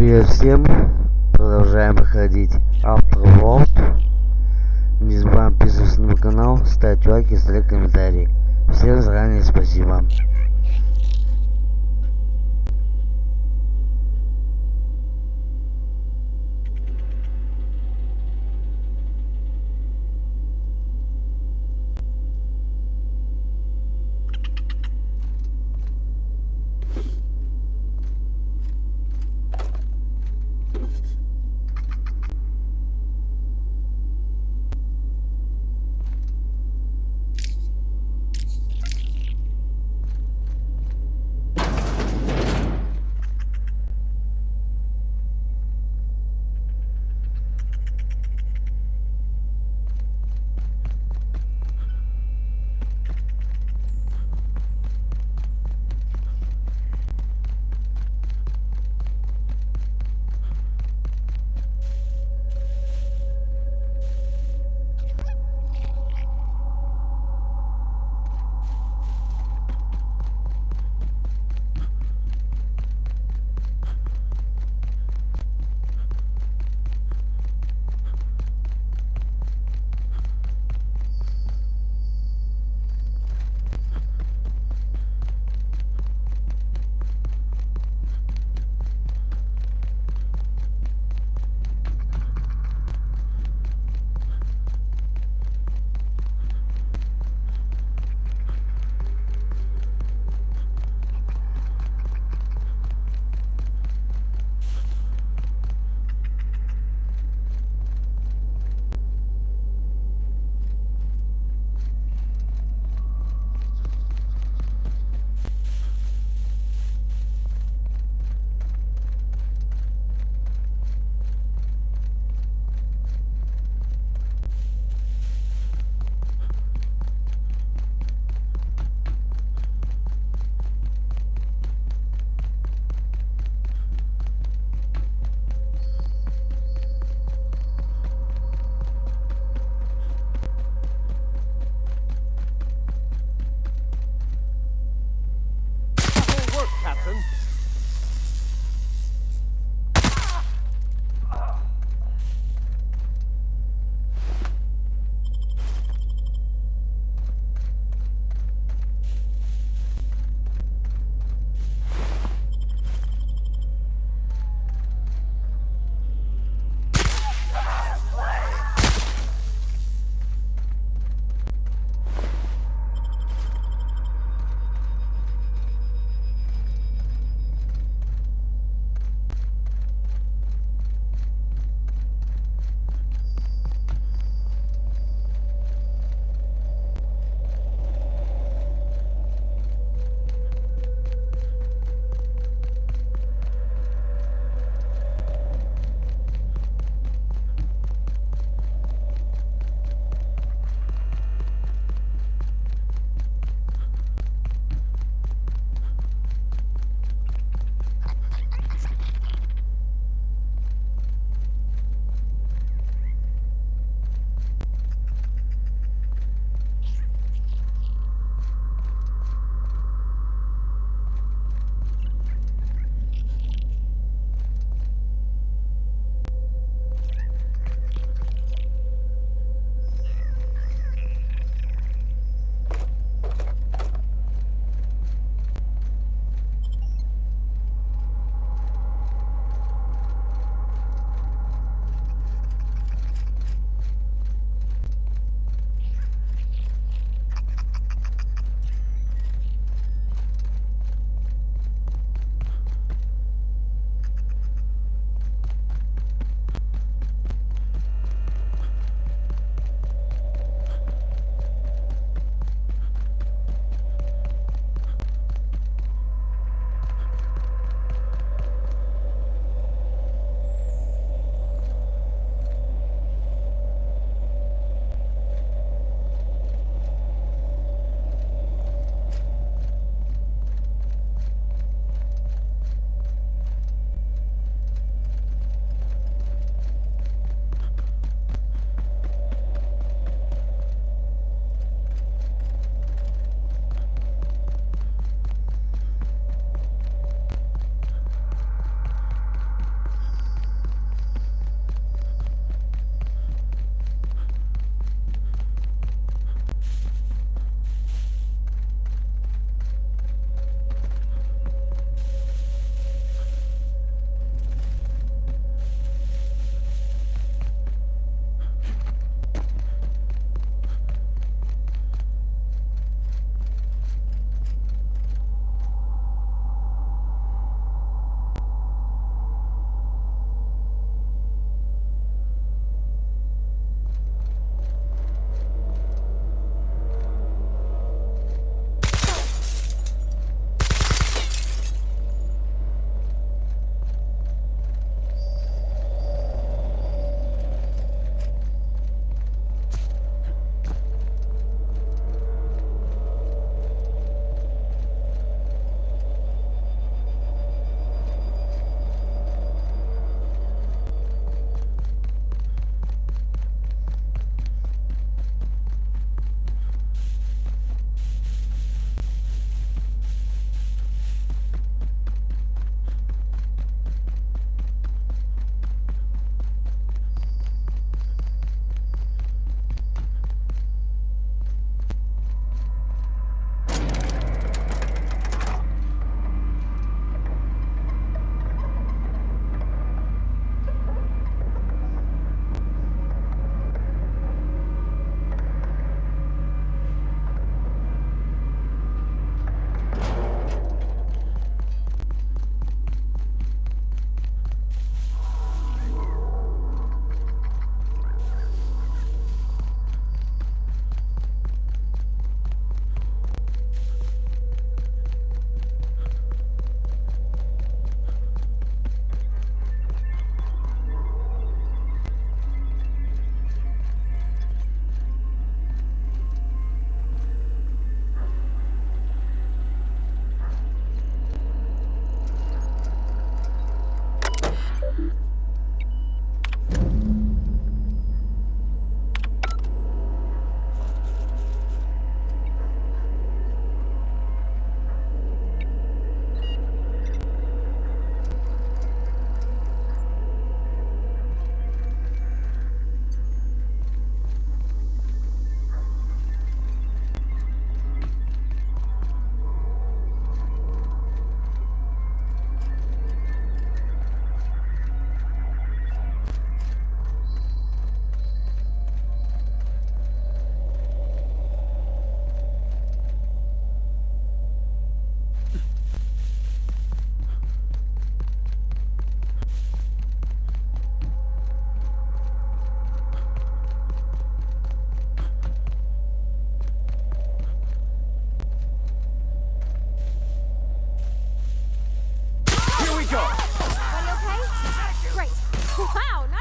Привет всем! Продолжаем проходить Outer World. Не забываем подписываться на мой канал, ставить лайки, оставлять комментарии. Всем заранее спасибо.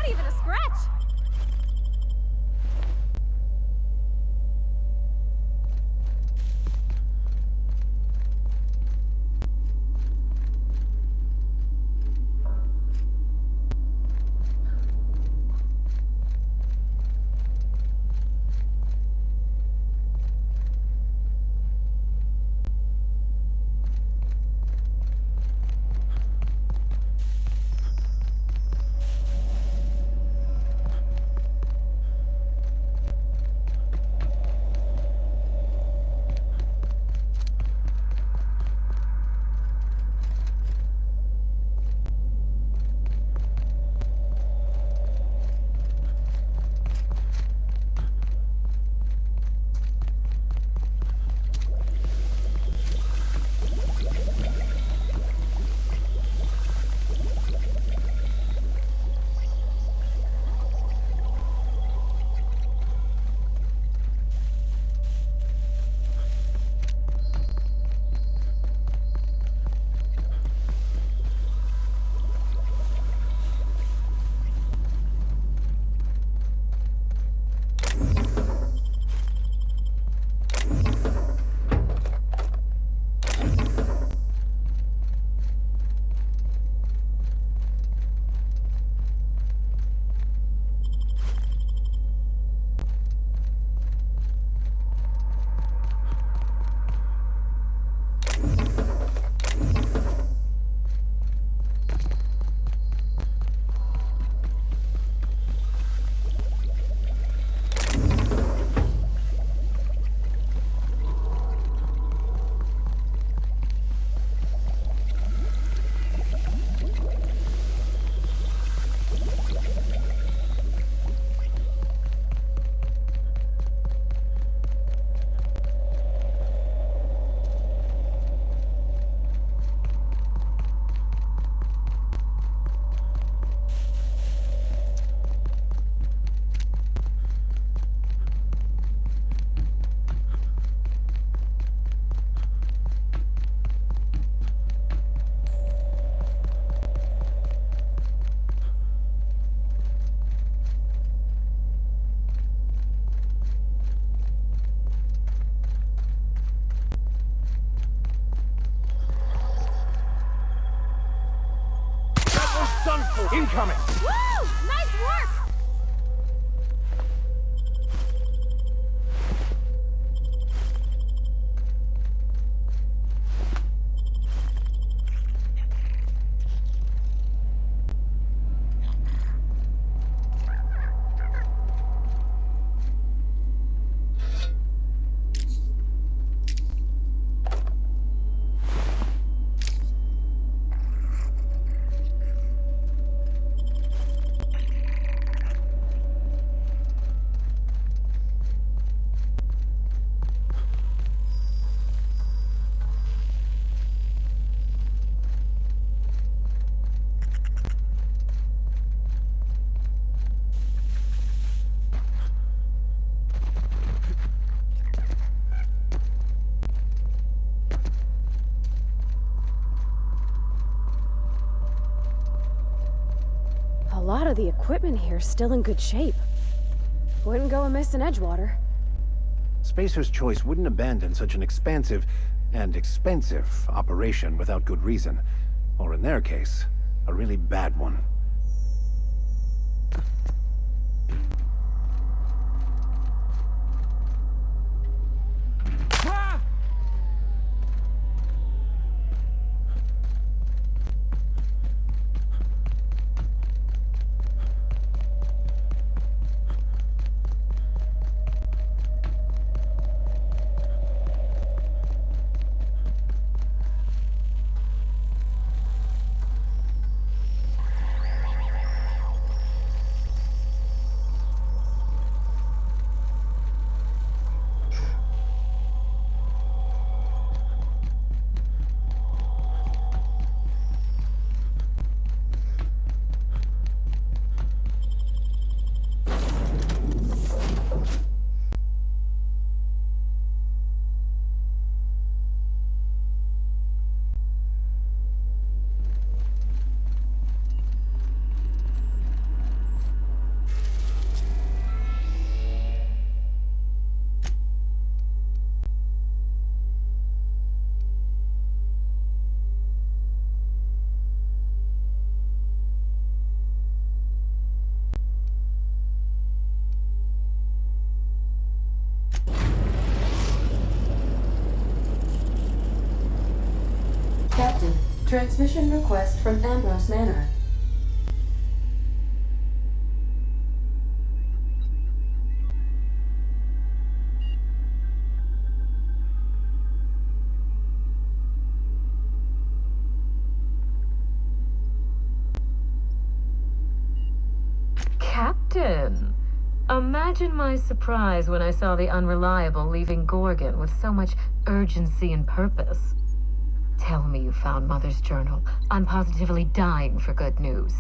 Not even a scratch. Incoming! Woo! Nice work! A lot of the equipment here is still in good shape. Wouldn't go amiss in Edgewater. Spacer's Choice wouldn't abandon such an expansive and expensive operation without good reason. Or in their case, a really bad one. Transmission request from Ambrose Manor. Captain! Imagine my surprise when I saw the Unreliable leaving Gorgon with so much urgency and purpose. Tell me you found Mother's journal. I'm positively dying for good news.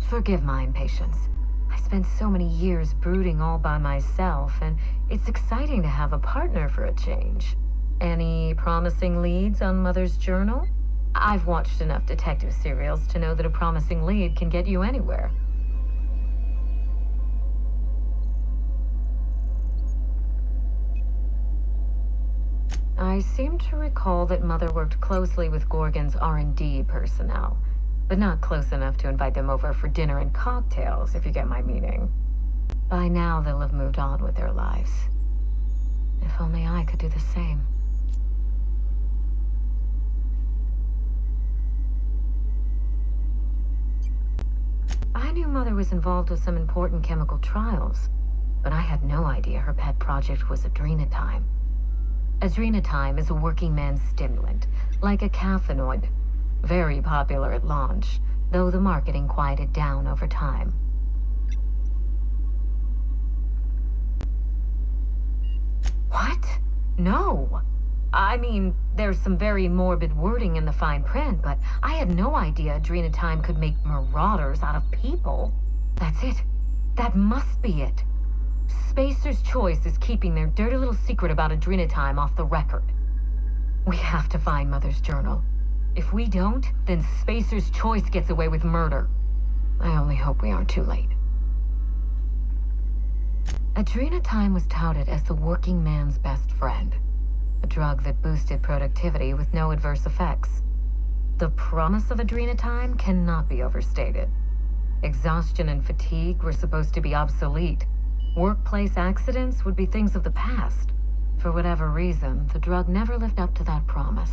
Forgive my impatience. I spent so many years brooding all by myself, and it's exciting to have a partner for a change. Any promising leads on Mother's journal? I've watched enough detective serials to know that a promising lead can get you anywhere. I seem to recall that Mother worked closely with Gorgon's R&D personnel. But not close enough to invite them over for dinner and cocktails, if you get my meaning. By now, they'll have moved on with their lives. If only I could do the same. I knew Mother was involved with some important chemical trials, but I had no idea her pet project was adrenatime. Adrenatime is a working man's stimulant, like a caffeinoid. Very popular at launch, though the marketing quieted down over time. What? No! I mean, there's some very morbid wording in the fine print, but I had no idea adrenatime could make marauders out of people. That's it. That must be it. Spacer's Choice is keeping their dirty little secret about adrenatime off the record. We have to find Mother's journal. If we don't, then Spacer's Choice gets away with murder. I only hope we aren't too late. Adrenatime was touted as the working man's best friend. A drug that boosted productivity with no adverse effects. The promise of adrenatime cannot be overstated. Exhaustion and fatigue were supposed to be obsolete. Workplace accidents would be things of the past. For whatever reason, the drug never lived up to that promise.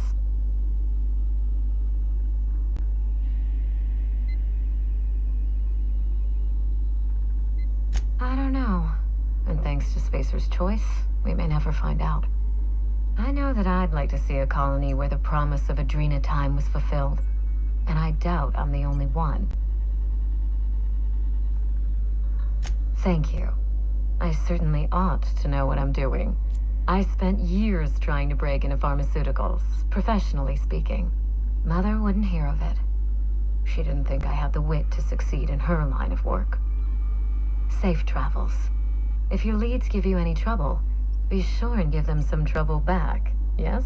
I don't know. And thanks to Spacer's Choice, we may never find out. I know that I'd like to see a colony where the promise of adrenatime was fulfilled. And I doubt I'm the only one. Thank you. I certainly ought to know what I'm doing. I spent years trying to break into pharmaceuticals, professionally speaking. Mother wouldn't hear of it. She didn't think I had the wit to succeed in her line of work. Safe travels. If your leads give you any trouble, be sure and give them some trouble back, yes?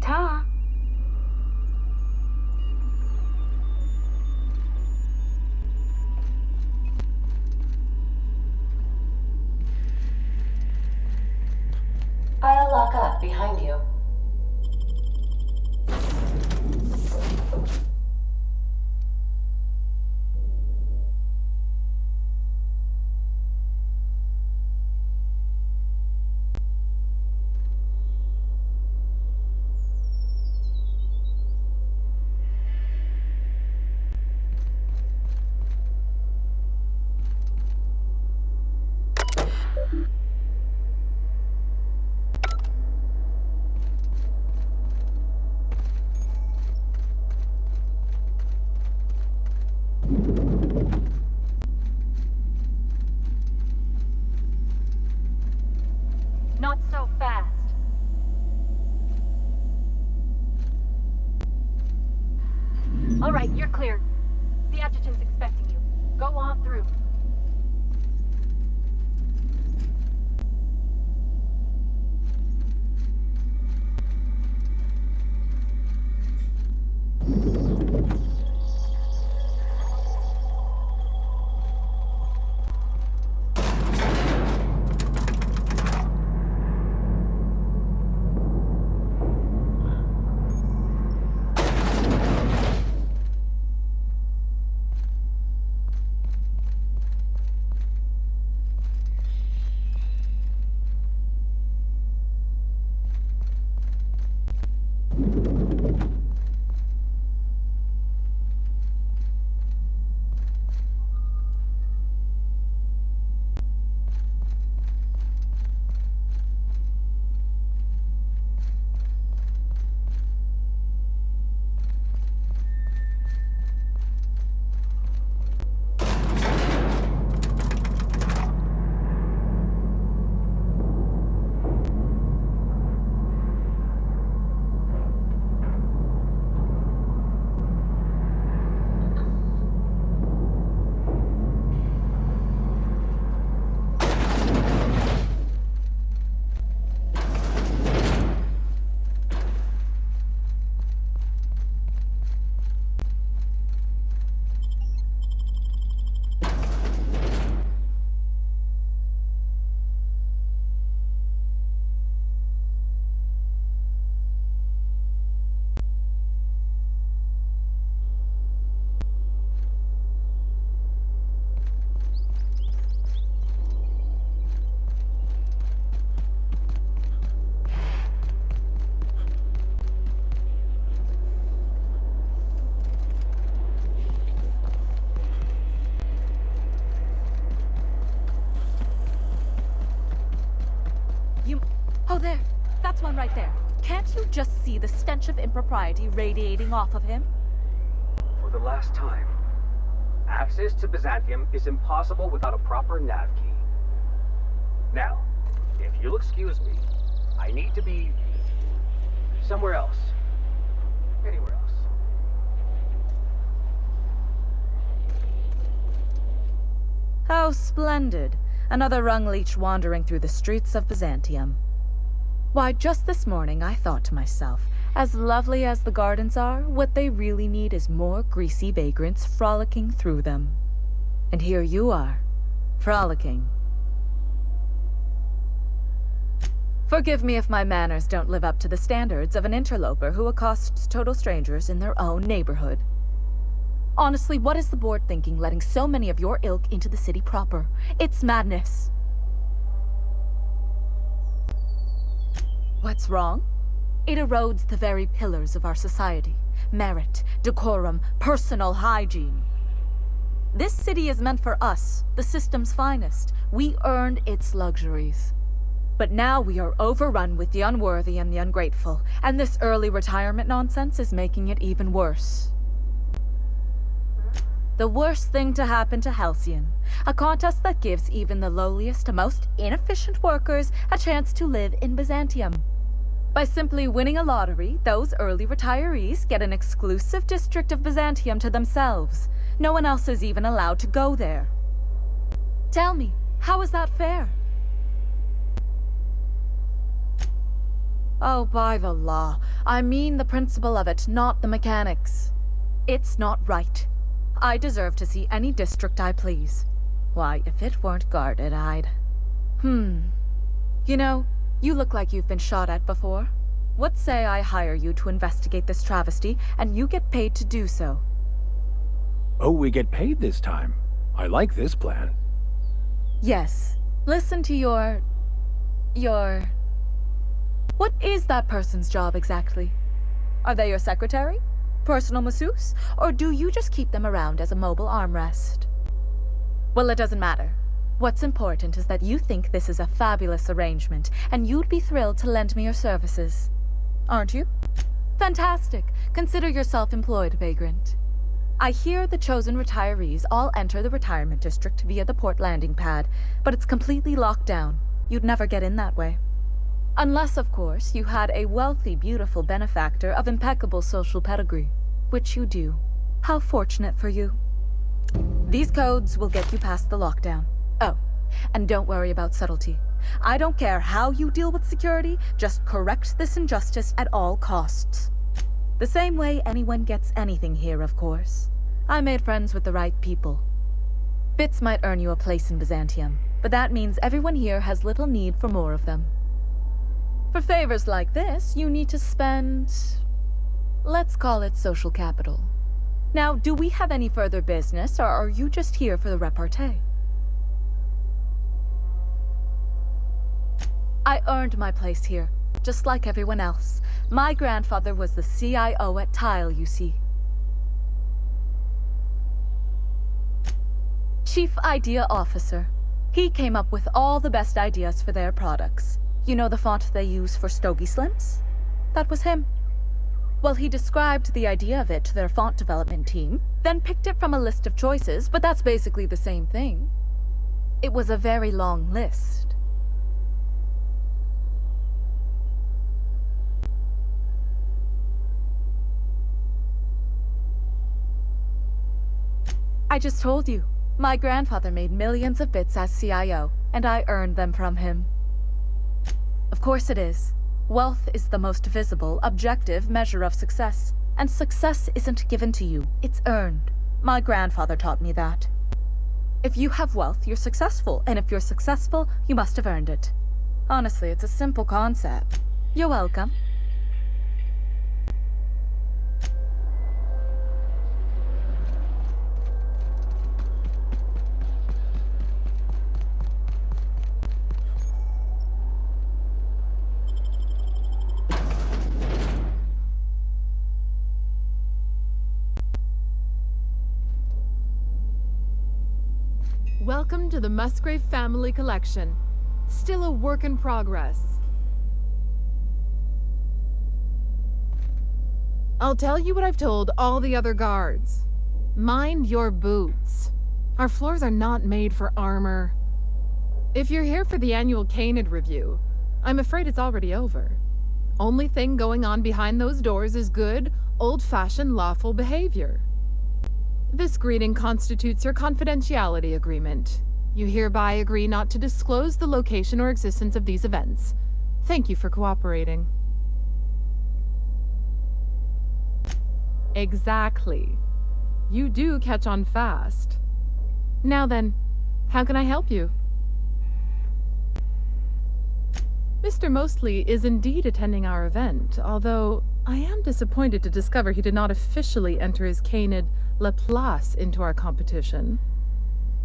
Ta! I'll lock up behind you. Not so fast. All right, you're clear. The adjutant's expecting you. Go on through. That's one right there. Can't you just see the stench of impropriety radiating off of him? For the last time, access to Byzantium is impossible without a proper nav key. Now, if you'll excuse me, I need to be somewhere else. Anywhere else. How splendid. Another rung leech wandering through the streets of Byzantium. Why, just this morning I thought to myself, as lovely as the gardens are, what they really need is more greasy vagrants frolicking through them. And here you are, frolicking. Forgive me if my manners don't live up to the standards of an interloper who accosts total strangers in their own neighborhood. Honestly, what is the board thinking letting so many of your ilk into the city proper? It's madness. What's wrong? It erodes the very pillars of our society. Merit, decorum, personal hygiene. This city is meant for us, the system's finest. We earned its luxuries. But now we are overrun with the unworthy and the ungrateful, and this early retirement nonsense is making it even worse. The worst thing to happen to Halcyon, a contest that gives even the lowliest, most inefficient workers a chance to live in Byzantium. By simply winning a lottery, those early retirees get an exclusive district of Byzantium to themselves. No one else is even allowed to go there. Tell me, how is that fair? Oh, by the law. I mean the principle of it, not the mechanics. It's not right. I deserve to see any district I please. Why, if it weren't guarded, I'd... You know, you look like you've been shot at before. What say I hire you to investigate this travesty, and you get paid to do so? Oh, we get paid this time. I like this plan. Yes. Listen to your... What is that person's job exactly? Are they your secretary? Personal masseuse? Or do you just keep them around as a mobile armrest? Well, it doesn't matter. What's important is that you think this is a fabulous arrangement, and you'd be thrilled to lend me your services. Aren't you? Fantastic. Consider yourself employed, vagrant. I hear the chosen retirees all enter the retirement district via the port landing pad, but it's completely locked down. You'd never get in that way. Unless, of course, you had a wealthy, beautiful benefactor of impeccable social pedigree, which you do. How fortunate for you. These codes will get you past the lockdown. Oh, and don't worry about subtlety. I don't care how you deal with security, just correct this injustice at all costs. The same way anyone gets anything here, of course. I made friends with the right people. Bits might earn you a place in Byzantium, but that means everyone here has little need for more of them. For favors like this, you need to spend... let's call it social capital. Now, do we have any further business, or are you just here for the repartee? I earned my place here, just like everyone else. My grandfather was the CIO at Tile, you see. Chief Idea Officer. He came up with all the best ideas for their products. You know the font they use for Stogie Slims? That was him. Well, he described the idea of it to their font development team, then picked it from a list of choices, but that's basically the same thing. It was a very long list. I just told you. My grandfather made millions of bits as CIO, and I earned them from him. Of course it is. Wealth is the most visible, objective measure of success. And success isn't given to you, it's earned. My grandfather taught me that. If you have wealth, you're successful, and if you're successful, you must have earned it. Honestly, it's a simple concept. You're welcome. Welcome to the Musgrave Family Collection. Still a work in progress. I'll tell you what I've told all the other guards. Mind your boots. Our floors are not made for armor. If you're here for the annual Canid review, I'm afraid it's already over. Only thing going on behind those doors is good, old-fashioned lawful behavior. This greeting constitutes your confidentiality agreement. You hereby agree not to disclose the location or existence of these events. Thank you for cooperating. Exactly. You do catch on fast. Now then, how can I help you? Mr. Mostly is indeed attending our event, although I am disappointed to discover he did not officially enter his Canid Laplace into our competition.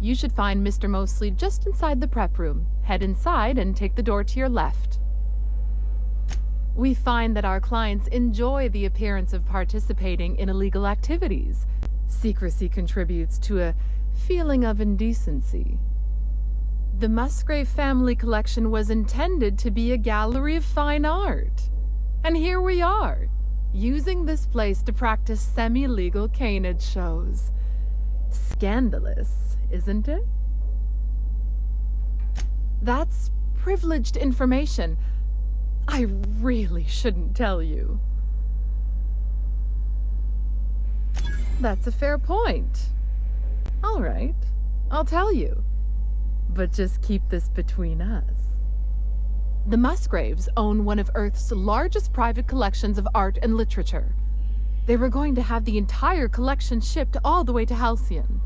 You should find Mr. Mostly just inside the prep room. Head inside and take the door to your left. We find that our clients enjoy the appearance of participating in illegal activities. Secrecy contributes to a feeling of indecency. The Musgrave family collection was intended to be a gallery of fine art. And here we are, using this place to practice semi-legal Canid shows. Scandalous, isn't it? That's privileged information. I really shouldn't tell you. That's a fair point. All right, I'll tell you. But just keep this between us. The Musgraves own one of Earth's largest private collections of art and literature. They were going to have the entire collection shipped all the way to Halcyon.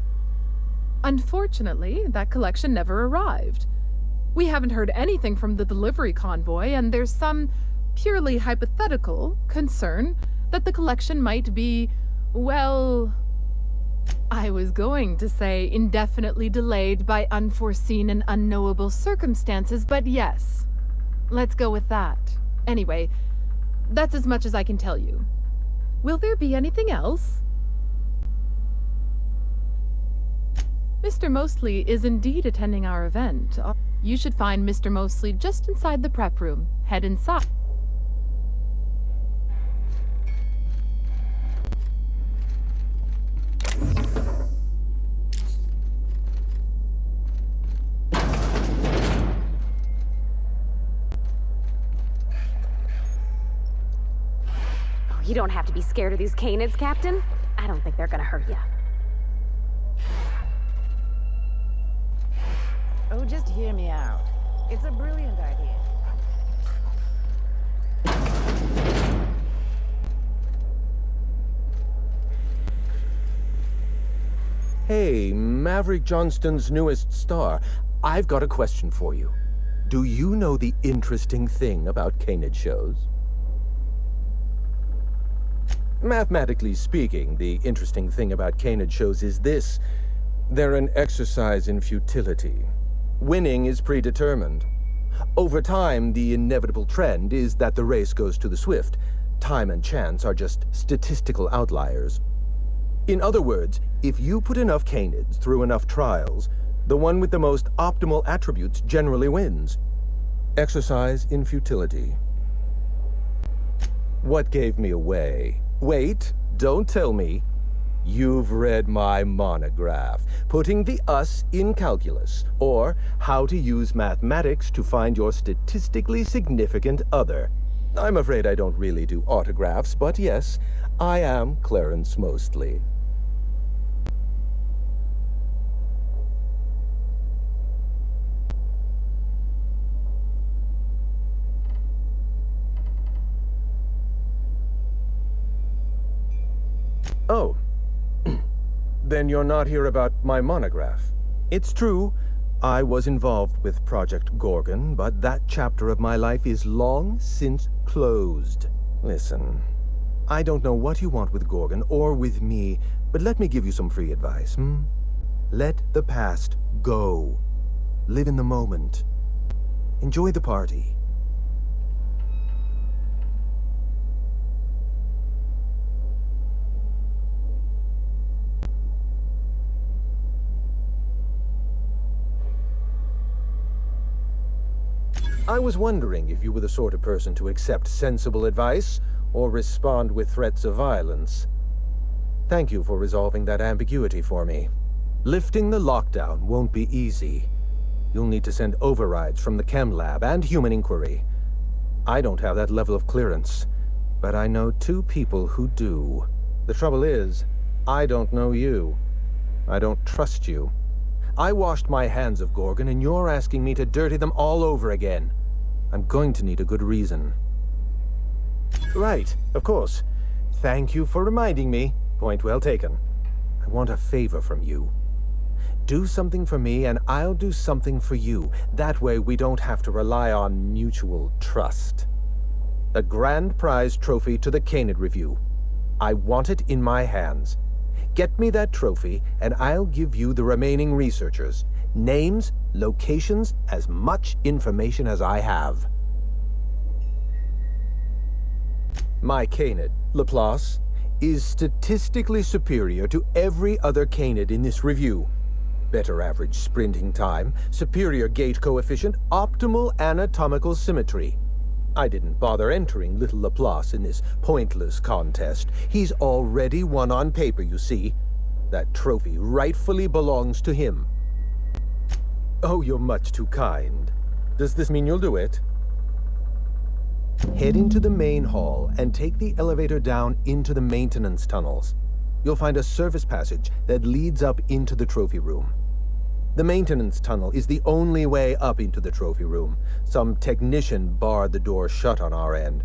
Unfortunately, that collection never arrived. We haven't heard anything from the delivery convoy, and there's some purely hypothetical concern that the collection might be, well, I was going to say indefinitely delayed by unforeseen and unknowable circumstances, but yes, let's go with that. Anyway, that's as much as I can tell you. Will there be anything else? Mr. Mostly is indeed attending our event. You should find Mr. Mostly just inside the prep room. Head inside. You don't have to be scared of these Canids, Captain. I don't think they're gonna hurt you. Oh, just hear me out. It's a brilliant idea. Hey, Maverick Johnston's newest star. I've got a question for you. Do you know the interesting thing about Canid shows? Mathematically speaking, the interesting thing about Canid shows is this. They're an exercise in futility. Winning is predetermined. Over time, the inevitable trend is that the race goes to the swift. Time and chance are just statistical outliers. In other words, if you put enough Canids through enough trials, the one with the most optimal attributes generally wins. Exercise in futility. What gave me away? Wait, don't tell me. You've read my monograph, Putting the Us in Calculus, or How to Use Mathematics to Find Your Statistically Significant Other. I'm afraid I don't really do autographs, but yes, I am Clarence Mostly. Oh. Then you're not here about my monograph. It's true, I was involved with Project Gorgon, but that chapter of my life is long since closed. Listen, I don't know what you want with Gorgon or with me, but let me give you some free advice, Let the past go. Live in the moment. Enjoy the party. I was wondering if you were the sort of person to accept sensible advice, or respond with threats of violence. Thank you for resolving that ambiguity for me. Lifting the lockdown won't be easy. You'll need to send overrides from the chem lab and human inquiry. I don't have that level of clearance, but I know 2 people who do. The trouble is, I don't know you. I don't trust you. I washed my hands of Gorgon, and you're asking me to dirty them all over again. I'm going to need a good reason. Right, of course. Thank you for reminding me. Point well taken. I want a favor from you. Do something for me, and I'll do something for you. That way we don't have to rely on mutual trust. A grand prize trophy to the Canid Review. I want it in my hands. Get me that trophy, and I'll give you the remaining researchers. Names, locations, as much information as I have. My Canid, Laplace, is statistically superior to every other Canid in this review. Better average sprinting time, superior gait coefficient, optimal anatomical symmetry. I didn't bother entering little Laplace in this pointless contest. He's already won on paper, you see. That trophy rightfully belongs to him. Oh, you're much too kind. Does this mean you'll do it? Head into the main hall and take the elevator down into the maintenance tunnels. You'll find a service passage that leads up into the trophy room. The maintenance tunnel is the only way up into the trophy room. Some technician barred the door shut on our end.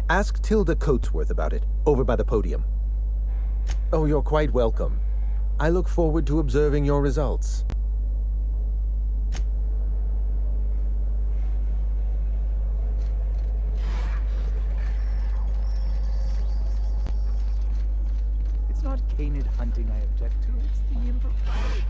Ask Tilda Coatsworth about it, over by the podium. Oh, you're quite welcome. I look forward to observing your results. It's not canid hunting I object to, it's the impropriety.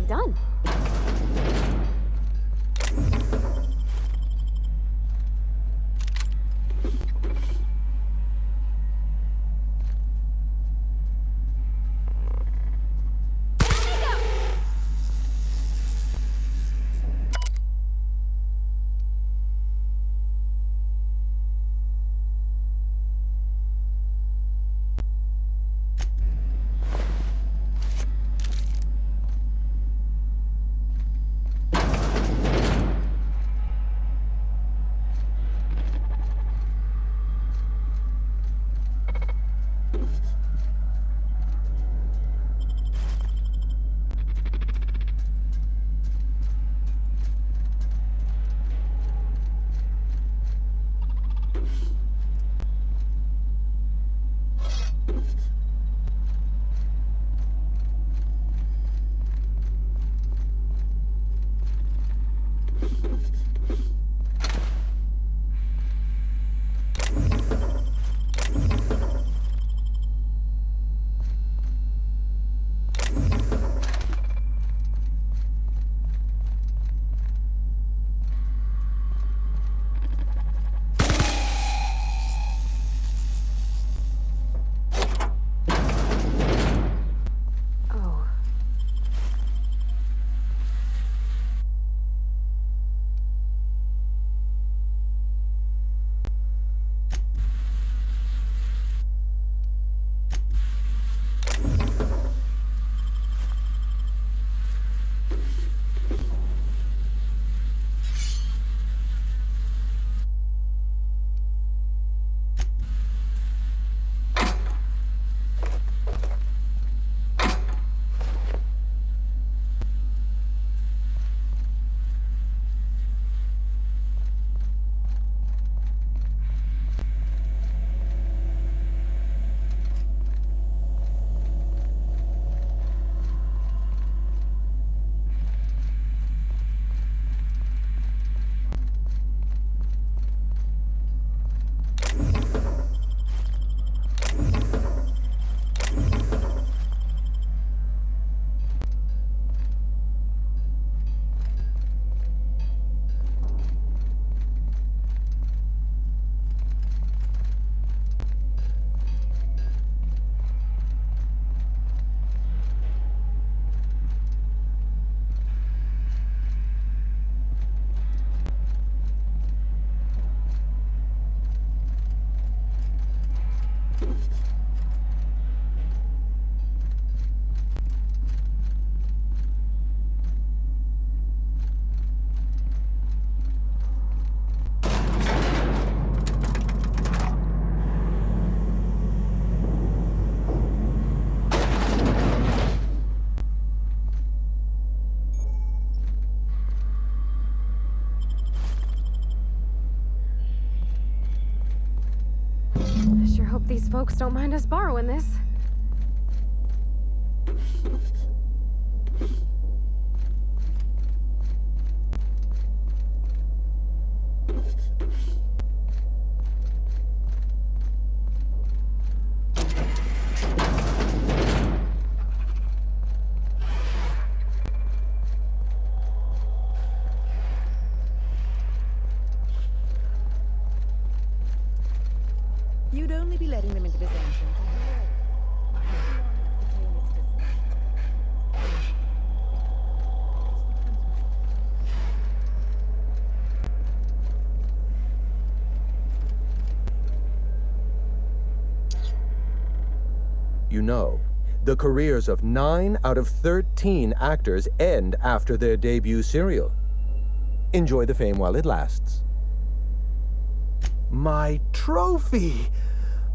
Done. Hope these folks don't mind us borrowing this. You'd only be letting them into this ancient. You know, the careers of 9 out of 13 actors end after their debut serial. Enjoy the fame while it lasts. My trophy!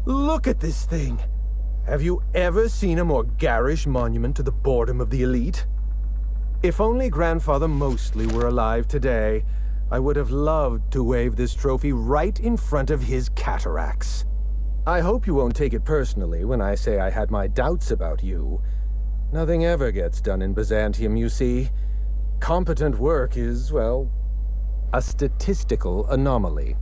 Look at this thing! Have you ever seen a more garish monument to the boredom of the elite? If only Grandfather Mostly were alive today, I would have loved to wave this trophy right in front of his cataracts. I hope you won't take it personally when I say I had my doubts about you. Nothing ever gets done in Byzantium, you see. Competent work is, well, a statistical anomaly.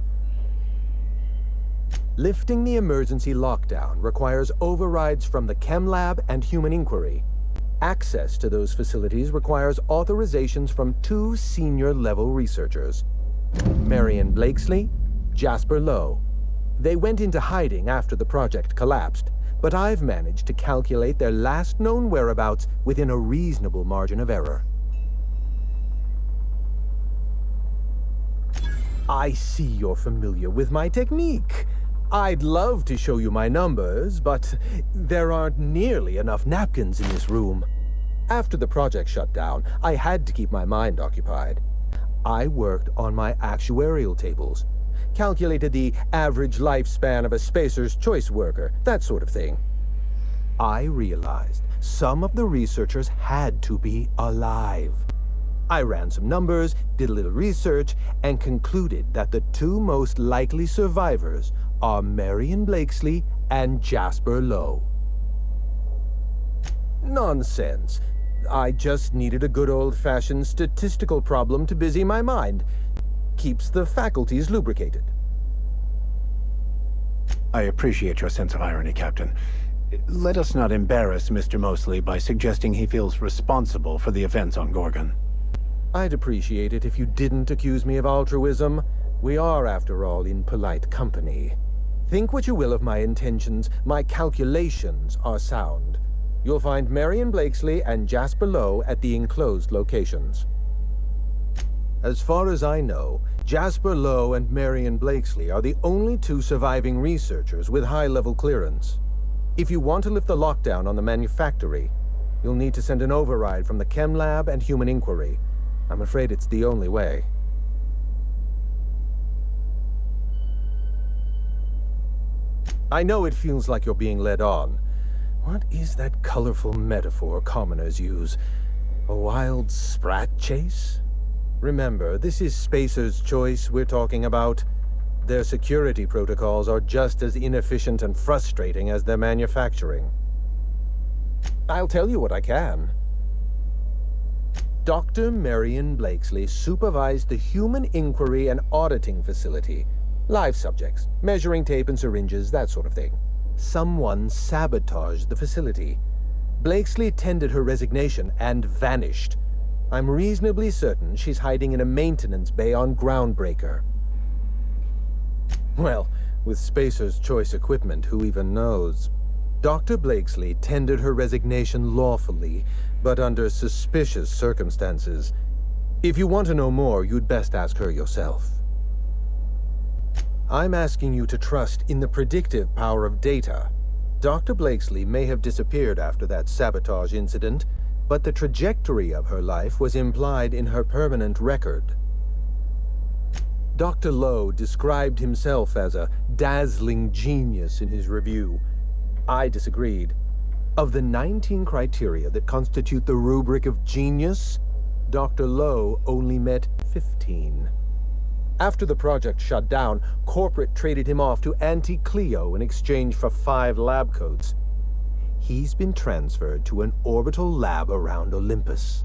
Lifting the emergency lockdown requires overrides from the Chem Lab and Human Inquiry. Access to those facilities requires authorizations from 2 senior-level researchers. Marion Blakesley, Jasper Lowe. They went into hiding after the project collapsed, but I've managed to calculate their last known whereabouts within a reasonable margin of error. I see you're familiar with my technique. I'd love to show you my numbers, but there aren't nearly enough napkins in this room. After the project shut down, I had to keep my mind occupied. I worked on my actuarial tables, calculated the average lifespan of a Spacer's Choice worker, that sort of thing. I realized some of the researchers had to be alive. I ran some numbers, did a little research, and concluded that the 2 most likely survivors are Marion Blakesley and Jasper Lowe. Nonsense. I just needed a good old-fashioned statistical problem to busy my mind. Keeps the faculties lubricated. I appreciate your sense of irony, Captain. Let us not embarrass Mr. Mostly by suggesting he feels responsible for the events on Gorgon. I'd appreciate it if you didn't accuse me of altruism. We are, after all, in polite company. Think what you will of my intentions, my calculations are sound. You'll find Marion Blakesley and Jasper Lowe at the enclosed locations. As far as I know, Jasper Lowe and Marion Blakesley are the only 2 surviving researchers with high-level clearance. If you want to lift the lockdown on the manufactory, you'll need to send an override from the Chem Lab and Human Inquiry. I'm afraid it's the only way. I know it feels like you're being led on. What is that colorful metaphor commoners use? A wild sprat chase? Remember, this is Spacer's Choice we're talking about. Their security protocols are just as inefficient and frustrating as their manufacturing. I'll tell you what I can. Dr. Marion Blakesley supervised the Human Inquiry and Auditing Facility. Live subjects, measuring tape and syringes, that sort of thing. Someone sabotaged the facility. Blakesley tendered her resignation and vanished. I'm reasonably certain she's hiding in a maintenance bay on Groundbreaker. Well, with Spacer's Choice equipment, who even knows? Dr. Blakesley tendered her resignation lawfully, but under suspicious circumstances. If you want to know more, you'd best ask her yourself. I'm asking you to trust in the predictive power of data. Dr. Blakesley may have disappeared after that sabotage incident, but the trajectory of her life was implied in her permanent record. Dr. Lowe described himself as a dazzling genius in his review. I disagreed. Of the 19 criteria that constitute the rubric of genius, Dr. Lowe only met 15. After the project shut down, corporate traded him off to Auntie Cleo in exchange for 5 lab coats. He's been transferred to an orbital lab around Olympus.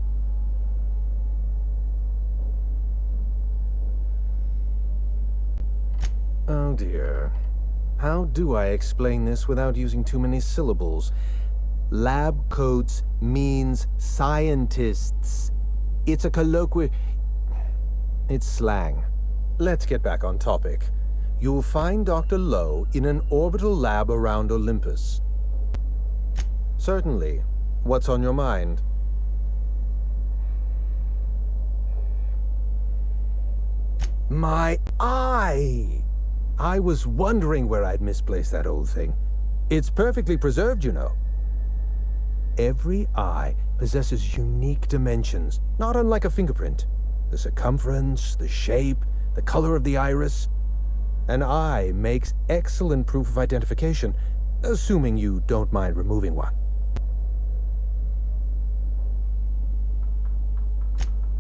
Oh dear. How do I explain this without using too many syllables? Lab coats means scientists. It's a colloquial... It's slang. Let's get back on topic. You'll find Dr. Lowe in an orbital lab around Olympus. Certainly. What's on your mind? My eye! I was wondering where I'd misplaced that old thing. It's perfectly preserved, you know. Every eye possesses unique dimensions, not unlike a fingerprint. The circumference, the shape, the color of the iris. An eye makes excellent proof of identification, assuming you don't mind removing one.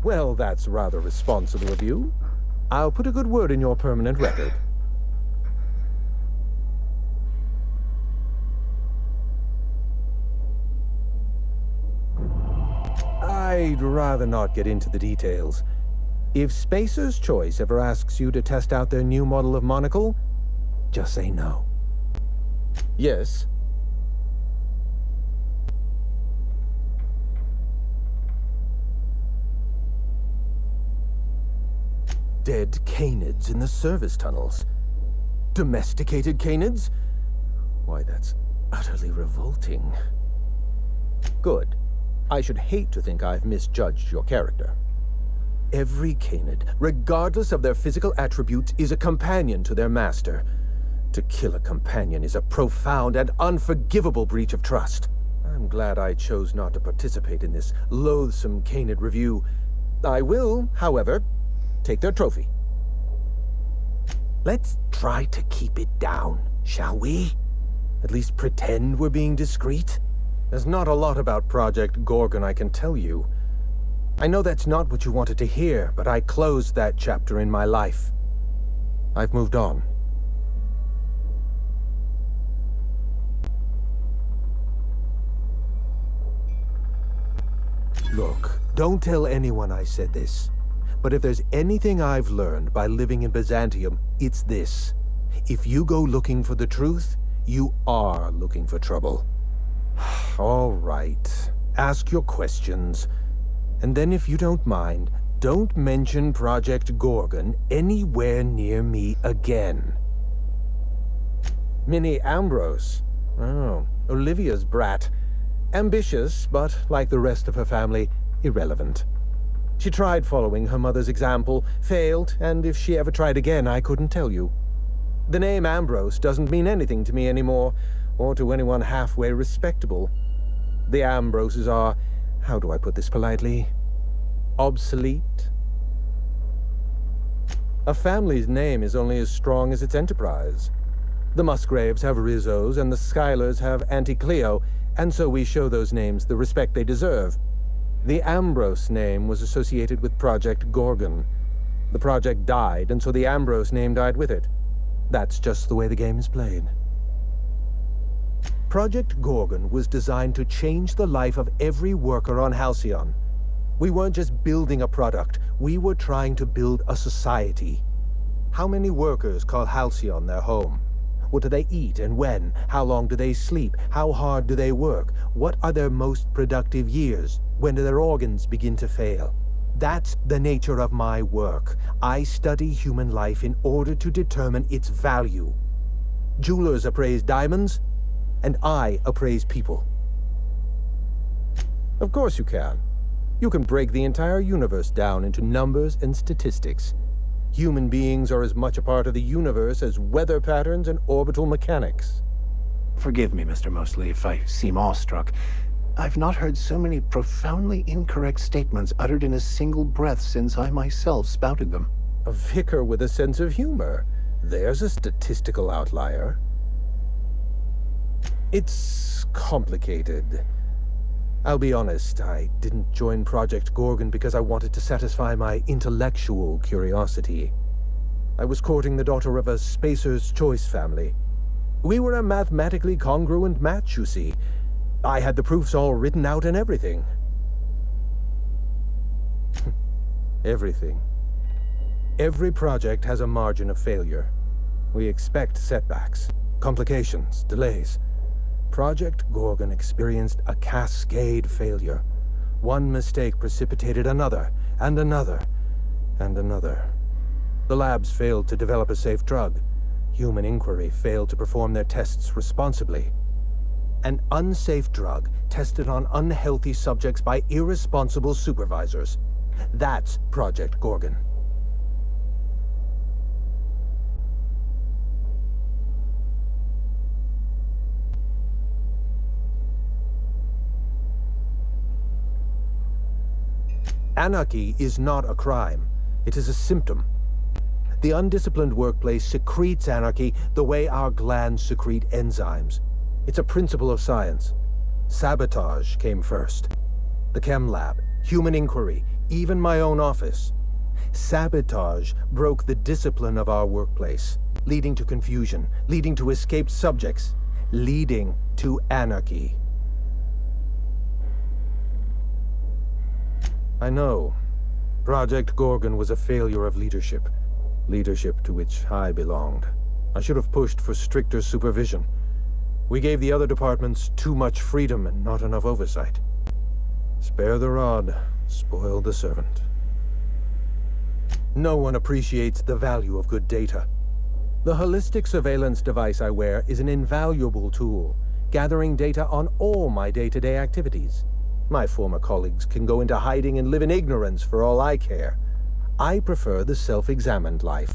Well, that's rather responsible of you. I'll put a good word in your permanent record. I'd rather not get into the details. If Spacer's Choice ever asks you to test out their new model of monocle, just say no. Yes? Dead canids in the service tunnels. Domesticated canids? Why, that's utterly revolting. Good. I should hate to think I've misjudged your character. Every canid, regardless of their physical attributes, is a companion to their master. To kill a companion is a profound and unforgivable breach of trust. I'm glad I chose not to participate in this loathsome canid review. I will, however, take their trophy. Let's try to keep it down, shall we? At least pretend we're being discreet? There's not a lot about Project Gorgon I can tell you. I know that's not what you wanted to hear, but I closed that chapter in my life. I've moved on. Look, don't tell anyone I said this. But if there's anything I've learned by living in Byzantium, it's this. If you go looking for the truth, you are looking for trouble. All right. Ask your questions. And then if you don't mind, don't mention Project Gorgon anywhere near me again. Minnie Ambrose. Oh, Olivia's brat. Ambitious, but like the rest of her family, irrelevant. She tried following her mother's example, failed, and if she ever tried again, I couldn't tell you. The name Ambrose doesn't mean anything to me anymore, or to anyone halfway respectable. The Ambroses are, how do I put this politely, obsolete. A family's name is only as strong as its enterprise. The Musgraves have Rizzos, and the Schuyler's have Auntie Cleo, and so we show those names the respect they deserve. The Ambrose name was associated with Project Gorgon. The project died, and so the Ambrose name died with it. That's just the way the game is played. Project Gorgon was designed to change the life of every worker on Halcyon. We weren't just building a product, we were trying to build a society. How many workers call Halcyon their home? What do they eat and when? How long do they sleep? How hard do they work? What are their most productive years? When do their organs begin to fail? That's the nature of my work. I study human life in order to determine its value. Jewelers appraise diamonds, and I appraise people. Of course you can. You can break the entire universe down into numbers and statistics. Human beings are as much a part of the universe as weather patterns and orbital mechanics. Forgive me, Mr. Mosley, if I seem awestruck. I've not heard so many profoundly incorrect statements uttered in a single breath since I myself spouted them. A vicar with a sense of humor. There's a statistical outlier. It's complicated. I'll be honest, I didn't join Project Gorgon because I wanted to satisfy my intellectual curiosity. I was courting the daughter of a Spacer's Choice family. We were a mathematically congruent match, you see. I had the proofs all written out and everything. Everything. Every project has a margin of failure. We expect setbacks, complications, delays. Project Gorgon experienced a cascade failure. One mistake precipitated another, and another, and another. The labs failed to develop a safe drug. Human Inquiry failed to perform their tests responsibly. An unsafe drug tested on unhealthy subjects by irresponsible supervisors. That's Project Gorgon. Anarchy is not a crime. It is a symptom. The undisciplined workplace secretes anarchy the way our glands secrete enzymes. It's a principle of science. Sabotage came first. The chem lab, Human Inquiry, even my own office. Sabotage broke the discipline of our workplace, leading to confusion, leading to escaped subjects, leading to anarchy. I know. Project Gorgon was a failure of leadership. Leadership to which I belonged. I should have pushed for stricter supervision. We gave the other departments too much freedom and not enough oversight. Spare the rod, spoil the servant. No one appreciates the value of good data. The holistic surveillance device I wear is an invaluable tool, gathering data on all my day-to-day activities. My former colleagues can go into hiding and live in ignorance for all I care. I prefer the self-examined life.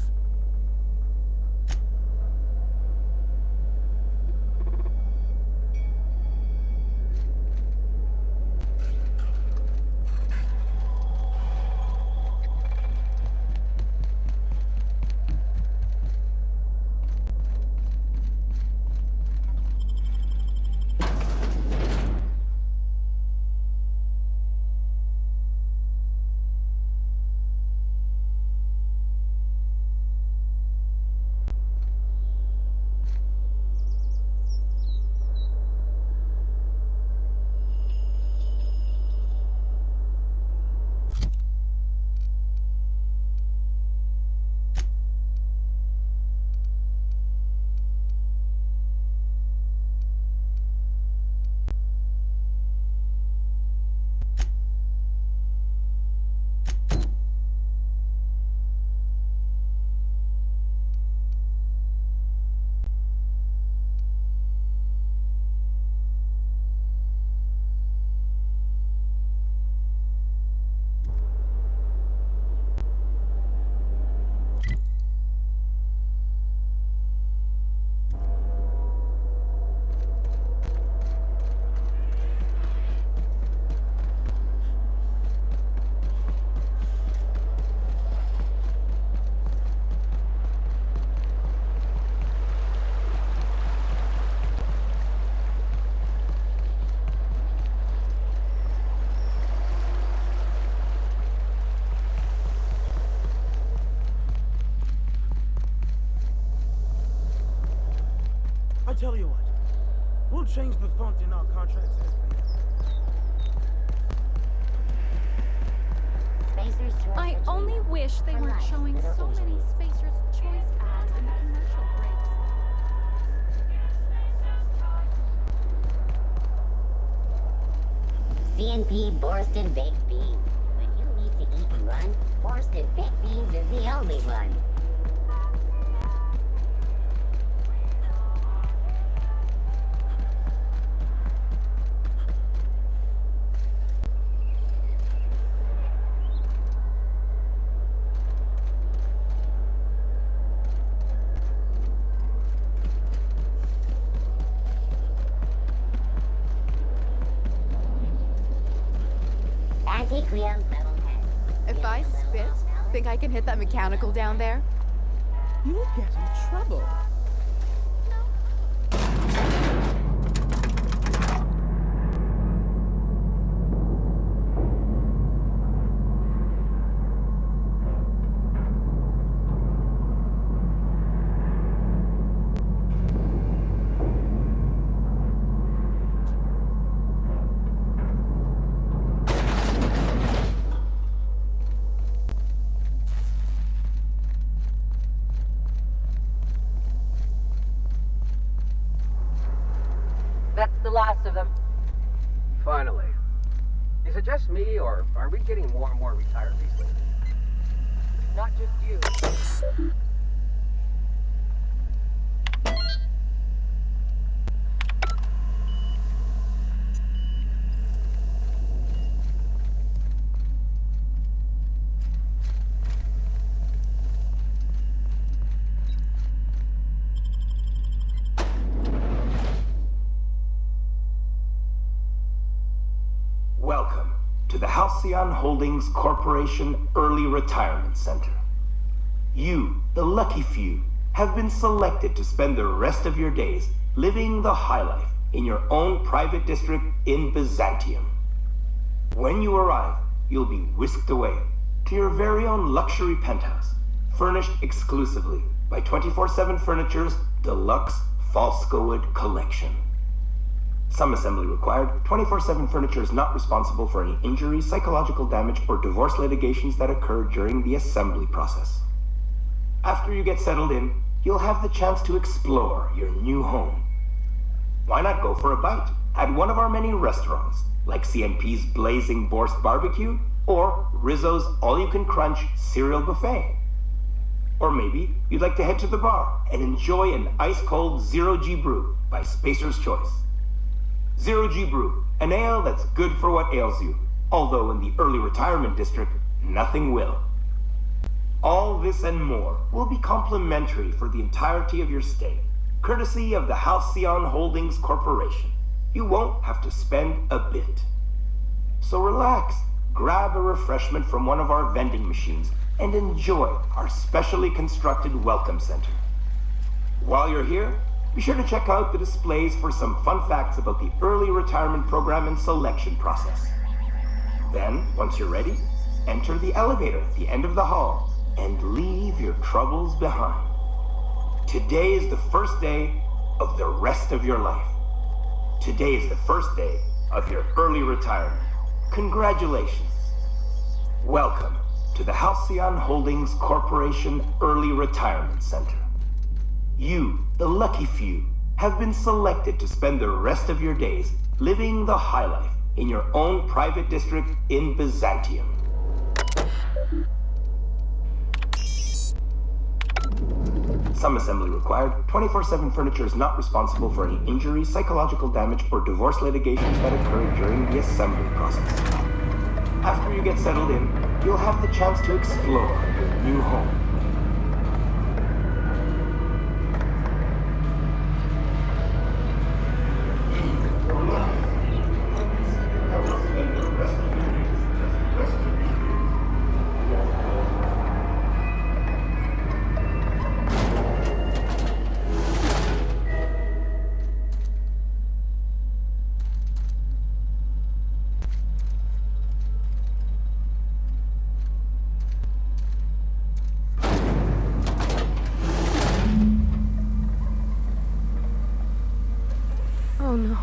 Tell you what, we'll change the font in our contracts as per. I only wish they weren't showing so many Spacer's Choice ads in the commercial breaks. CNP Borsted Baked Beans. When you need to eat and run, Borsted Baked Beans is the only one. Requiem's metalhead. If I spit, think I can hit that mechanical down there? You'll get in trouble. That's the last of them. Finally. Is it just me, or are we getting more and more retired recently? Not just you. Welcome to the Halcyon Holdings Corporation Early Retirement Center. You, the lucky few, have been selected to spend the rest of your days living the high life in your own private district in Byzantium. When you arrive, you'll be whisked away to your very own luxury penthouse, furnished exclusively by 24/7 Furniture's deluxe Falscowood collection. Some assembly required. 24/7 Furniture is not responsible for any injury, psychological damage, or divorce litigations that occur during the assembly process. After you get settled in, you'll have the chance to explore your new home. Why not go for a bite at one of our many restaurants, like CNP's Blazing Borscht Barbecue or Rizzo's All-You-Can-Crunch Cereal Buffet? Or maybe you'd like to head to the bar and enjoy an ice-cold Zero G Brew by Spacer's Choice. Zero G Brew, an ale that's good for what ails you, although in the early retirement district, nothing will. All this and more will be complimentary for the entirety of your stay, courtesy of the Halcyon Holdings Corporation. You won't have to spend a bit. So relax, grab a refreshment from one of our vending machines, and enjoy our specially constructed welcome center. While you're here, be sure to check out the displays for some fun facts about the early retirement program and selection process. Then, once you're ready, enter the elevator at the end of the hall and leave your troubles behind. Today is the first day of the rest of your life. Today is the first day of your early retirement. Congratulations. Welcome to the Halcyon Holdings Corporation Early Retirement Center. You, the lucky few, have been selected to spend the rest of your days living the high life in your own private district in Byzantium. Some assembly required. 24/7 Furniture is not responsible for any injury, psychological damage, or divorce litigations that occur during the assembly process. After you get settled in, you'll have the chance to explore your new home. Oh no.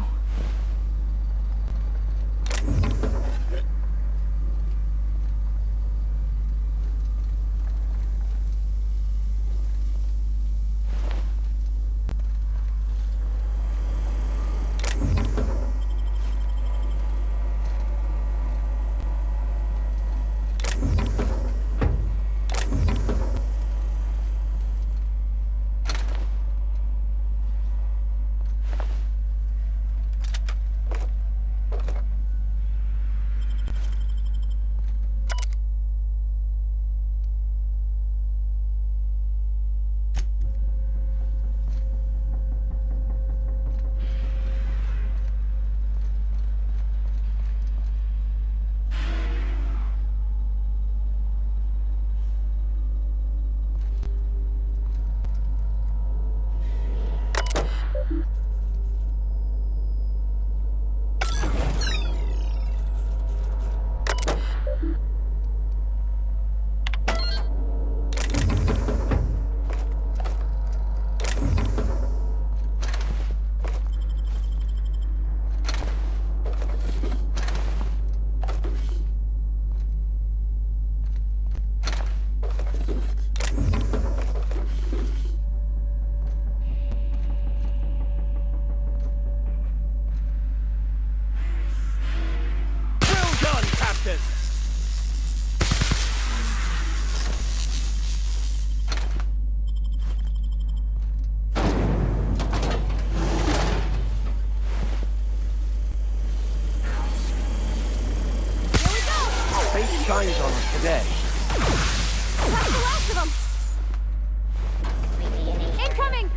day. That's the last of them! Incoming!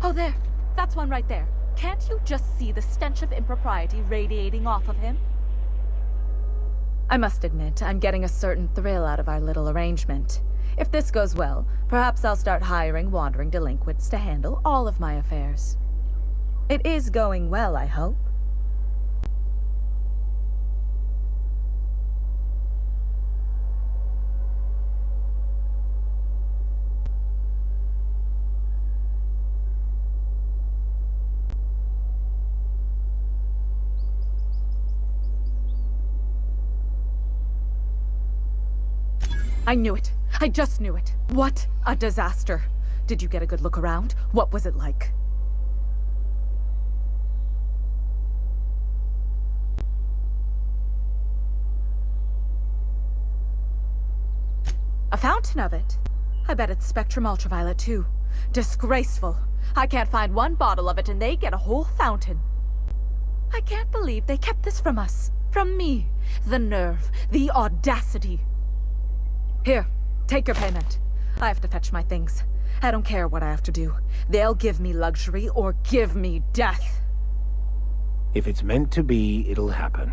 Oh, there. That's one right there. Can't you just see the stench of impropriety radiating off of him? I must admit, I'm getting a certain thrill out of our little arrangement. If this goes well, perhaps I'll start hiring wandering delinquents to handle all of my affairs. It is going well, I hope. I knew it. I just knew it. What a disaster. Did you get a good look around? What was it like? A fountain of it? I bet it's Spectrum Ultraviolet too. Disgraceful. I can't find one bottle of it and they get a whole fountain. I can't believe they kept this from us. From me. The nerve. The audacity. Here, take your payment. I have to fetch my things. I don't care what I have to do. They'll give me luxury or give me death. If it's meant to be, it'll happen.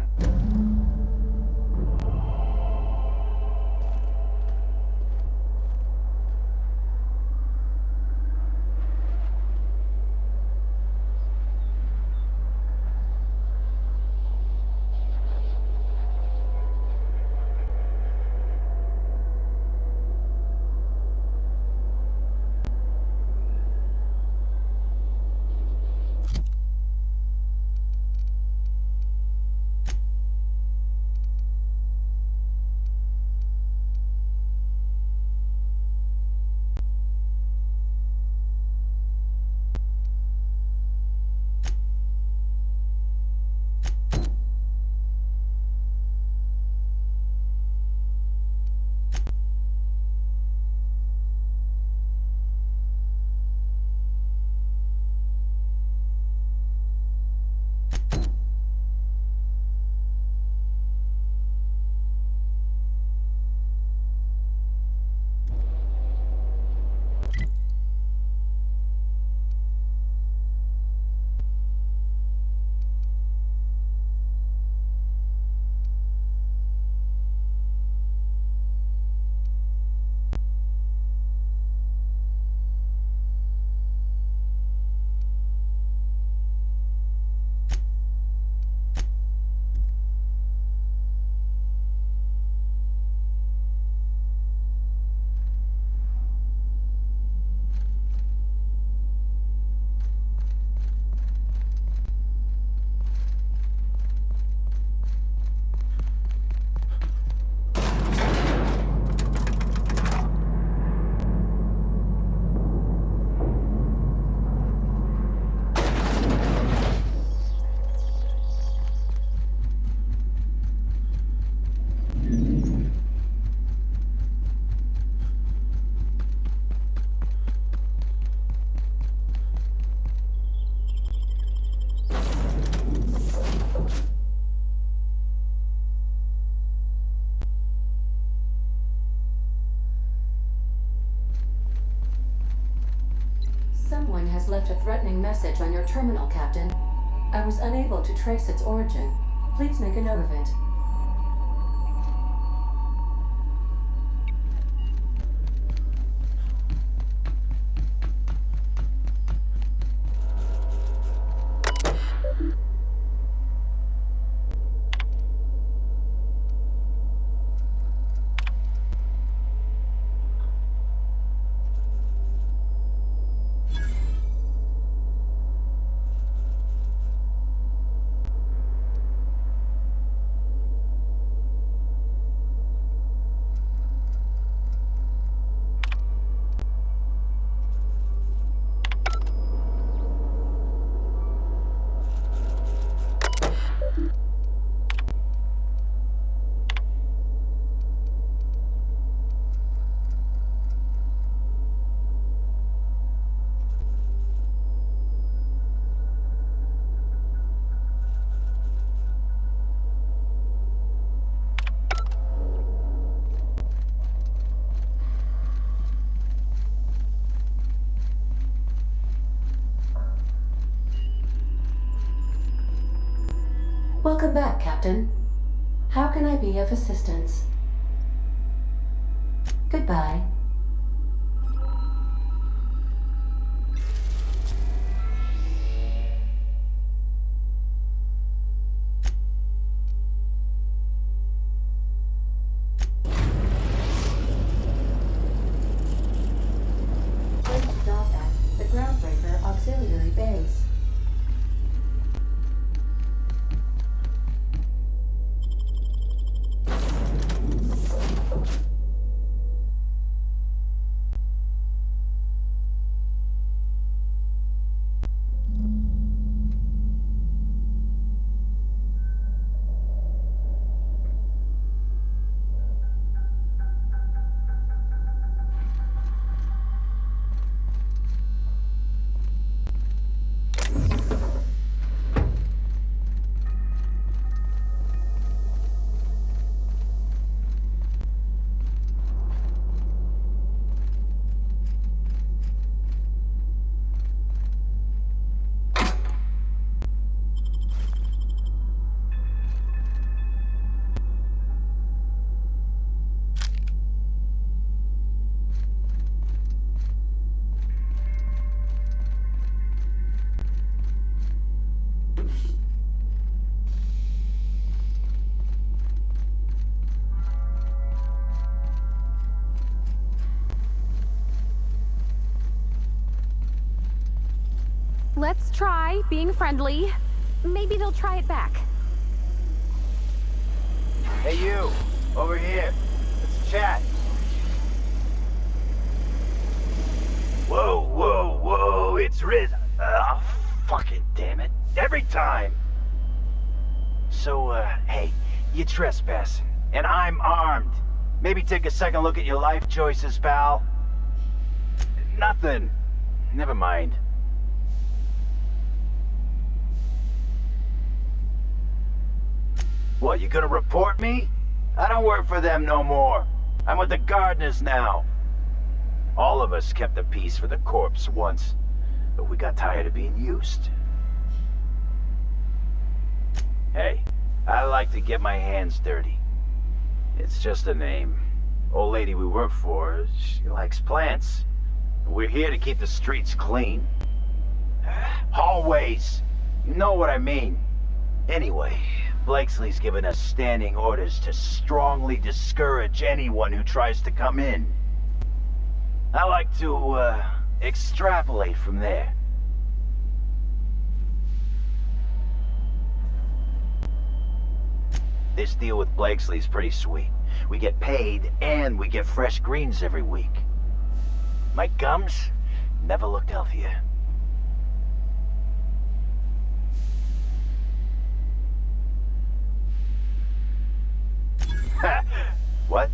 Someone has left a threatening message on your terminal, Captain. I was unable to trace its origin. Please make a note of it. Welcome back, Captain. How can I be of assistance? Goodbye. Let's stop at the Groundbreaker Auxiliary Base. Let's try being friendly. Maybe they'll try it back. Hey you, over here. Let's chat. Whoa, whoa, whoa, it's Riz. Fucking damn it. Every time. So, hey, you're trespassing, and I'm armed. Maybe take a second look at your life choices, pal. Nothing. Never mind. What, you gonna report me? I don't work for them no more. I'm with the gardeners now. All of us kept the peace for the corpse once, but we got tired of being used. Hey, I like to get my hands dirty. It's just a name. Old lady we work for, she likes plants. We're here to keep the streets clean. Hallways. You know what I mean. Anyway, Blakesley's given us standing orders to strongly discourage anyone who tries to come in. I like to, extrapolate from there. This deal with Blakesley's pretty sweet. We get paid, and we get fresh greens every week. My gums never looked healthier. What?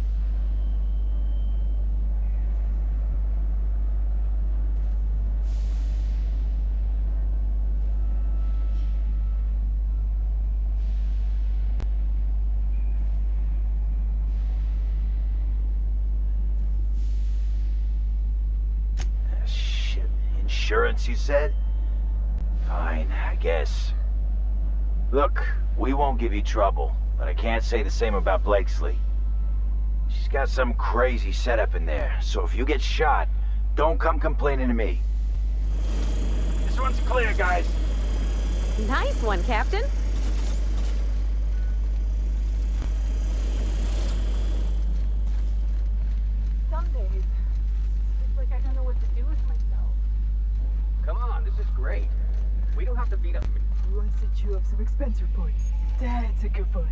Shit. Insurance, you said? Fine, I guess. Look, we won't give you trouble. But I can't say the same about Blakesley. She's got some crazy setup in there, so if you get shot, don't come complaining to me. This one's clear, guys. Nice one, Captain. Some days, it's like I don't know what to do with myself. Come on, this is great. We don't have to beat up. We want to set you up some expense reports. That's a good point.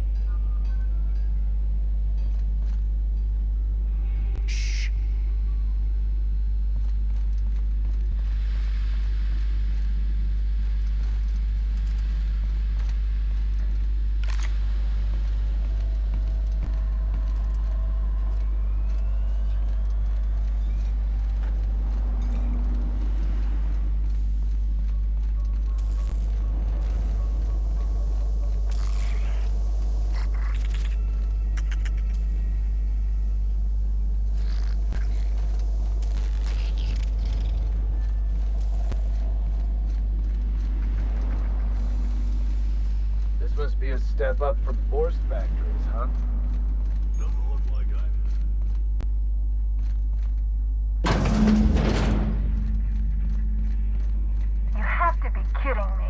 must be a step up from forced factories, huh? Doesn't look like You have to be kidding me.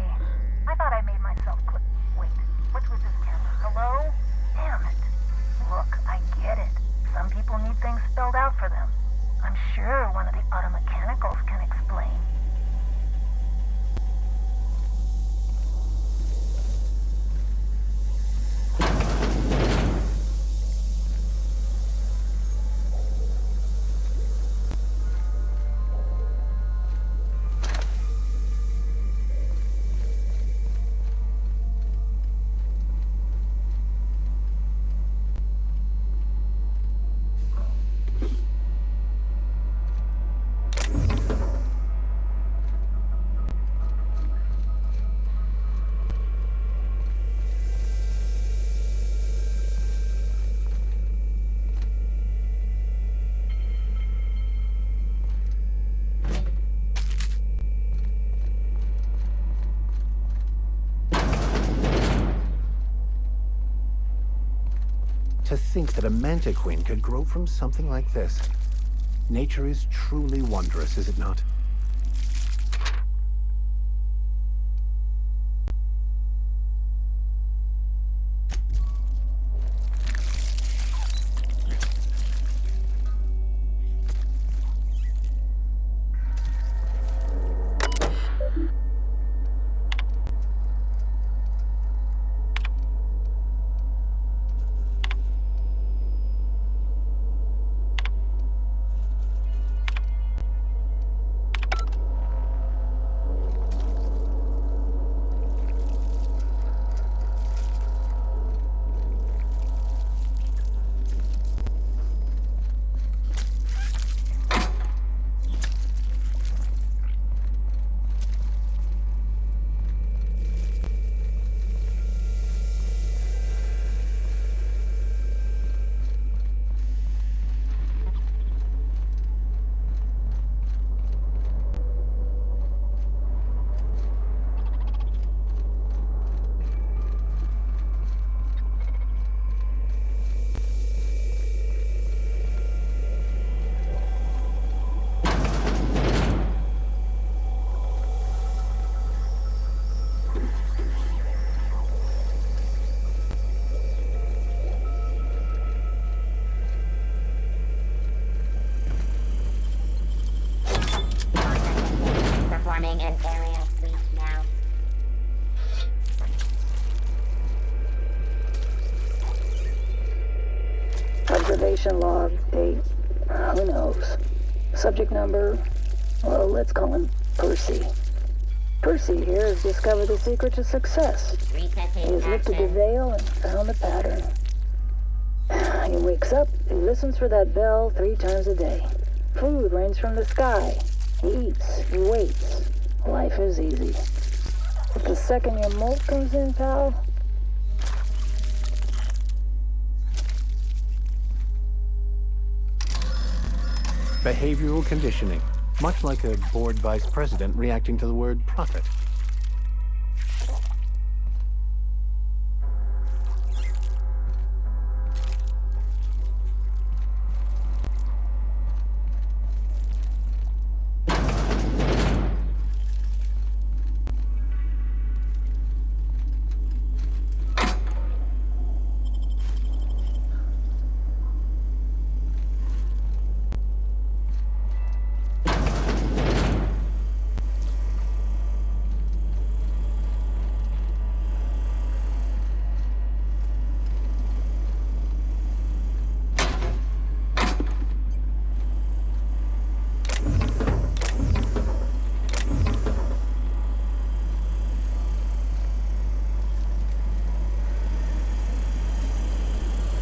I thought I made myself clear. Wait, what's with this camera? Hello? Damn it. Look, I get it. Some people need things spelled out for them. I'm sure one of the auto mechanicals can explain. To think that a mantiquin could grow from something like this. Nature is truly wondrous, is it not? Performing an aerial sweep now. Observation log, date, who knows. Subject number, well, let's call him Percy. Percy here has discovered the secret to success. He has lifted the veil and found the pattern. He wakes up, he listens for that bell 3 times a day. Food rains from the sky. He eats, he waits. Life is easy. But the second your molt comes in, pal, Behavioral conditioning, much like a bored vice president reacting to the word profit.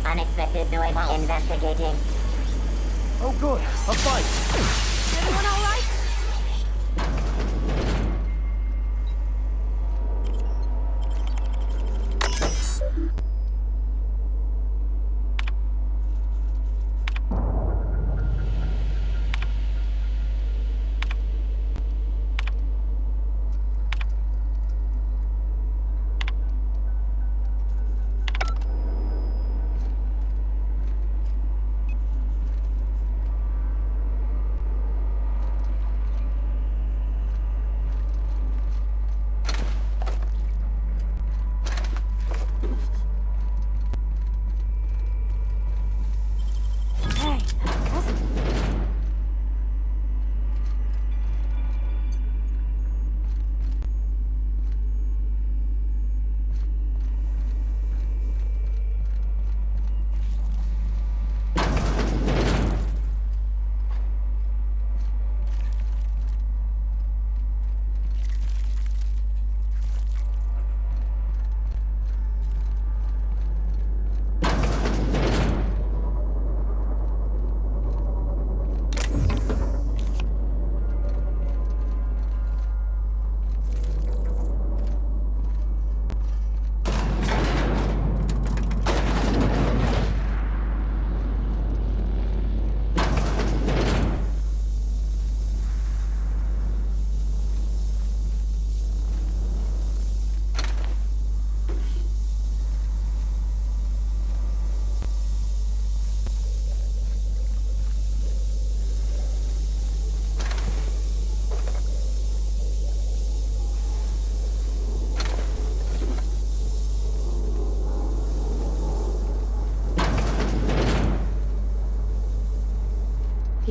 Unexpected noise while investigating. Oh good, a fight! Everyone all right?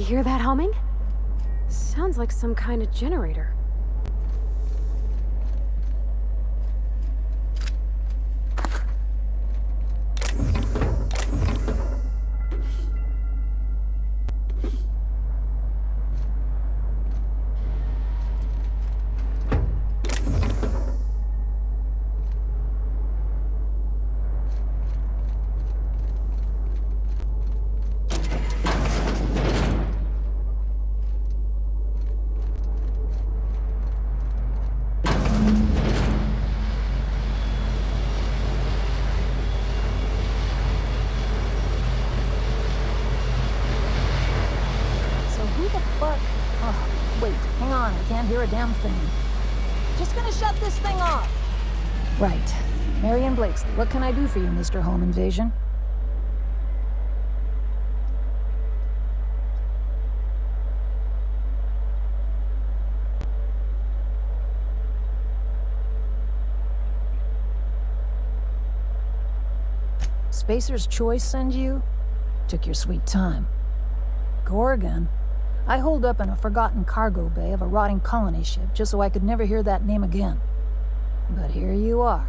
hear that humming? Sounds like some kind of generator. Hear a damn thing. Just gonna shut this thing off. Right. Marion Blakesley, what can I do for you, Mr. Home Invasion? Spacer's Choice send you? Took your sweet time. Gorgon? I holed up in a forgotten cargo bay of a rotting colony ship just so I could never hear that name again. But here you are.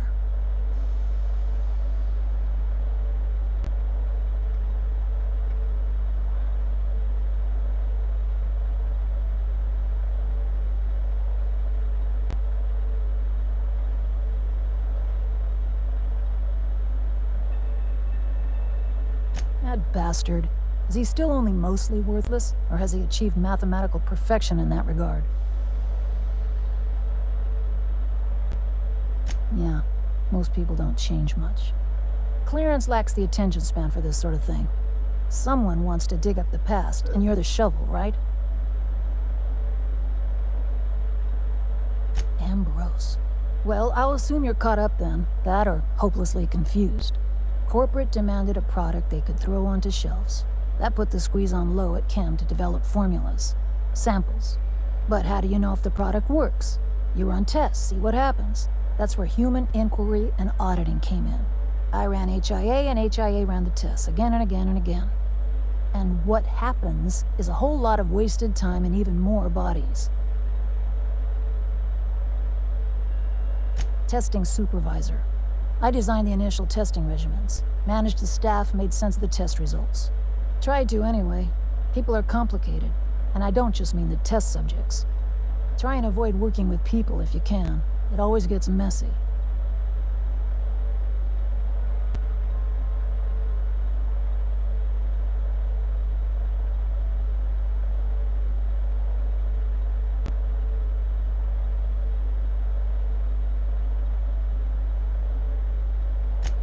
That bastard. Is he still only mostly worthless, or has he achieved mathematical perfection in that regard? Yeah, most people don't change much. Clearance lacks the attention span for this sort of thing. Someone wants to dig up the past, and you're the shovel, right? Ambrose. Well, I'll assume you're caught up then. That or hopelessly confused. Corporate demanded a product they could throw onto shelves. That put the squeeze on low at Chem to develop formulas, samples. But how do you know if the product works? You run tests, see what happens. That's where human inquiry and auditing came in. I ran HIA and HIA ran the tests again and again and again. And what happens is a whole lot of wasted time and even more bodies. Testing supervisor. I designed the initial testing regimens, managed the staff, made sense of the test results. Tried to anyway. People are complicated, and I don't just mean the test subjects. Try and avoid working with people if you can. It always gets messy.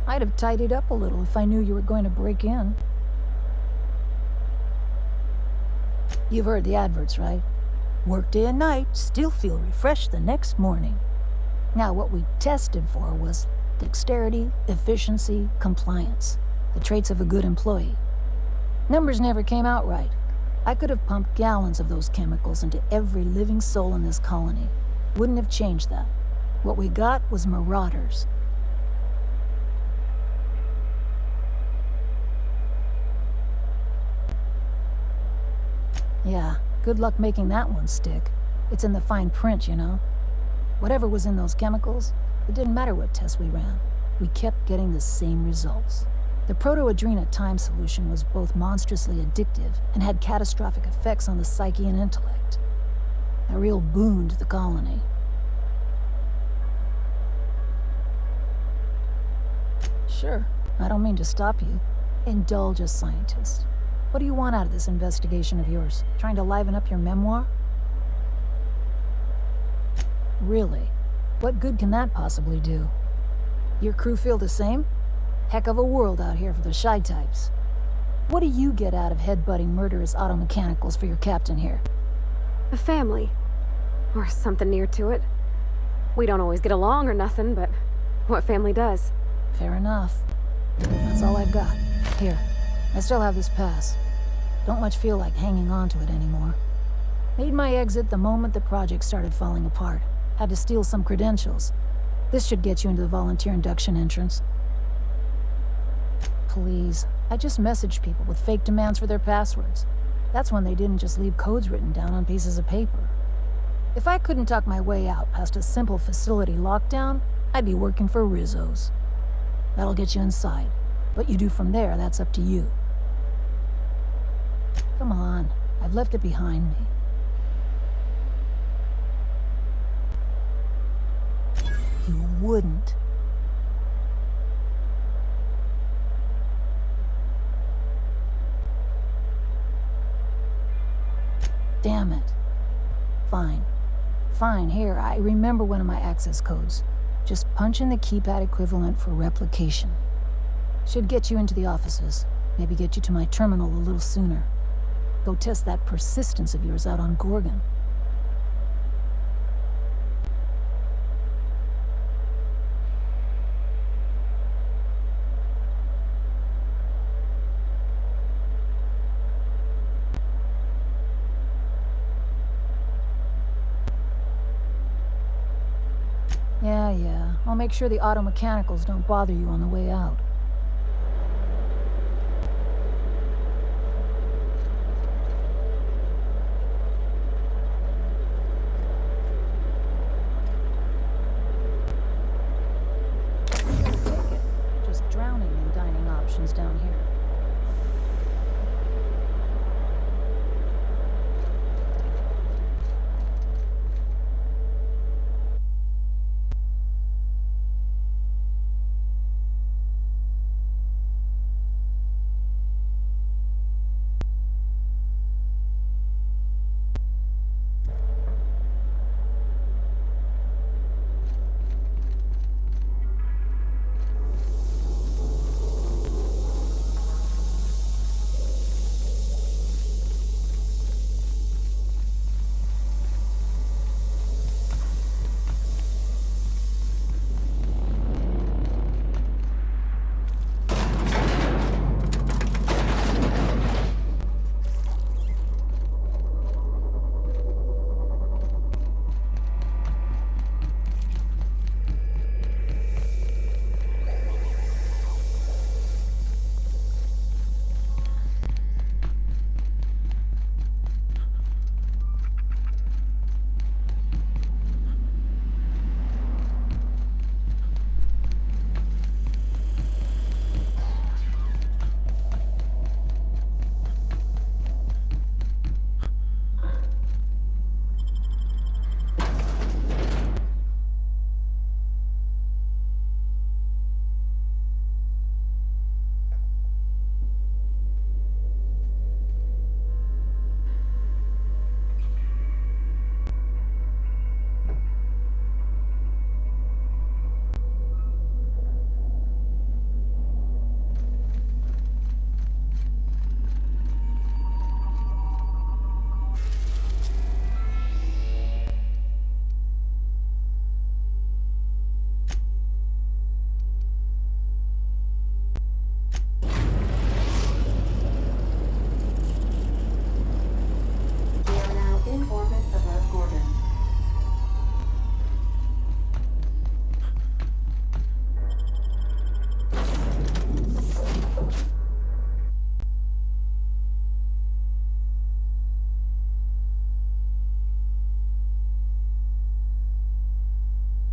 I'd have tidied up a little if I knew you were going to break in. You've heard the adverts, right? Work day and night, still feel refreshed the next morning. Now, what we tested for was dexterity, efficiency, compliance. The traits of a good employee. Numbers never came out right. I could have pumped gallons of those chemicals into every living soul in this colony. Wouldn't have changed that. What we got was marauders. Yeah, good luck making that one stick. It's in the fine print, you know. Whatever was in those chemicals, it didn't matter what tests we ran. We kept getting the same results. The proto-adrena time solution was both monstrously addictive and had catastrophic effects on the psyche and intellect. A real boon to the colony. Sure, I don't mean to stop you. Indulge a scientist. What do you want out of this investigation of yours? Trying to liven up your memoir? Really? What good can that possibly do? Your crew feel the same? Heck of a world out here for the shy types. What do you get out of headbutting murderous auto mechanicals for your captain here? A family. Or something near to it. We don't always get along or nothing, but what family does? Fair enough. That's all I've got. Here, I still have this pass. Don't much feel like hanging on to it anymore. Made my exit the moment the project started falling apart. Had to steal some credentials. This should get you into the volunteer induction entrance. Please, I just messaged people with fake demands for their passwords. That's when they didn't just leave codes written down on pieces of paper. If I couldn't talk my way out past a simple facility lockdown, I'd be working for Rizzo's. That'll get you inside. What you do from there, that's up to you. Come on, I've left it behind me. You wouldn't. Damn it. Fine. Fine, here, I remember one of my access codes. Just punch in the keypad equivalent for replication. Should get you into the offices. Maybe get you to my terminal a little sooner. Go test that persistence of yours out on Gorgon. Yeah. I'll make sure the auto mechanicals don't bother you on the way out. Just drowning in dining options down here.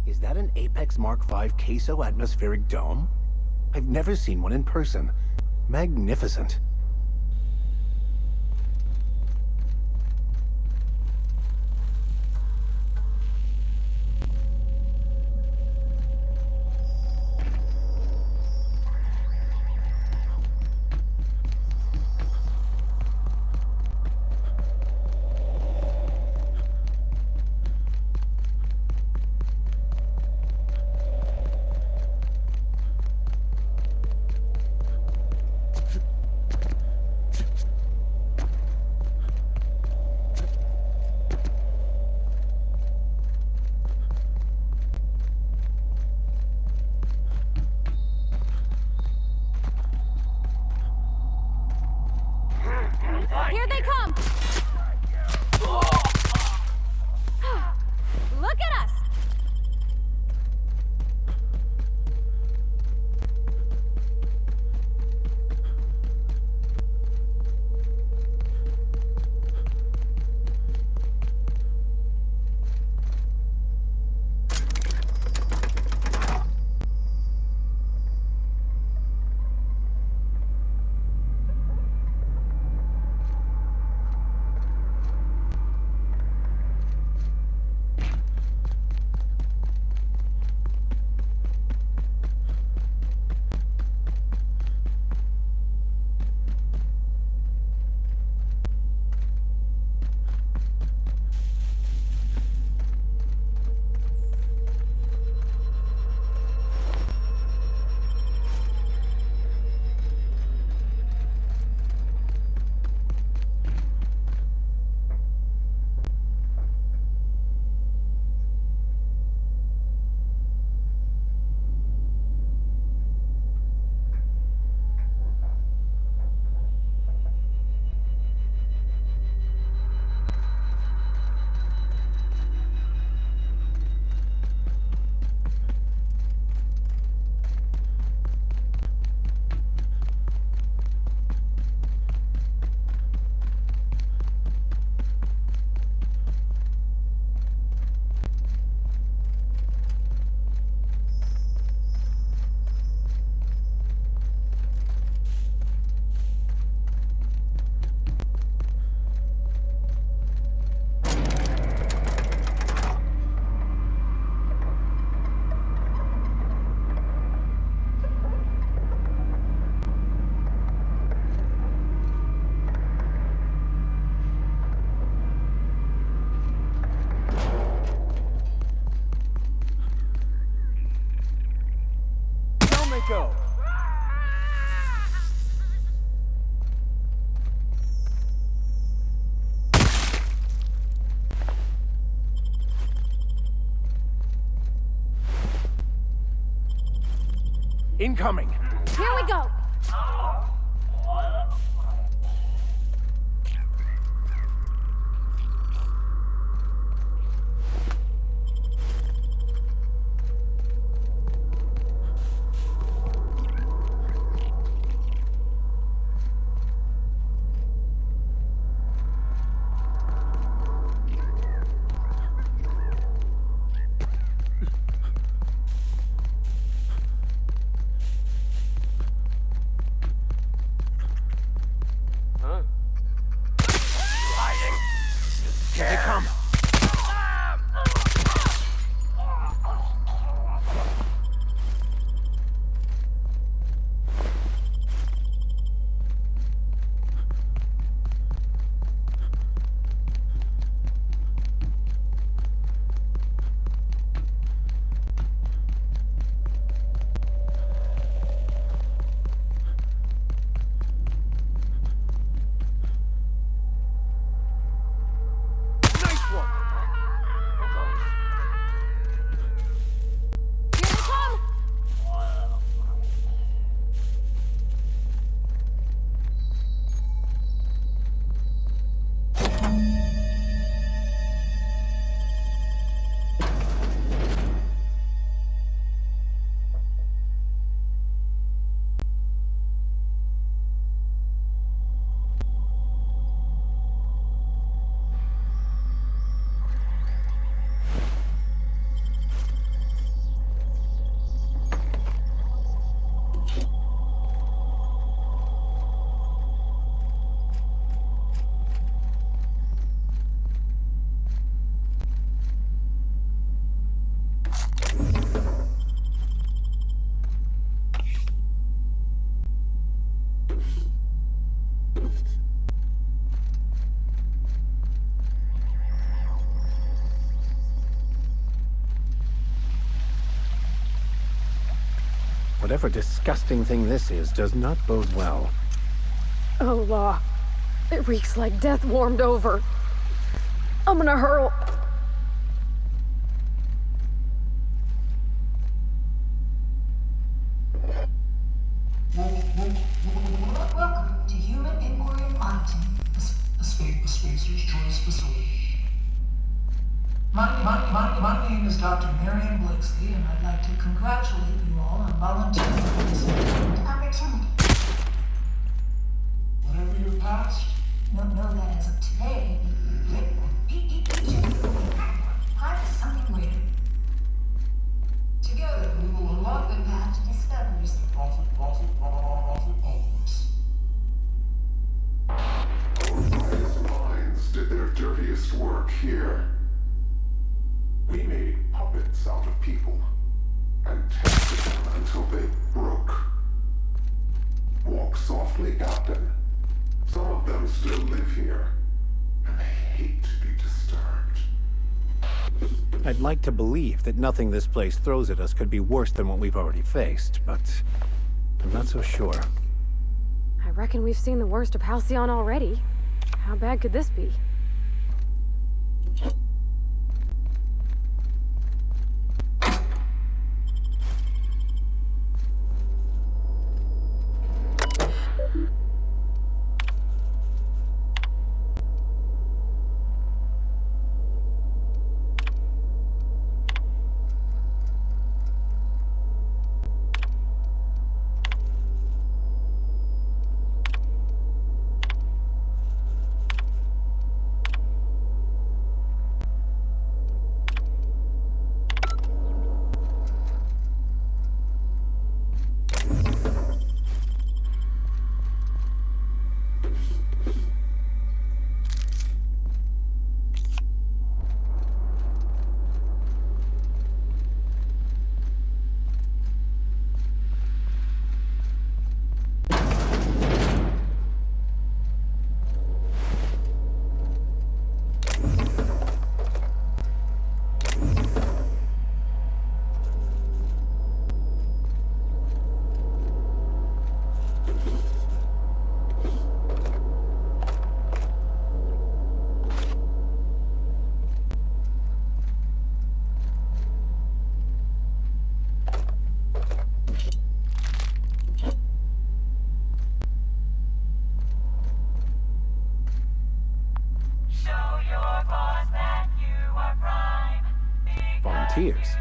Is that an Apex Mark V queso atmospheric dome? I've never seen one in person. Magnificent. Psycho! Incoming! Here we go! They come! Whatever disgusting thing this is does not bode well. Oh, law. It reeks like death warmed over. I'm gonna hurl. Welcome to Human Inquiry and Auditing, a Spacer's Choice facility. My name is Dr. Marion Blakesley, and I'd like to congratulate you all on volunteering for this important opportunity. Whatever your past, know that as of today, each of you will be part of something greater. Together, we will unlock the path to discoveries that profit onwards. Our finest minds did their dirtiest work here. We made puppets out of people and tested them until they broke. Walk softly, Captain. Some of them still live here, and they hate to be disturbed. I'd like to believe that nothing this place throws at us could be worse than what we've already faced, but I'm not so sure. I reckon we've seen the worst of Halcyon already. How bad could this be? volunteers.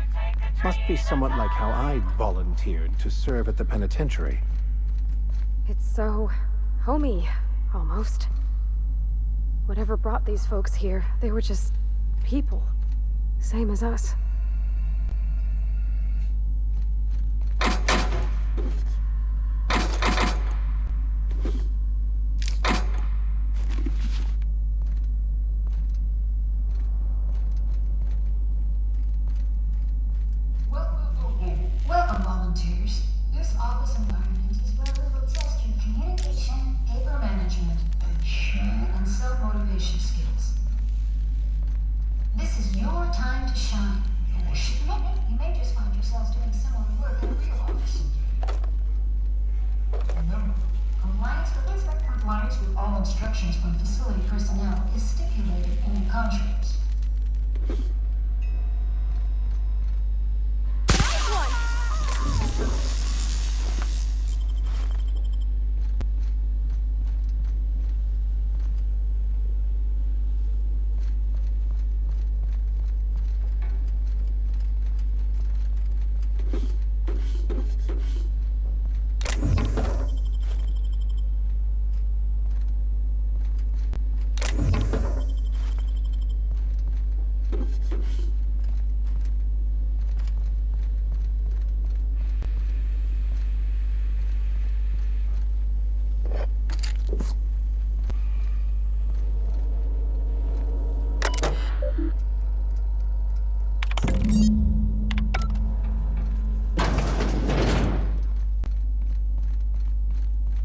Must be somewhat like how I volunteered to serve at the penitentiary. It's so homey, almost. Whatever brought these folks here, they were just people. Same as us. Welcome, volunteers. This office environment is where we will test your communication, paper management, and self-motivation skills. This is your time to shine. You may just find yourselves doing similar work in a real office. Remember, compliance with all instructions from facility personnel is stipulated in your contracts.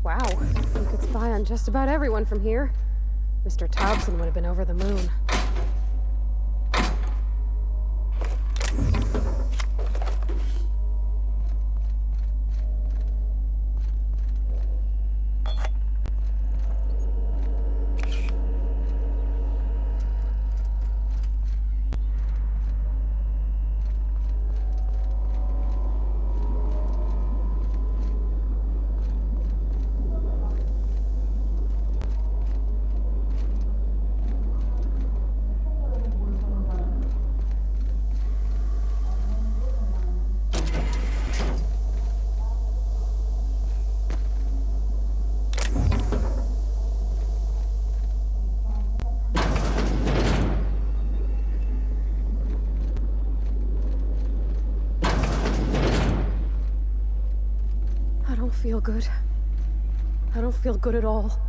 Wow, you could spy on just about everyone from here. Mr. Thompson would have been over the moon. I don't feel good. I don't feel good at all.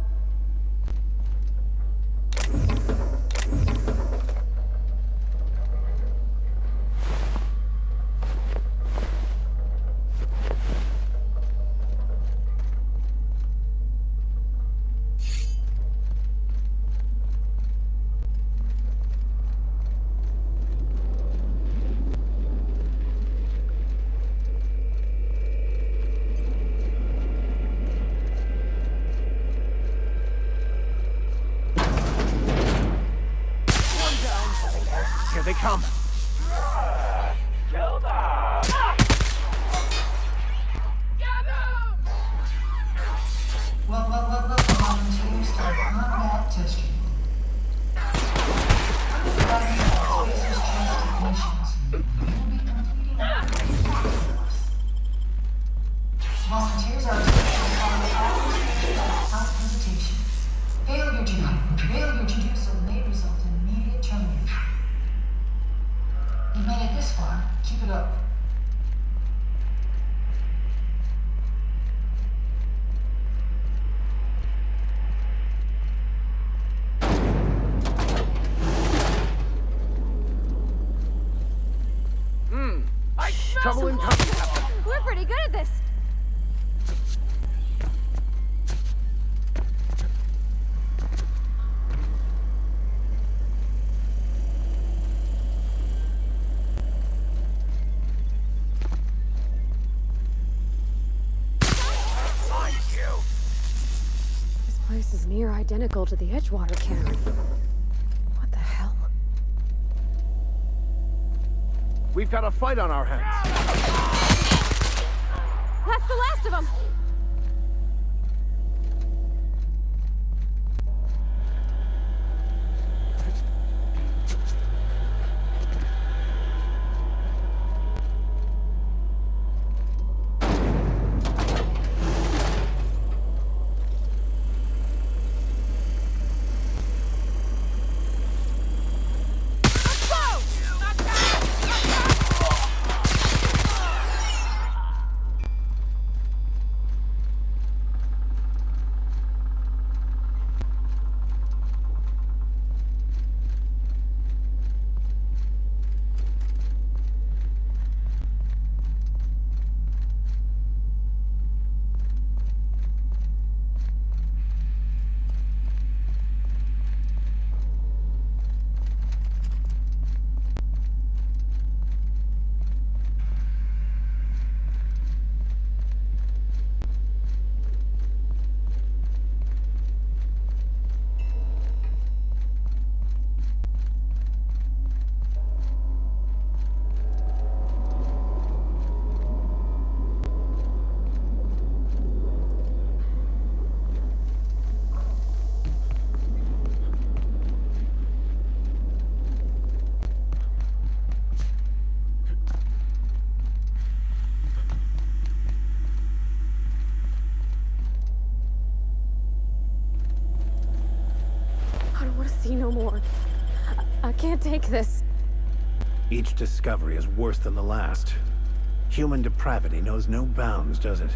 They come. Kill them! Welcome, volunteers, to the combat test unit. Spacer's chest technicians. You will be completing practice. Volunteers are expected to follow all instructions without hesitation. Failure to do so may result in immediate termination. You made it this far. Keep it up. Trouble in company. We're pretty good at this. This place is near identical to the Edgewater Cannery. What the hell? We've got a fight on our hands. That's the last of them! see no more. I can't take this. Each discovery is worse than the last. Human depravity knows no bounds, does it?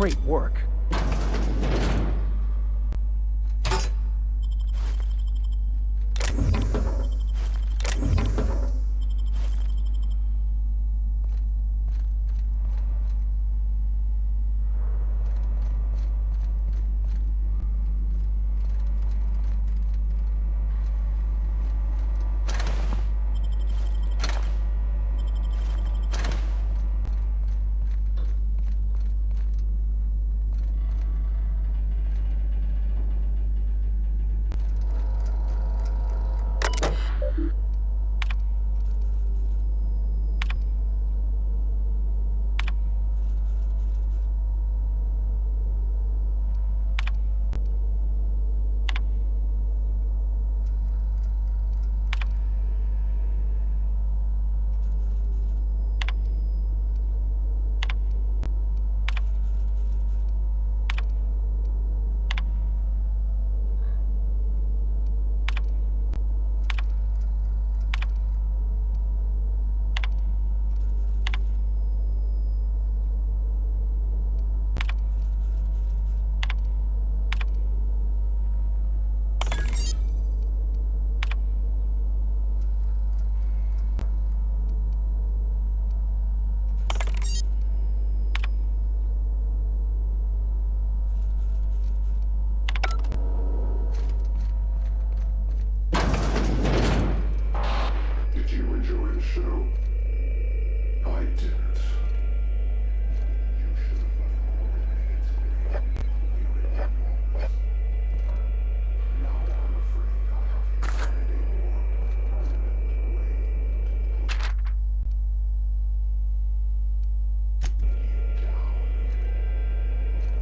Great work.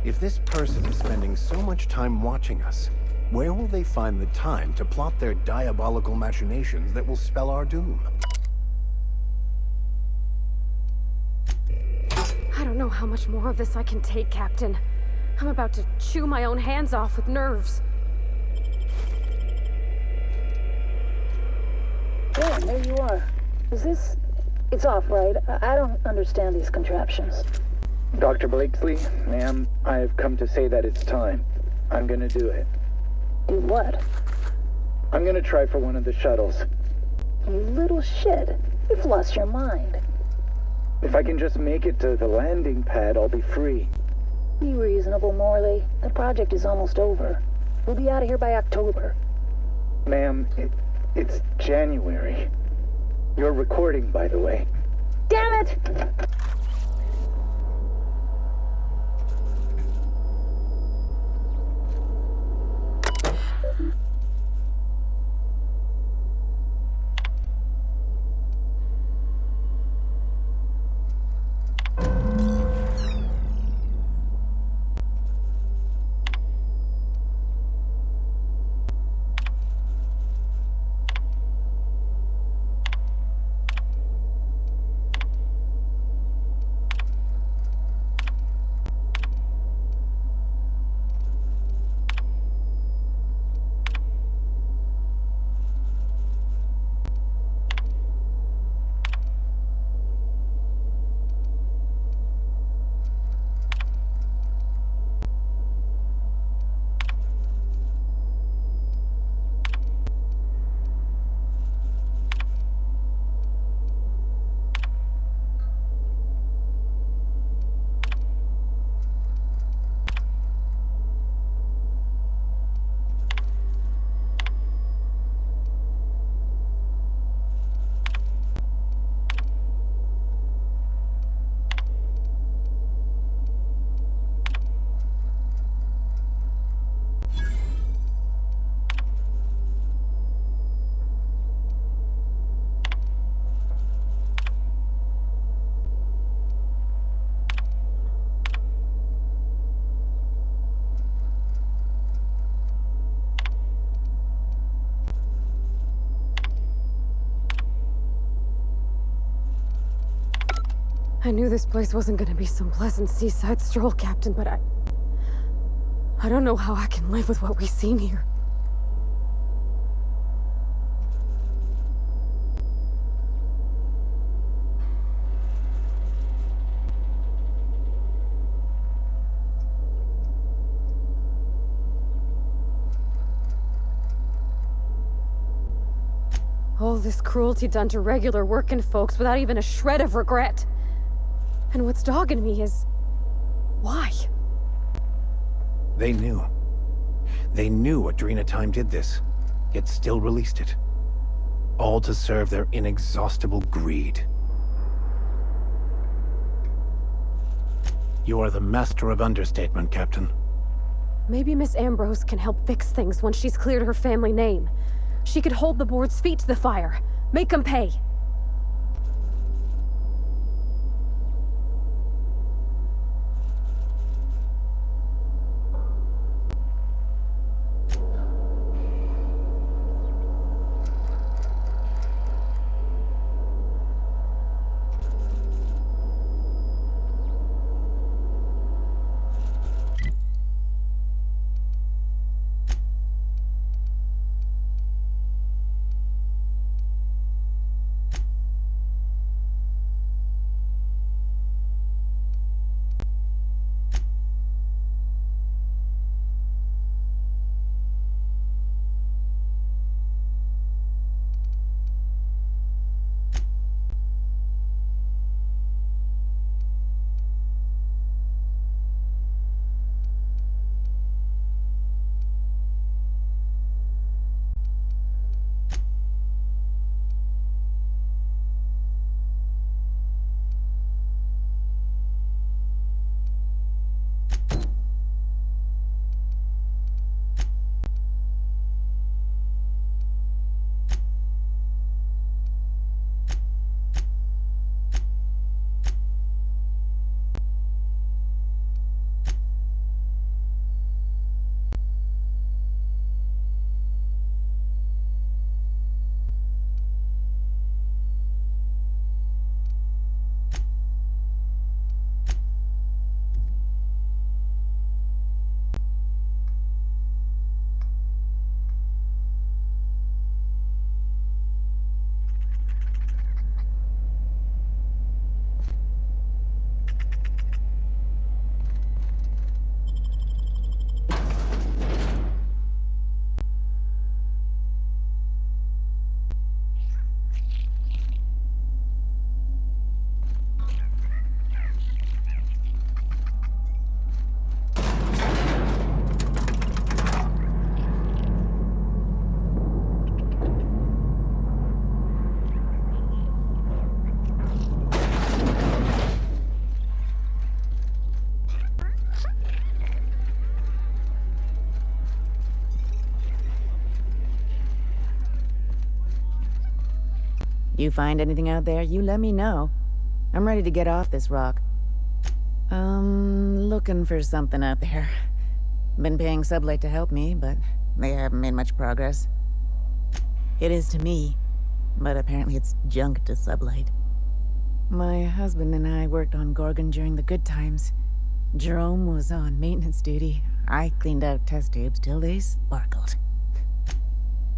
If this person is spending so much time watching us, where will they find the time to plot their diabolical machinations that will spell our doom? I don't know how much more of this I can take, Captain. I'm about to chew my own hands off with nerves. Yeah, there you are. Is this... It's off, right? I don't understand these contraptions. Dr. Blakesley, ma'am, I've come to say that it's time. I'm gonna do it. Do what? I'm gonna try for one of the shuttles. You little shit. You've lost your mind. If I can just make it to the landing pad, I'll be free. Be reasonable, Morley. The project is almost over. We'll be out of here by October. Ma'am, it's January. You're recording, by the way. Damn it! I knew this place wasn't gonna be some pleasant seaside stroll, Captain, but I don't know how I can live with what we've seen here. All this cruelty done to regular working folks without even a shred of regret. And what's dogging me is... why? They knew. They knew Adrena Time did this, yet still released it. All to serve their inexhaustible greed. You are the master of understatement, Captain. Maybe Miss Ambrose can help fix things once she's cleared her family name. She could hold the board's feet to the fire. Make them pay. You find anything out there, you let me know. I'm ready to get off this rock. Looking for something out there. Been paying Sublight to help me, but they haven't made much progress. It is to me, but apparently it's junk to Sublight. My husband and I worked on Gorgon during the good times. Jerome was on maintenance duty. I cleaned out test tubes till they sparkled.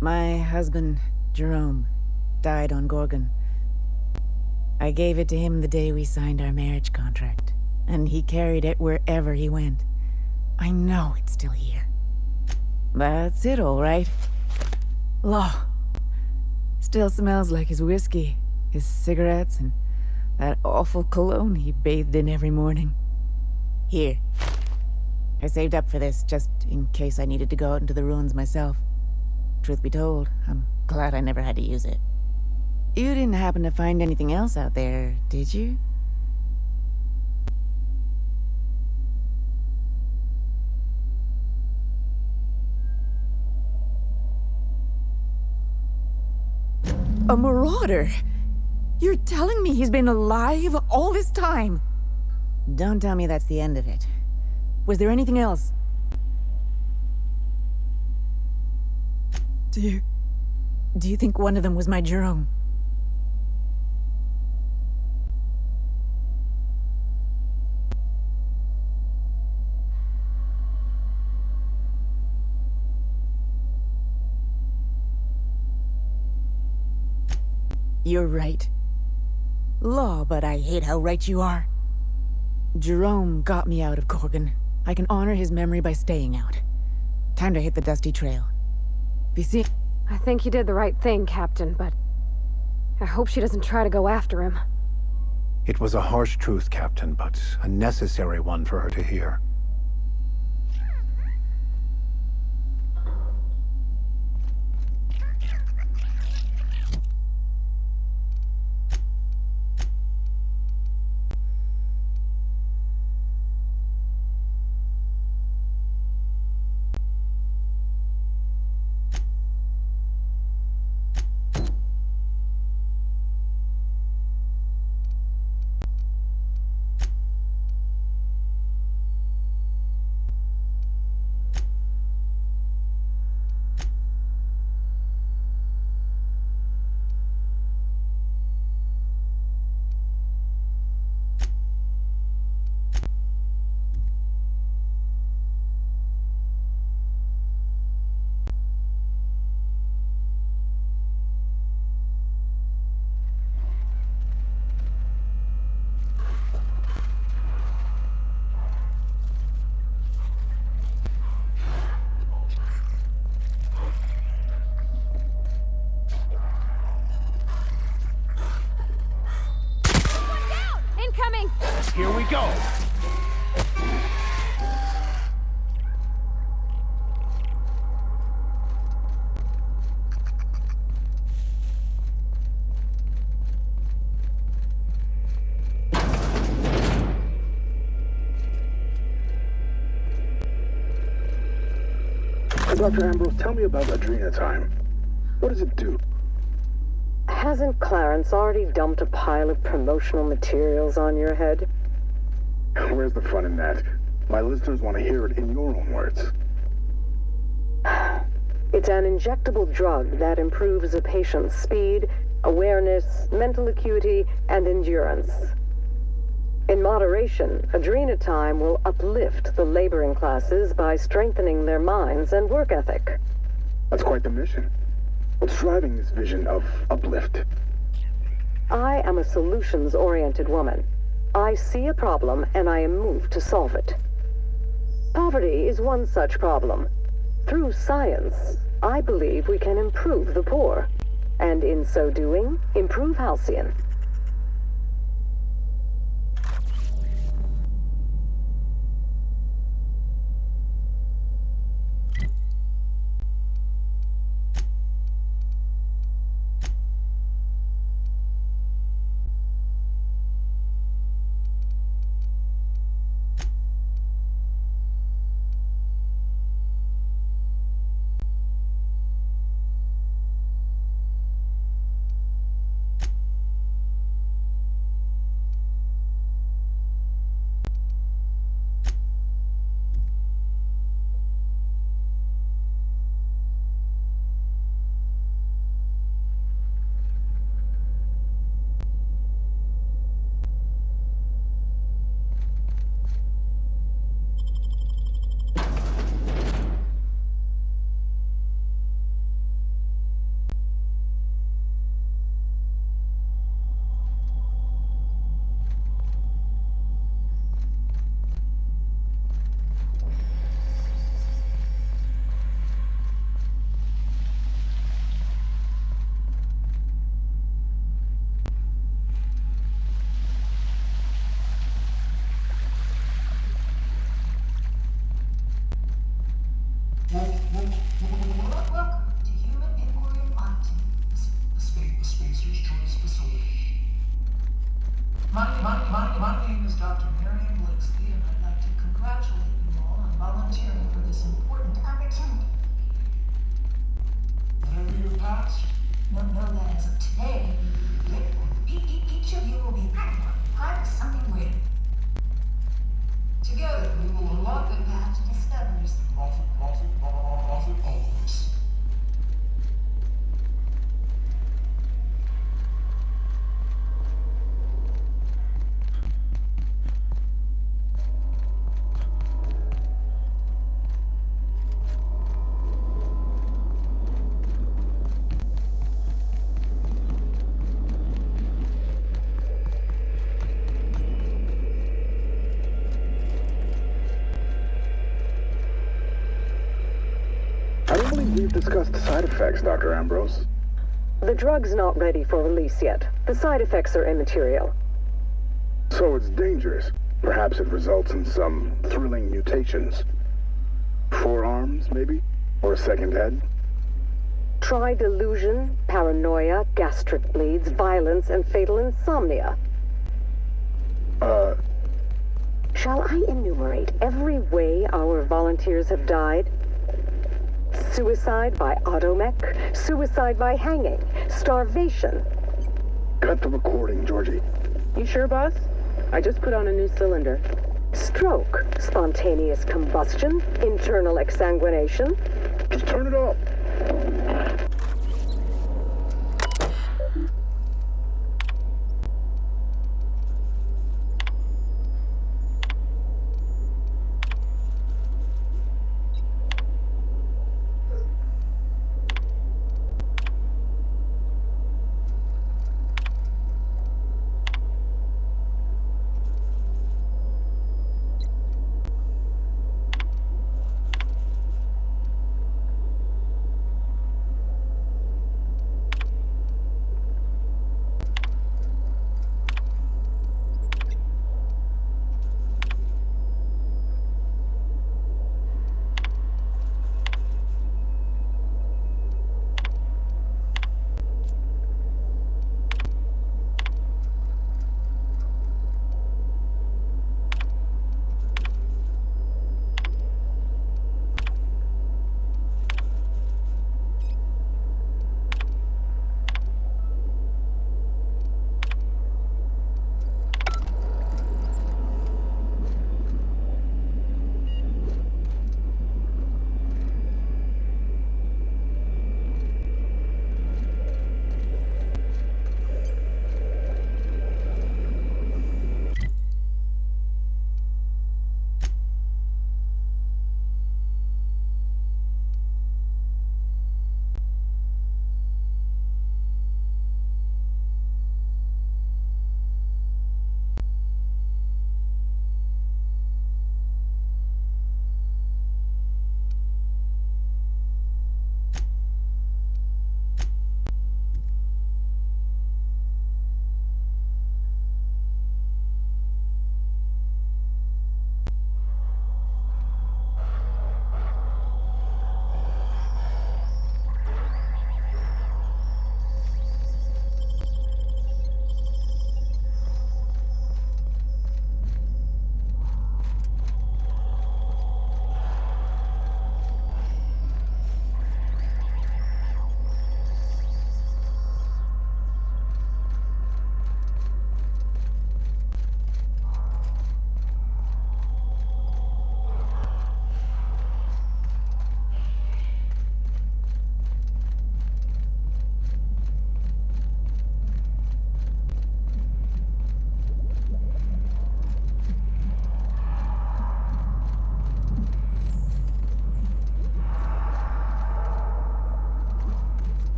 My husband, Jerome, died on Gorgon. I gave it to him the day we signed our marriage contract, and he carried it wherever he went. I know it's still here. That's it, all right. Law. Still smells like his whiskey, his cigarettes, and that awful cologne he bathed in every morning. Here. I saved up for this just in case I needed to go out into the ruins myself. Truth be told, I'm glad I never had to use it. You didn't happen to find anything else out there, did you? A marauder? You're telling me he's been alive all this time? Don't tell me that's the end of it. Was there anything else? Do you think one of them was my Jerome? You're right. Law, but I hate how right you are. Jerome got me out of Gorgon. I can honor his memory by staying out. Time to hit the dusty trail. Be see- I think you did the right thing, Captain, but I hope she doesn't try to go after him. It was a harsh truth, Captain, but a necessary one for her to hear. Here we go! Dr. Ambrose, tell me about Adrena time. What does it do? Hasn't Clarence already dumped a pile of promotional materials on your head? Where's the fun in that? My listeners want to hear it in your own words. It's an injectable drug that improves a patient's speed, awareness, mental acuity, and endurance. In moderation, Adrena time will uplift the laboring classes by strengthening their minds and work ethic. That's quite the mission. What's driving this vision of uplift? I am a solutions-oriented woman. I see a problem and I am moved to solve it. Poverty is one such problem. Through science, I believe we can improve the poor, and in so doing, improve Halcyon. Dr. Marion Blakeslee, and I'd like to congratulate you all on volunteering for this important opportunity. Whatever your past, know that as of today, each of you will be part of something greater. Together, we will unlock the path to discoveries. Always. I don't believe we've discussed the side effects, Dr. Ambrose. The drug's not ready for release yet. The side effects are immaterial. So it's dangerous. Perhaps it results in some thrilling mutations. Forearms, maybe? Or a second head? Try delusion, paranoia, gastric bleeds, violence, and fatal insomnia. Shall I enumerate every way our volunteers have died? Suicide by automech, suicide by hanging, starvation. Cut the recording, Georgie. You sure, boss? I just put on a new cylinder. Stroke, spontaneous combustion, internal exsanguination. Just turn it off.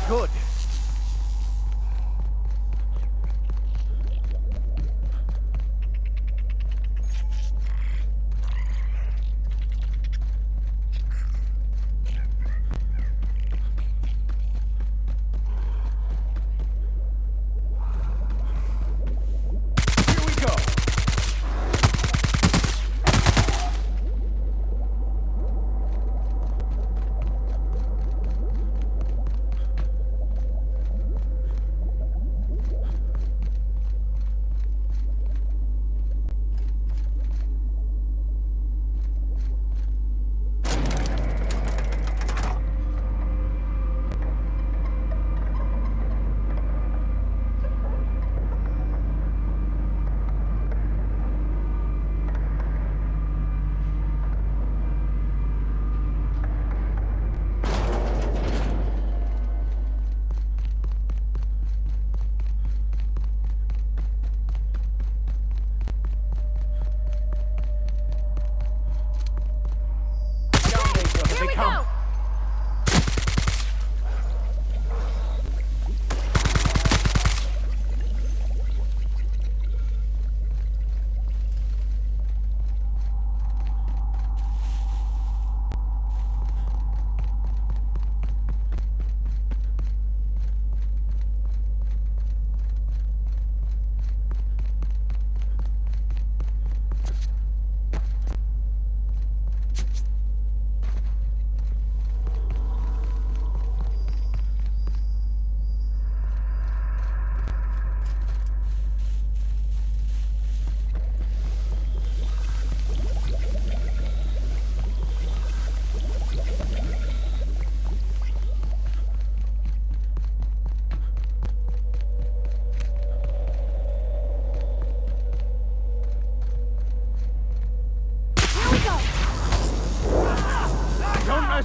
good.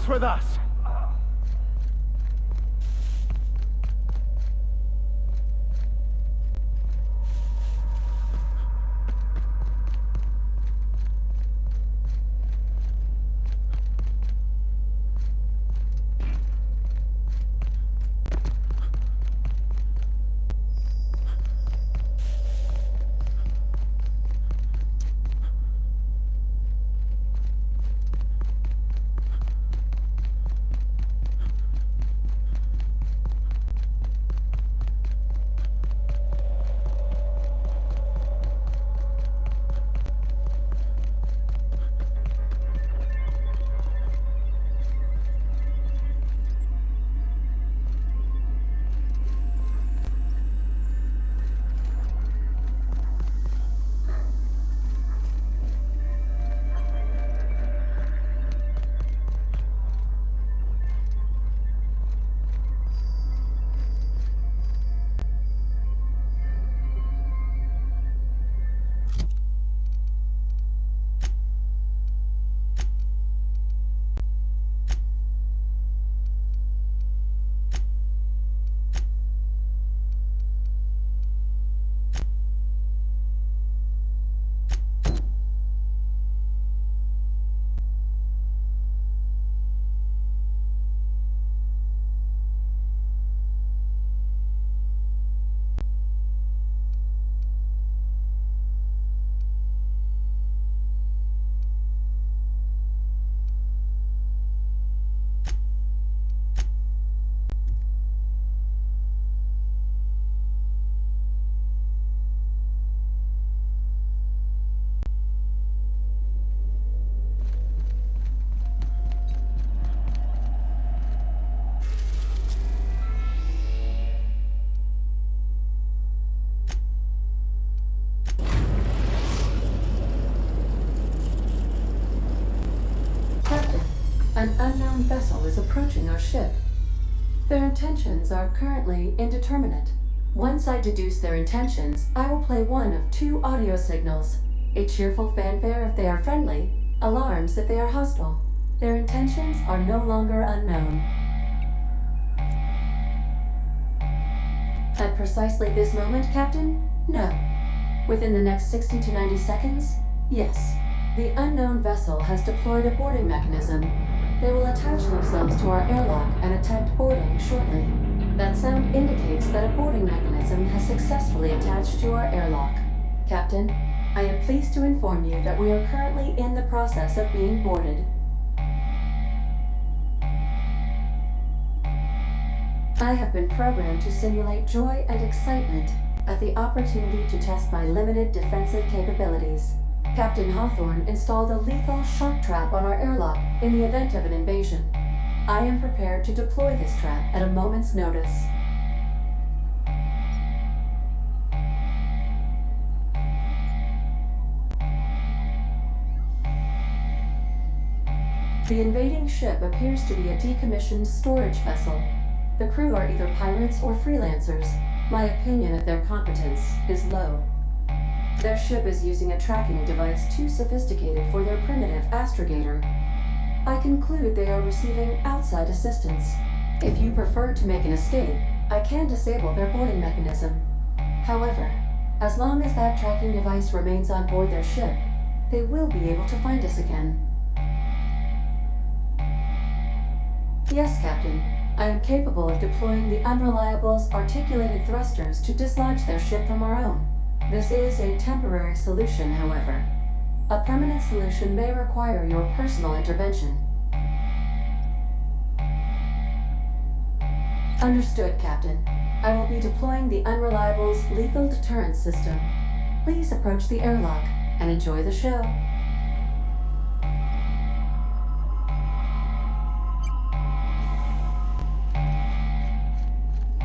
With us. An unknown vessel is approaching our ship. Their intentions are currently indeterminate. Once I deduce their intentions, I will play one of two audio signals. A cheerful fanfare if they are friendly, alarms if they are hostile. Their intentions are no longer unknown. At precisely this moment, Captain? No. Within the next 60 to 90 seconds? Yes. The unknown vessel has deployed a boarding mechanism. They will attach themselves to our airlock and attempt boarding shortly. That sound indicates that a boarding mechanism has successfully attached to our airlock. Captain, I am pleased to inform you that we are currently in the process of being boarded. I have been programmed to simulate joy and excitement at the opportunity to test my limited defensive capabilities. Captain Hawthorne installed a lethal shark trap on our airlock in the event of an invasion. I am prepared to deploy this trap at a moment's notice. The invading ship appears to be a decommissioned storage vessel. The crew are either pirates or freelancers. My opinion of their competence is low. Their ship is using a tracking device too sophisticated for their primitive astrogator. I conclude they are receiving outside assistance. If you prefer to make an escape, I can disable their boarding mechanism. However, as long as that tracking device remains on board their ship, they will be able to find us again. Yes, Captain. I am capable of deploying the Unreliable's articulated thrusters to dislodge their ship from our own. This is a temporary solution, however. A permanent solution may require your personal intervention. Understood, Captain. I will be deploying the Unreliable's lethal deterrence system. Please approach the airlock and enjoy the show.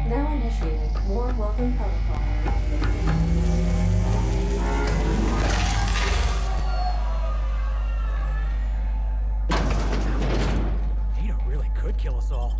Now initiating warm welcome protocol. Ada really could kill us all.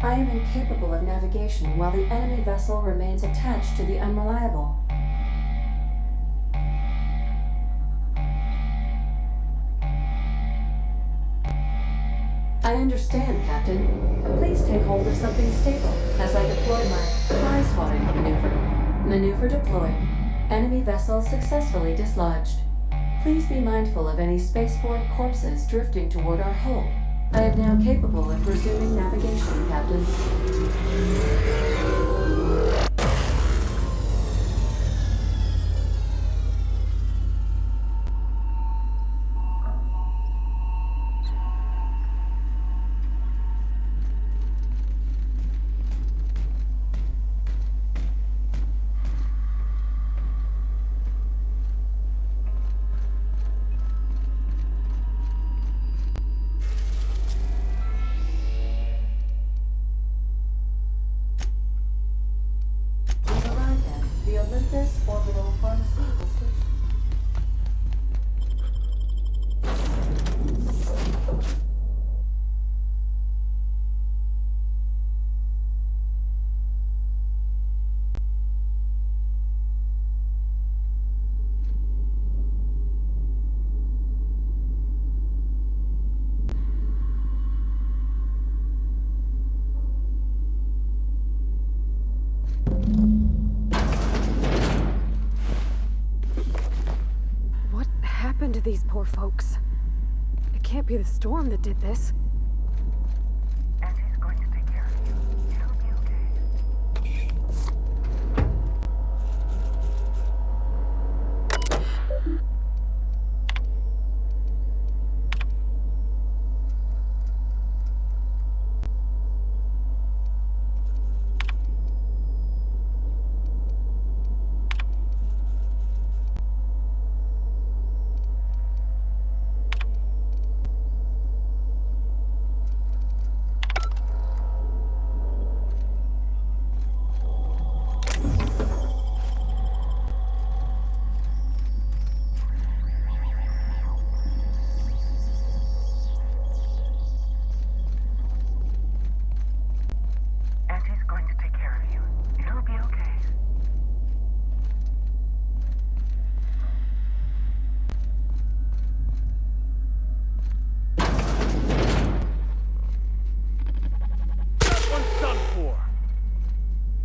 I am incapable of navigation while the enemy vessel remains attached to the Unreliable. I understand, Captain. Please take hold of something stable as I deploy my fly-swatting maneuver. Maneuver deployed. Enemy vessel successfully dislodged. Please be mindful of any spaceborne corpses drifting toward our hull. I am now capable of resuming navigation, Captain. To these poor folks. It can't be the storm that did this. Auntie's going to take care of you. It'll be okay.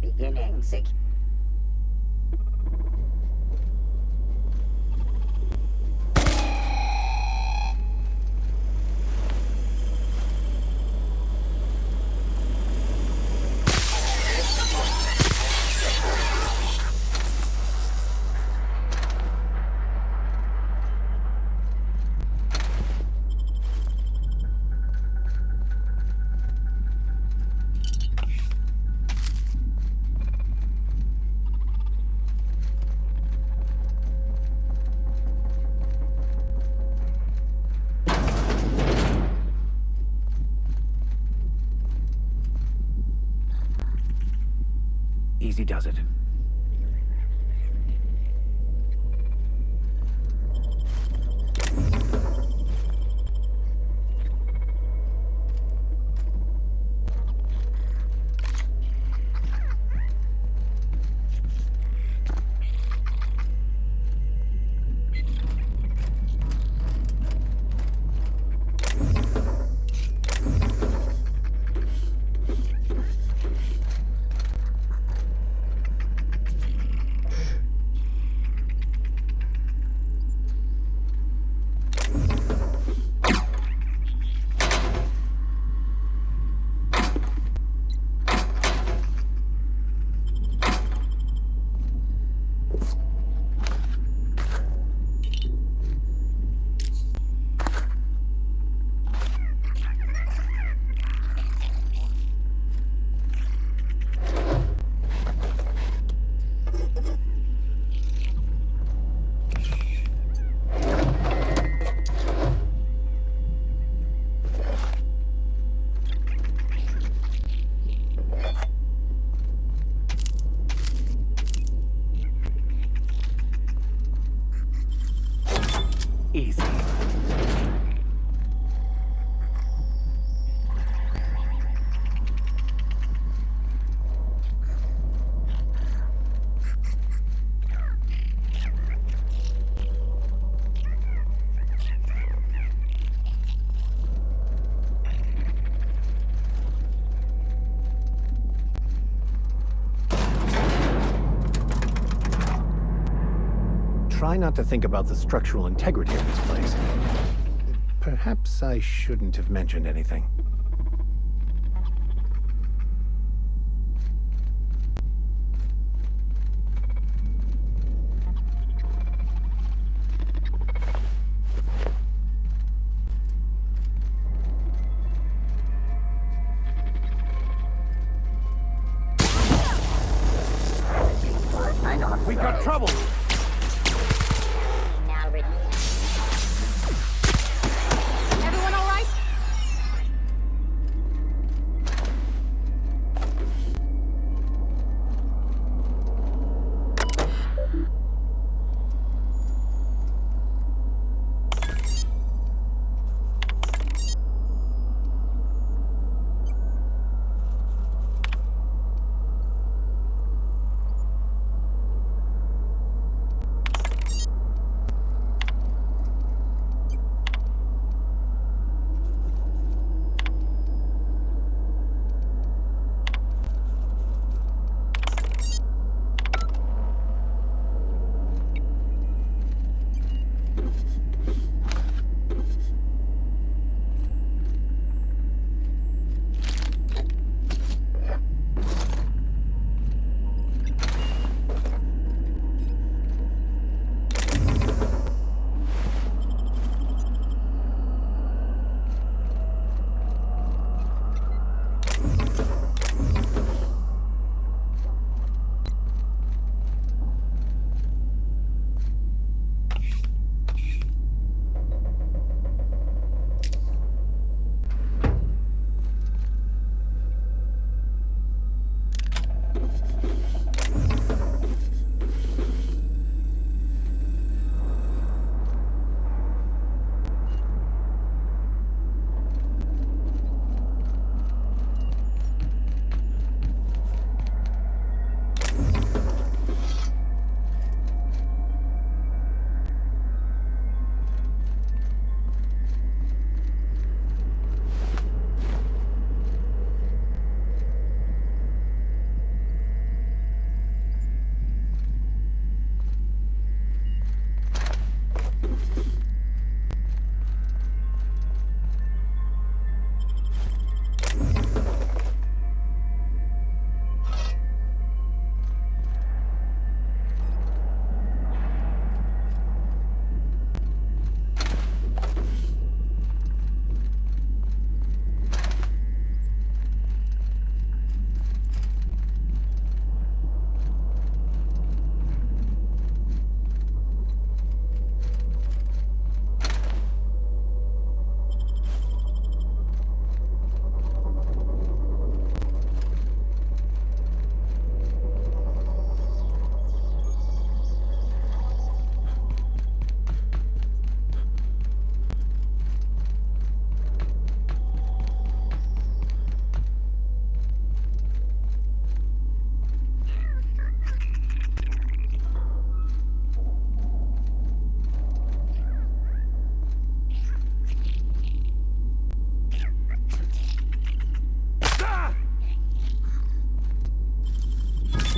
Beginning secure. Easy does it. Easy. Try not to think about the structural integrity of this place. Perhaps I shouldn't have mentioned anything. We got trouble! Everyone all right?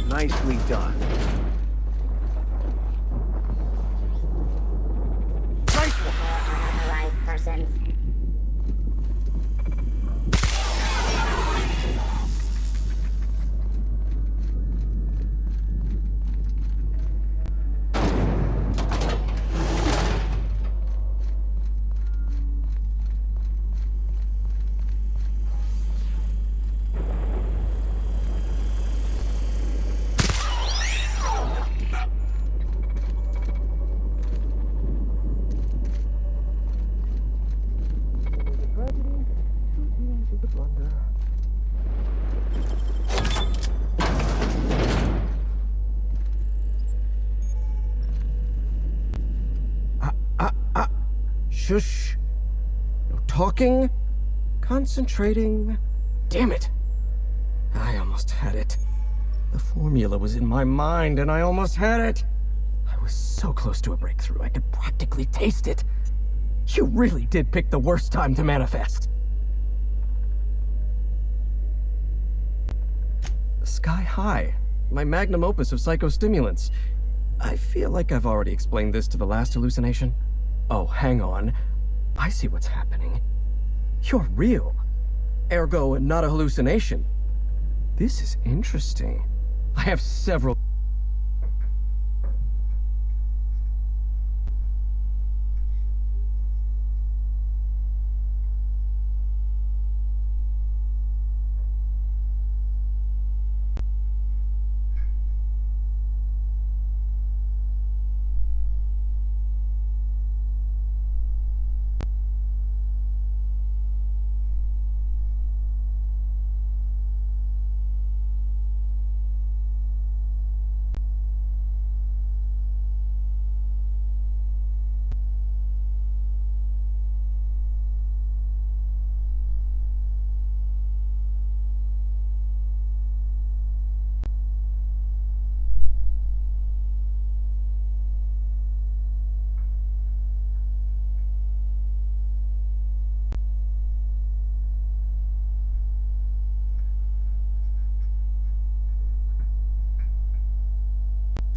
Nicely done. Nice one! Unauthorized persons. Shush. No talking. Concentrating. Damn it. I almost had it. The formula was in my mind and I almost had it. I was so close to a breakthrough, I could practically taste it. You really did pick the worst time to manifest. Sky High, my magnum opus of psychostimulants. I feel like I've already explained this to the last hallucination. Oh, hang on. I see what's happening. You're real. Ergo, not a hallucination. This is interesting. I have several...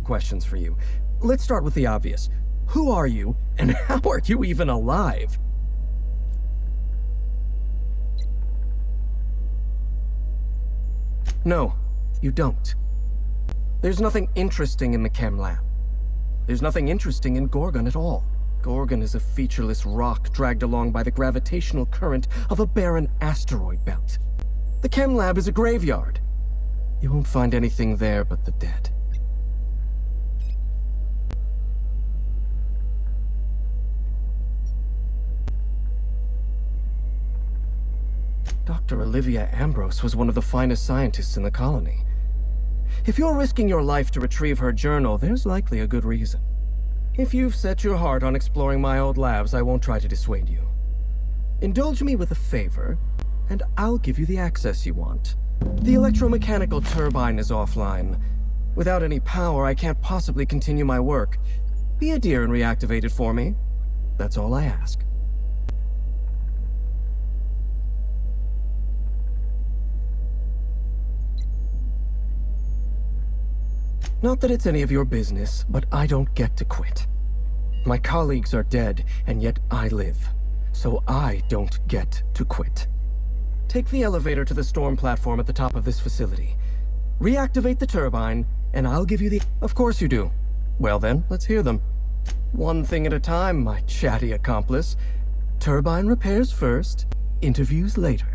questions for you. Let's start with the obvious. Who are you, and how are you even alive? No, you don't. There's nothing interesting in the chem lab. There's nothing interesting in Gorgon at all. Gorgon is a featureless rock dragged along by the gravitational current of a barren asteroid belt. The chem lab is a graveyard. You won't find anything there but the dead. Dr. Olivia Ambrose was one of the finest scientists in the colony. If you're risking your life to retrieve her journal, there's likely a good reason. If you've set your heart on exploring my old labs, I won't try to dissuade you. Indulge me with a favor, and I'll give you the access you want. The electromechanical turbine is offline. Without any power, I can't possibly continue my work. Be a dear and reactivate it for me. That's all I ask. Not that it's any of your business, but I don't get to quit. My colleagues are dead, and yet I live. So I don't get to quit. Take the elevator to the storm platform at the top of this facility. Reactivate the turbine, and I'll give you the... Of course you do. Well then, let's hear them. One thing at a time, my chatty accomplice. Turbine repairs first, interviews later.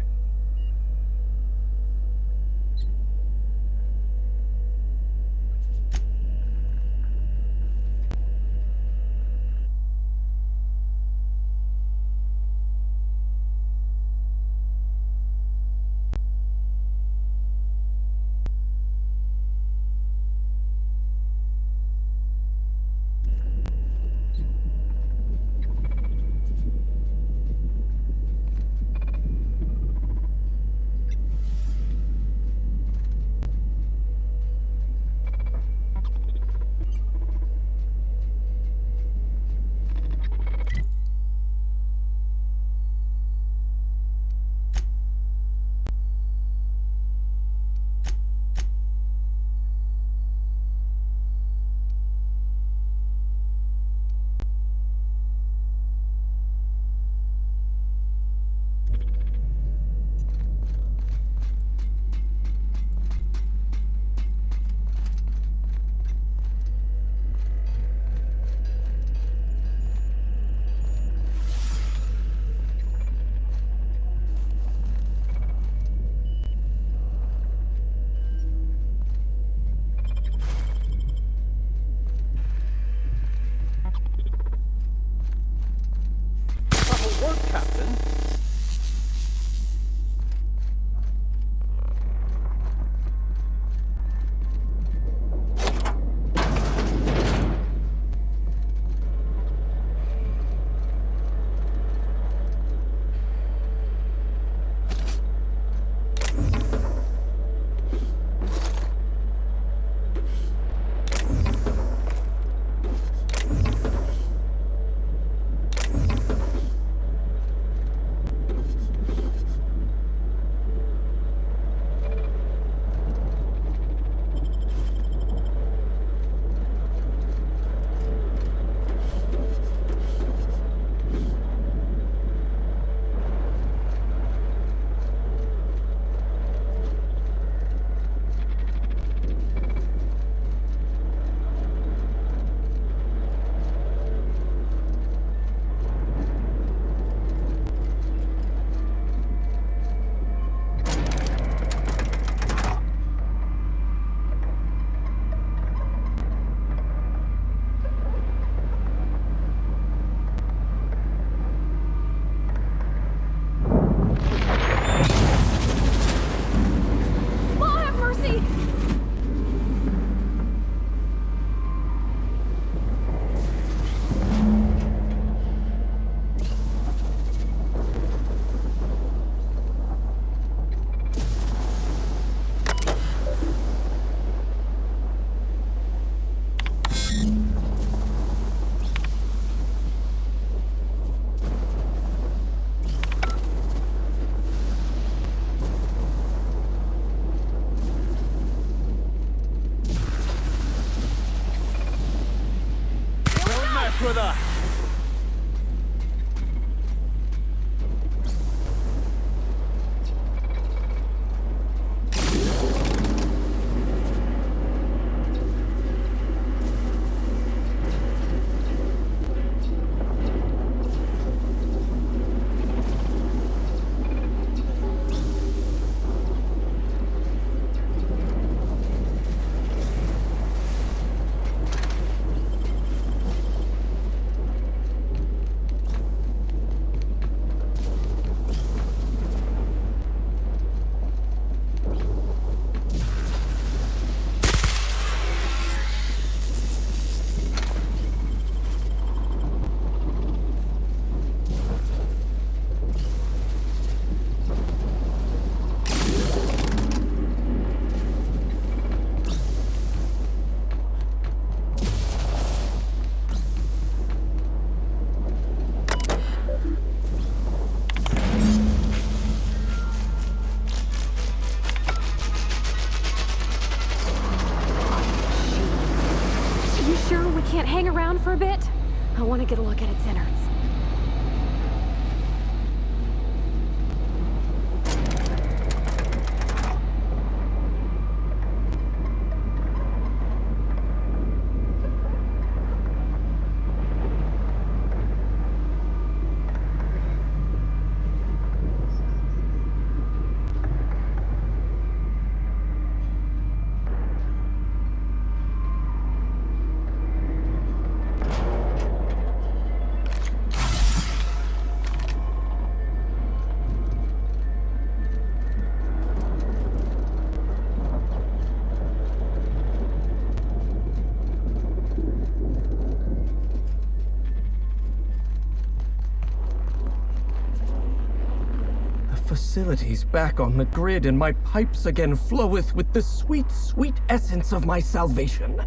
facilities back on the grid, and my pipes again floweth with the sweet, sweet essence of my salvation.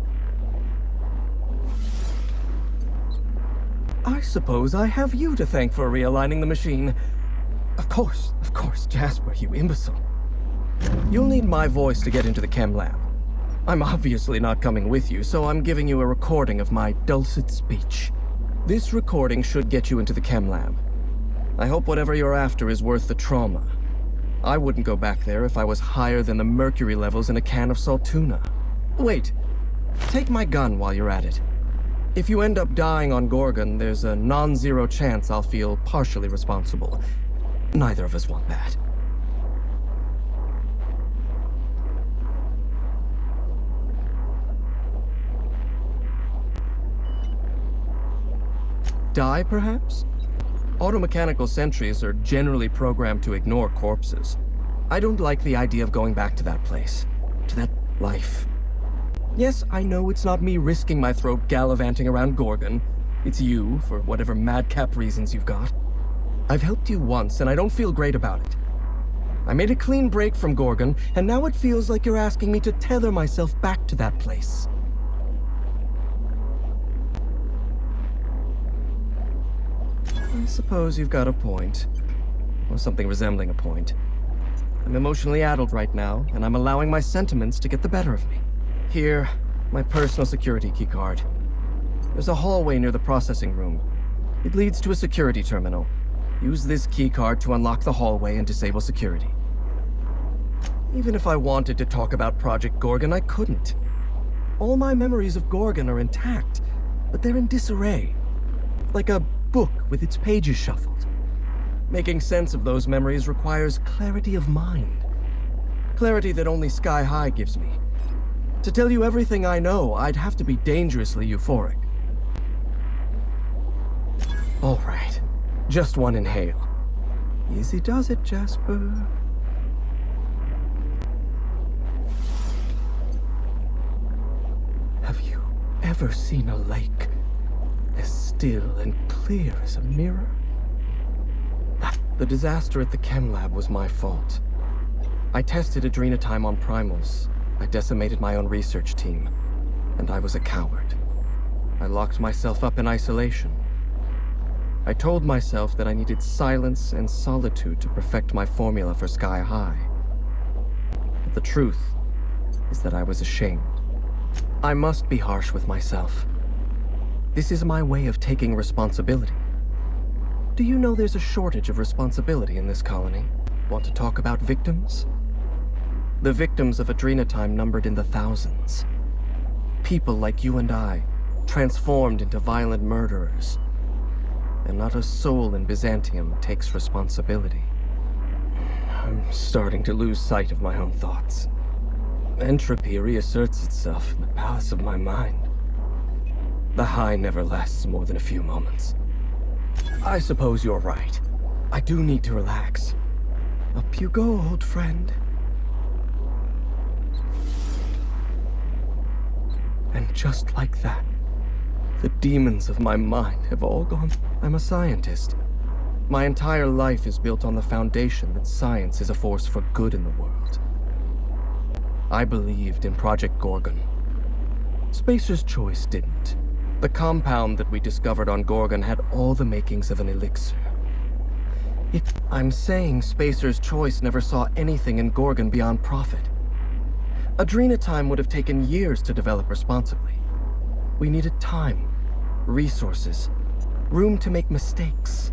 I suppose I have you to thank for realigning the machine. Of course, Jasper, you imbecile. You'll need my voice to get into the chem lab. I'm obviously not coming with you, so I'm giving you a recording of my dulcet speech. This recording should get you into the chem lab. I hope whatever you're after is worth the trauma. I wouldn't go back there if I was higher than the mercury levels in a can of salt tuna. Wait, take my gun while you're at it. If you end up dying on Gorgon, there's a non-zero chance I'll feel partially responsible. Neither of us want that. Die, perhaps? Automechanical sentries are generally programmed to ignore corpses. I don't like the idea of going back to that place, to that life. Yes, I know it's not me risking my throat gallivanting around Gorgon. It's you, for whatever madcap reasons you've got. I've helped you once, and I don't feel great about it. I made a clean break from Gorgon, and now it feels like you're asking me to tether myself back to that place. I suppose you've got a point. Or something resembling a point. I'm emotionally addled right now, and I'm allowing my sentiments to get the better of me. Here, my personal security keycard. There's a hallway near the processing room. It leads to a security terminal. Use this keycard to unlock the hallway and disable security. Even if I wanted to talk about Project Gorgon, I couldn't. All my memories of Gorgon are intact, but they're in disarray. Like a book with its pages shuffled. Making sense of those memories requires clarity of mind. Clarity that only Sky High gives me. To tell you everything I know, I'd have to be dangerously euphoric. All right, just one inhale. Easy does it, Jasper. Have you ever seen a lake as still and clear as a mirror? The disaster at the chem lab was my fault. I tested adrenatime on primals. I decimated my own research team. And I was a coward. I locked myself up in isolation. I told myself that I needed silence and solitude to perfect my formula for Sky High. But the truth is that I was ashamed. I must be harsh with myself. This is my way of taking responsibility. Do you know there's a shortage of responsibility in this colony? Want to talk about victims? The victims of adrenatime numbered in the thousands. People like you and I, transformed into violent murderers. And not a soul in Byzantium takes responsibility. I'm starting to lose sight of my own thoughts. Entropy reasserts itself in the palace of my mind. The high never lasts more than a few moments. I suppose you're right. I do need to relax. Up you go, old friend. And just like that, the demons of my mind have all gone. I'm a scientist. My entire life is built on the foundation that science is a force for good in the world. I believed in Project Gorgon. Spacer's Choice didn't. The compound that we discovered on Gorgon had all the makings of an elixir. I'm saying Spacer's Choice never saw anything in Gorgon beyond profit. Adrenatime would have taken years to develop responsibly. We needed time, resources, room to make mistakes.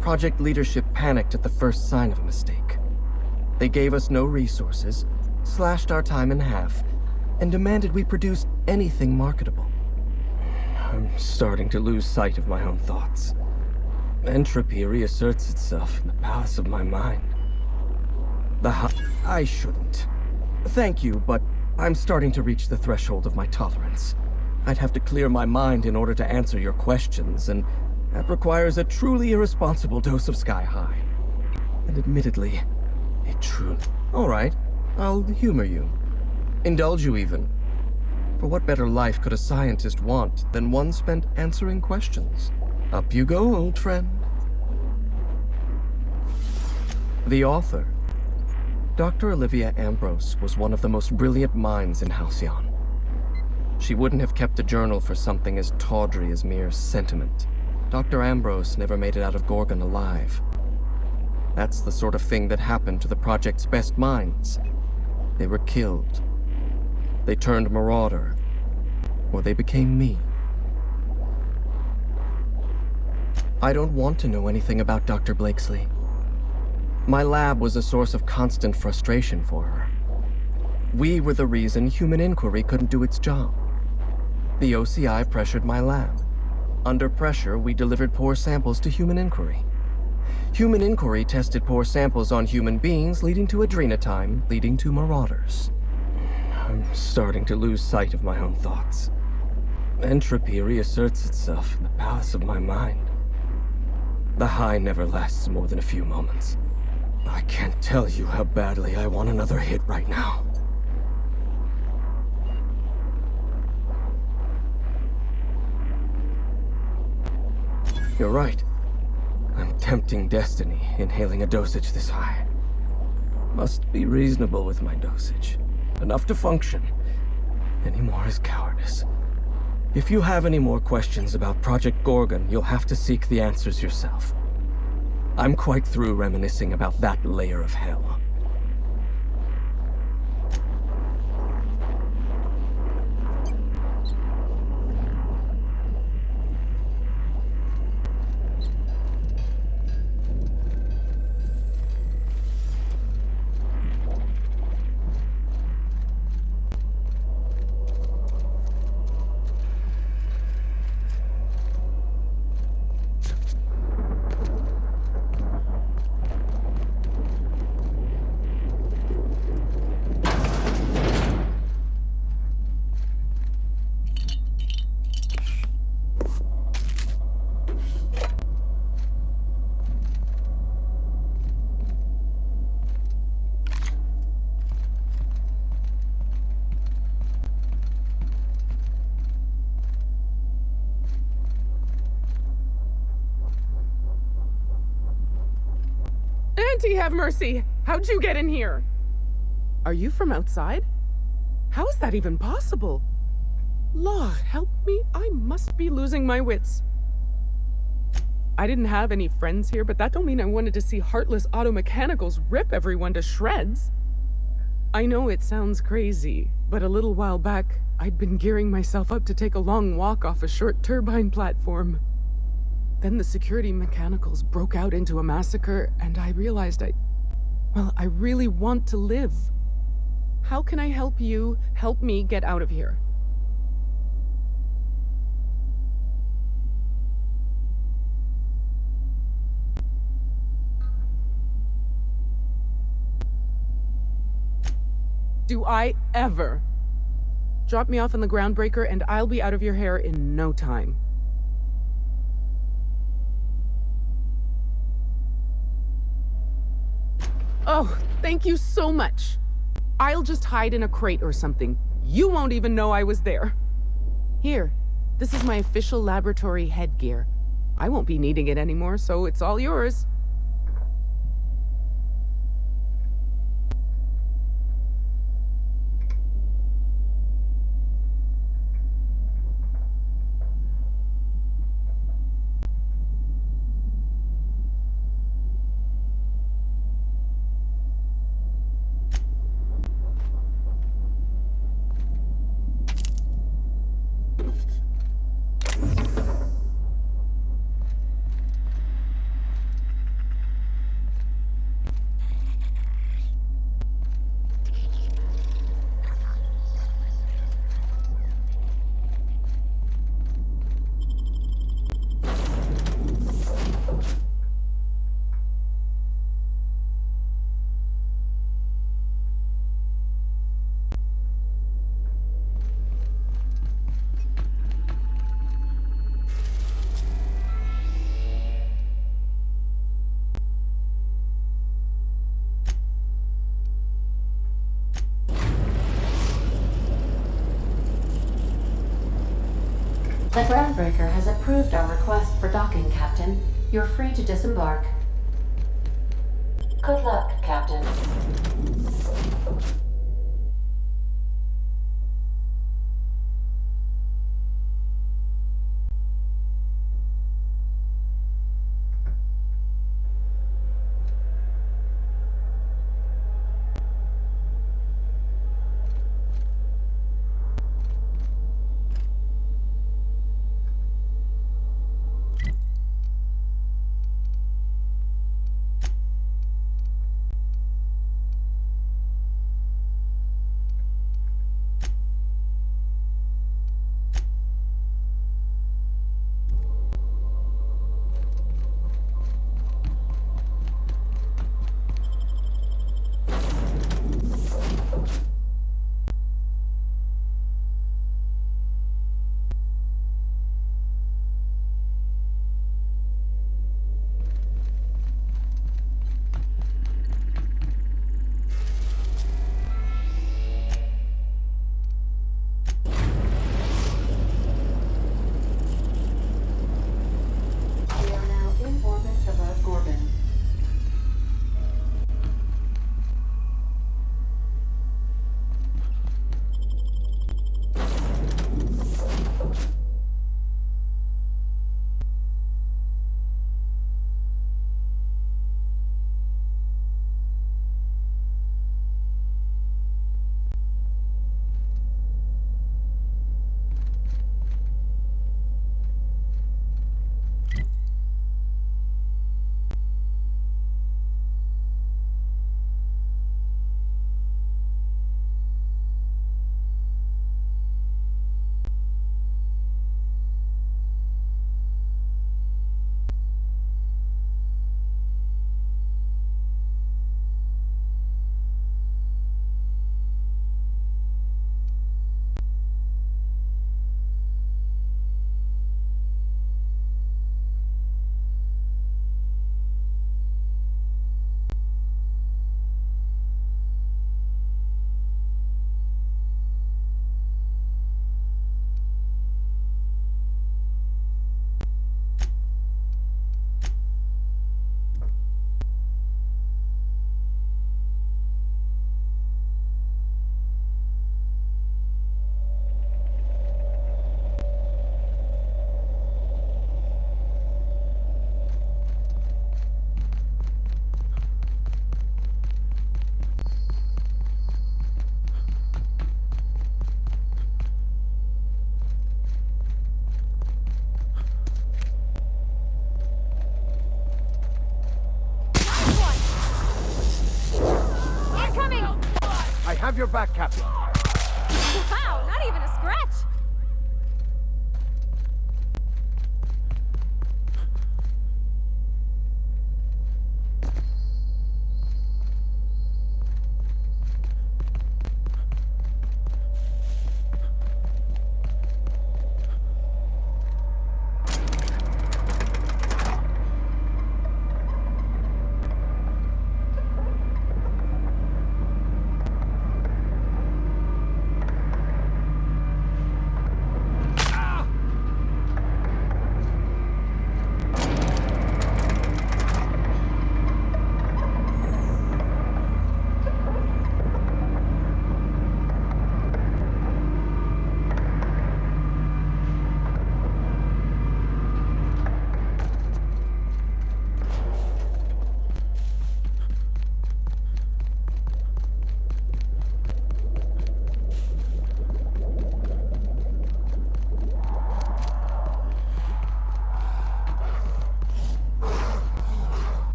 Project leadership panicked at the first sign of a mistake. They gave us no resources, slashed our time in half, and demanded we produce anything marketable. I'm starting to lose sight of my own thoughts. Entropy reasserts itself in the palace of my mind. I shouldn't. Thank you, but I'm starting to reach the threshold of my tolerance. I'd have to clear my mind in order to answer your questions, and that requires a truly irresponsible dose of Sky High. And admittedly, a true... All right, I'll humor you. Indulge you even. For what better life could a scientist want than one spent answering questions? Up you go, old friend. The author, Dr. Olivia Ambrose, was one of the most brilliant minds in Halcyon. She wouldn't have kept a journal for something as tawdry as mere sentiment. Dr. Ambrose never made it out of Gorgon alive. That's the sort of thing that happened to the project's best minds. They were killed. They turned marauder. Or they became me. I don't want to know anything about Dr. Blakesley. My lab was a source of constant frustration for her. We were the reason human inquiry couldn't do its job. The OCI pressured my lab. Under pressure, we delivered poor samples to human inquiry. Human inquiry tested poor samples on human beings, leading to adrenatime, leading to marauders. I'm starting to lose sight of my own thoughts. Entropy reasserts itself in the palace of my mind. The high never lasts more than a few moments. I can't tell you how badly I want another hit right now. You're right. I'm tempting destiny, inhaling a dosage this high. Must be reasonable with my dosage. Enough to function. Any more is cowardice. If you have any more questions about Project Gorgon, you'll have to seek the answers yourself. I'm quite through reminiscing about that layer of hell. Auntie, have mercy! How'd you get in here? Are you from outside? How is that even possible? Law, help me, I must be losing my wits. I didn't have any friends here, but that don't mean I wanted to see heartless automechanicals rip everyone to shreds. I know it sounds crazy, but a little while back, I'd been gearing myself up to take a long walk off a short turbine platform. Then the security mechanicals broke out into a massacre, and I realized I really want to live. How can I help you help me get out of here? Do I ever? Drop me off in the groundbreaker and I'll be out of your hair in no time. Oh, thank you so much. I'll just hide in a crate or something. You won't even know I was there. Here, this is my official laboratory headgear. I won't be needing it anymore, so it's all yours. The groundbreaker has approved our request for docking, Captain. You're free to disembark. Good luck, Captain. Have your back, Captain. Wow, not even a scratch.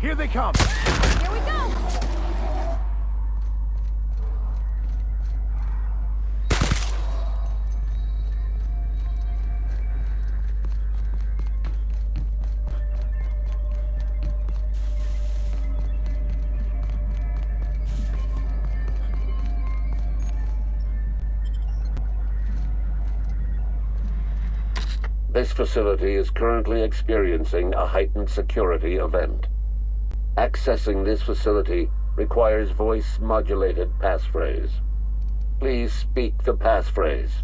Here they come! Here we go! This facility is currently experiencing a heightened security event. Accessing this facility requires voice-modulated passphrase. Please speak the passphrase.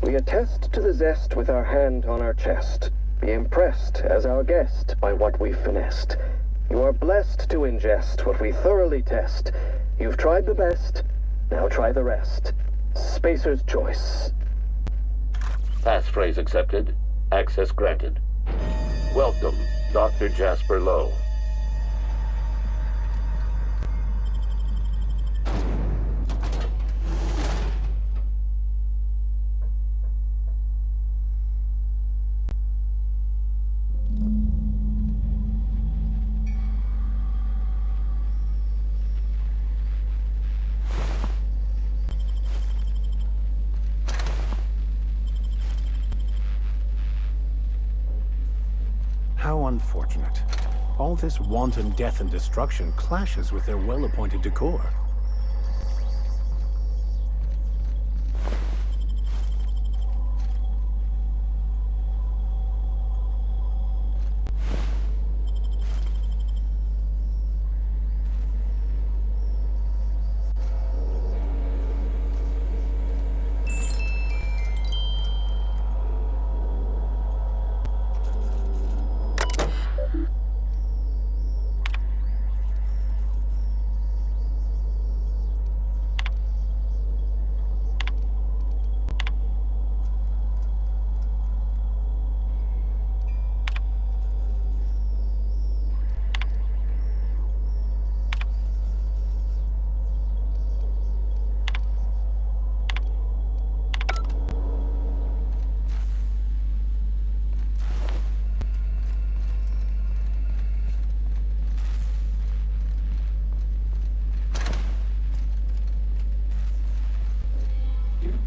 We attest to the zest with our hand on our chest. Be impressed as our guest by what we've finessed. You are blessed to ingest what we thoroughly test. You've tried the best, now try the rest. Spacer's choice. Passphrase accepted. Access granted. Welcome, Dr. Jasper Lowe. How unfortunate. All this wanton death and destruction clashes with their well-appointed decor.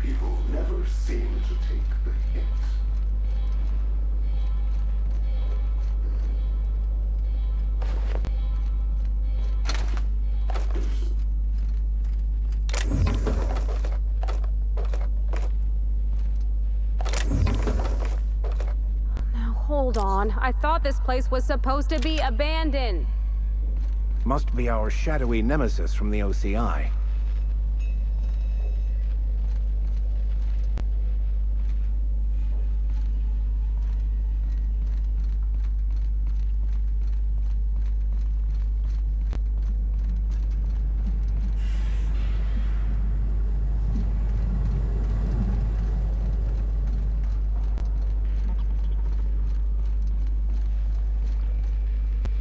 People never seem to take the hint. Now hold on. I thought this place was supposed to be abandoned. Must be our shadowy nemesis from the OCI.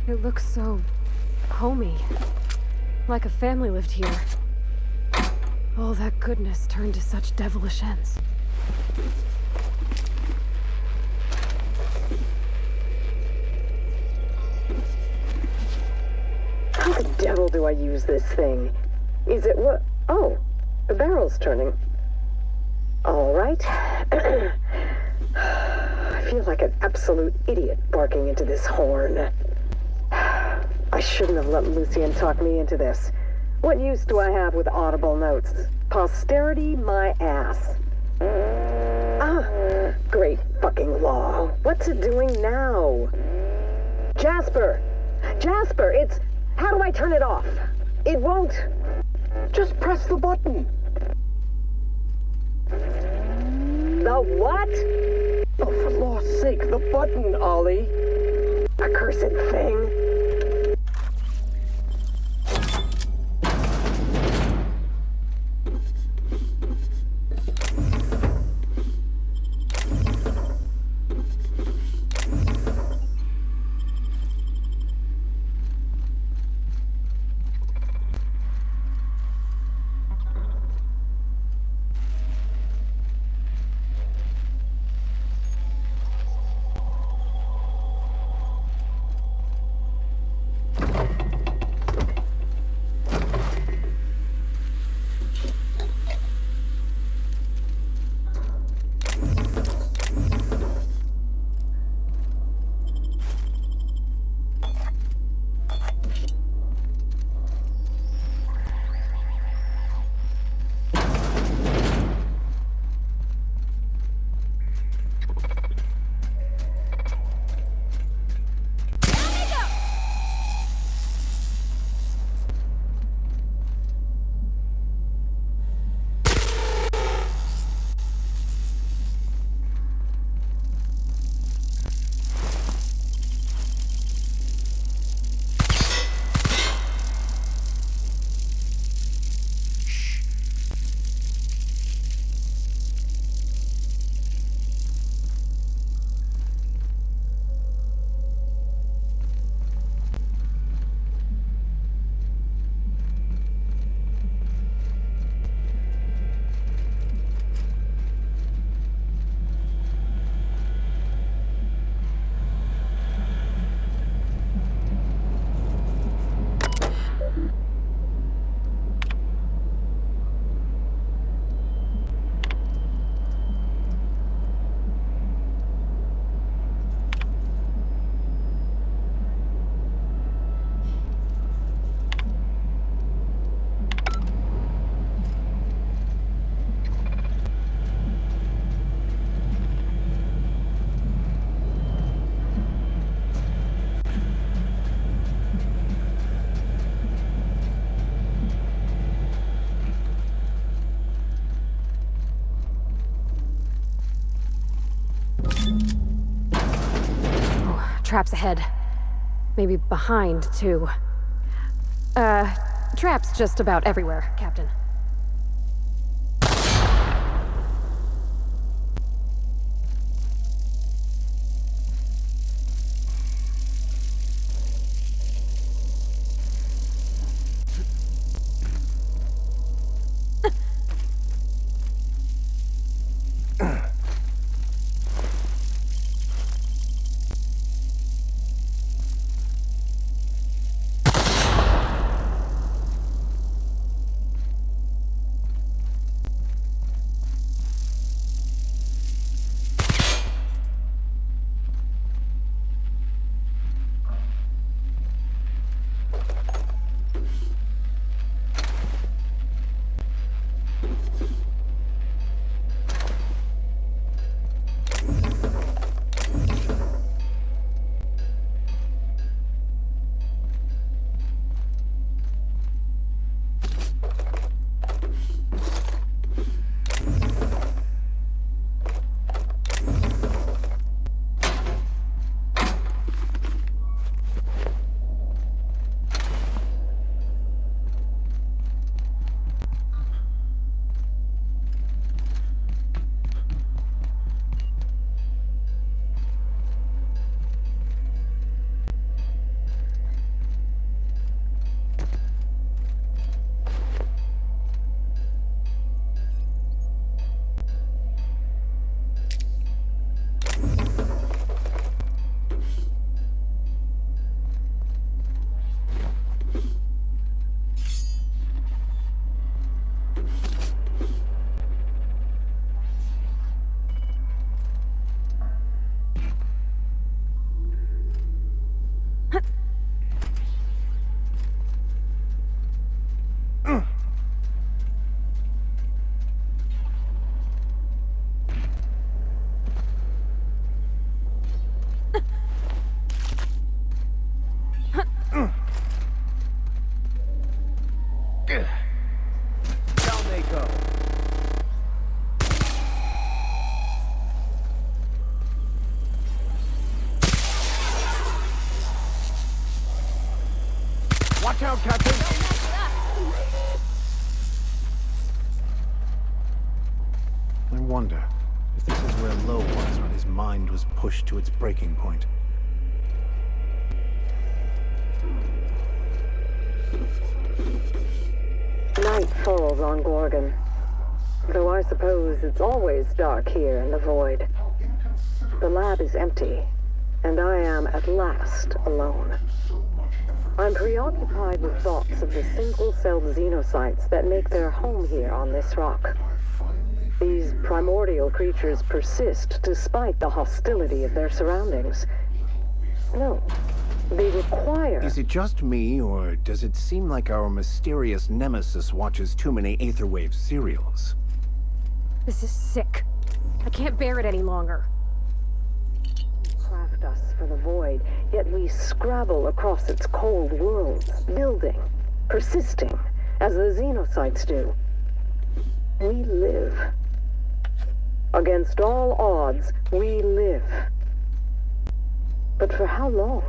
It looks so homey. Like a family lived here. All that goodness turned to such devilish ends. How the devil do I use this thing? Is it what? Oh, the barrel's turning. All right. I feel like an absolute idiot barking into this horn. I shouldn't have let Lucien talk me into this. What use do I have with audible notes? Posterity, my ass. Ah, great fucking law. What's it doing now? Jasper! Jasper, it's... How do I turn it off? It won't... Just press the button. The what? Oh, for law's sake, the button, Ollie. Accursed thing. traps ahead. Maybe behind, too. Traps just about everywhere, Captain. Watch out, Captain! I wonder if this is where Lowe was when his mind was pushed to its breaking point. Night falls on Gorgon. Though I suppose it's always dark here in the void. The lab is empty, and I am at last alone. I'm preoccupied with thoughts of the single-celled xenocytes that make their home here on this rock. These primordial creatures persist despite the hostility of their surroundings. No, they require... Is it just me, or does it seem like our mysterious nemesis watches too many Aetherwave serials? This is sick. I can't bear it any longer. Craft us for the void, yet we scrabble across its cold worlds, building, persisting, as the xenocytes do. We live. Against all odds, we live. But for how long?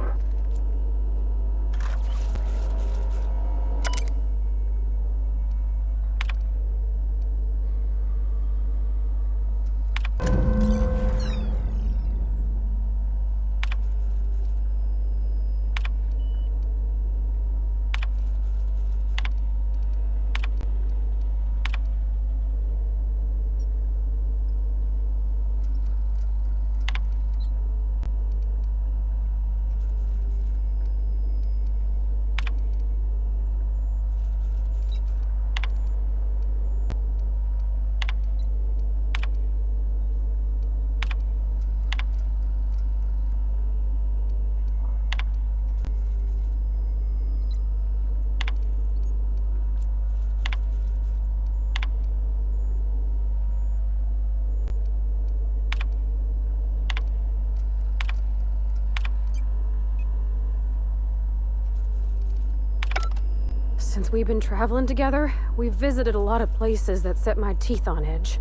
Since we've been traveling together, we've visited a lot of places that set my teeth on edge.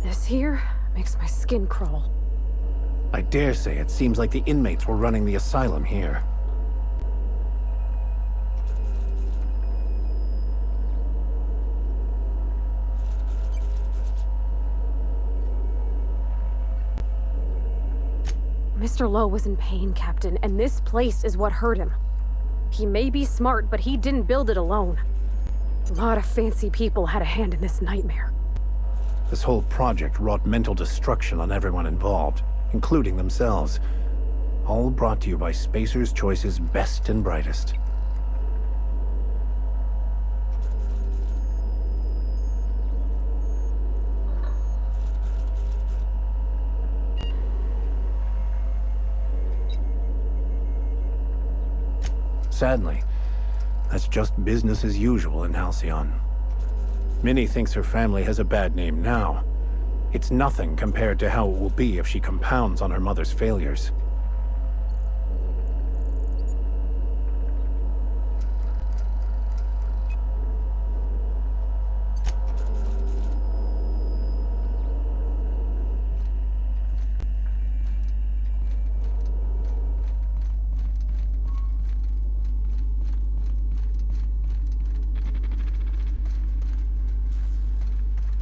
This here makes my skin crawl. I dare say it seems like the inmates were running the asylum here. Mr. Lowe was in pain, Captain, and this place is what hurt him. He may be smart, but he didn't build it alone. A lot of fancy people had a hand in this nightmare. This whole project wrought mental destruction on everyone involved, including themselves. All brought to you by Spacer's Choice's best and brightest. Sadly, that's just business as usual in Halcyon. Minnie thinks her family has a bad name now. It's nothing compared to how it will be if she compounds on her mother's failures.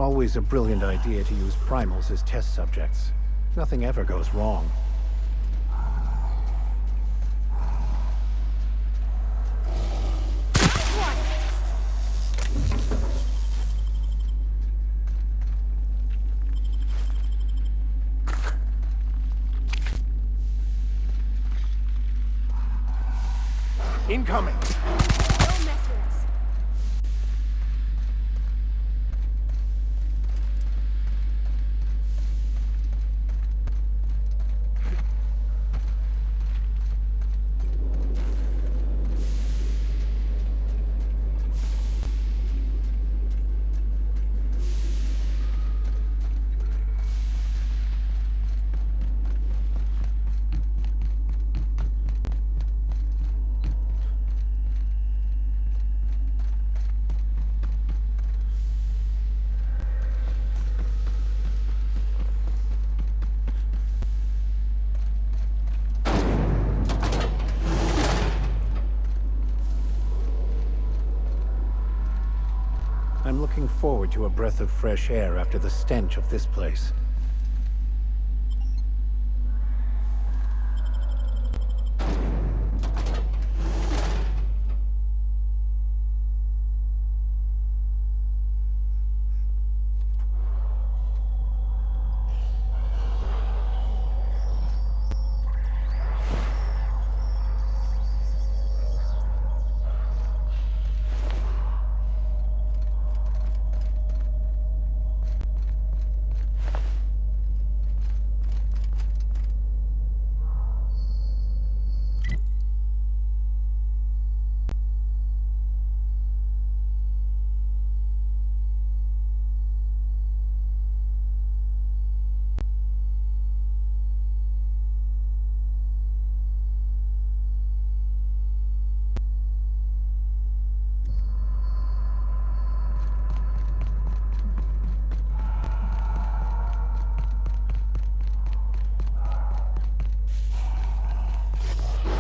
Always a brilliant idea to use primals as test subjects. Nothing ever goes wrong. Incoming! I'm looking forward to a breath of fresh air after the stench of this place.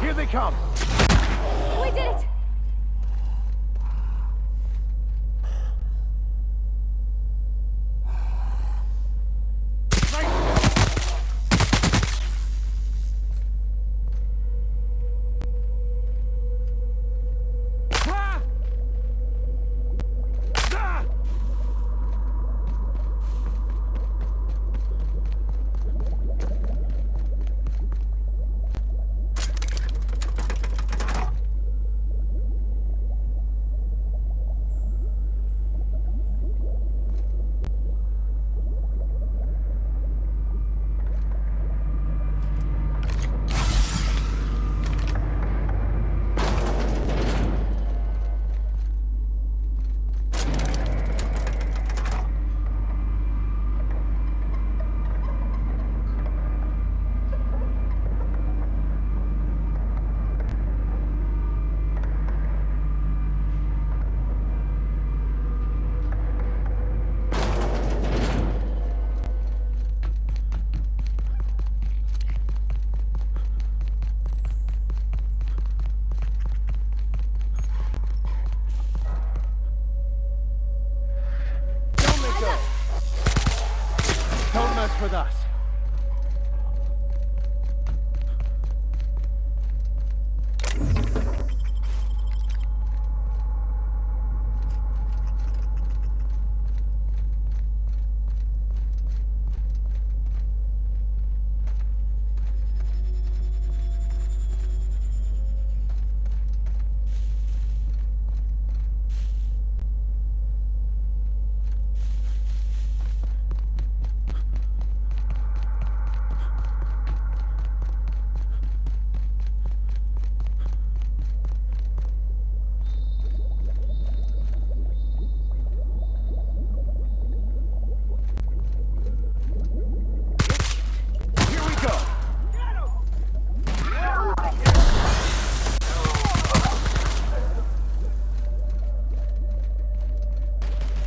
Here they come! We did it! starts with us.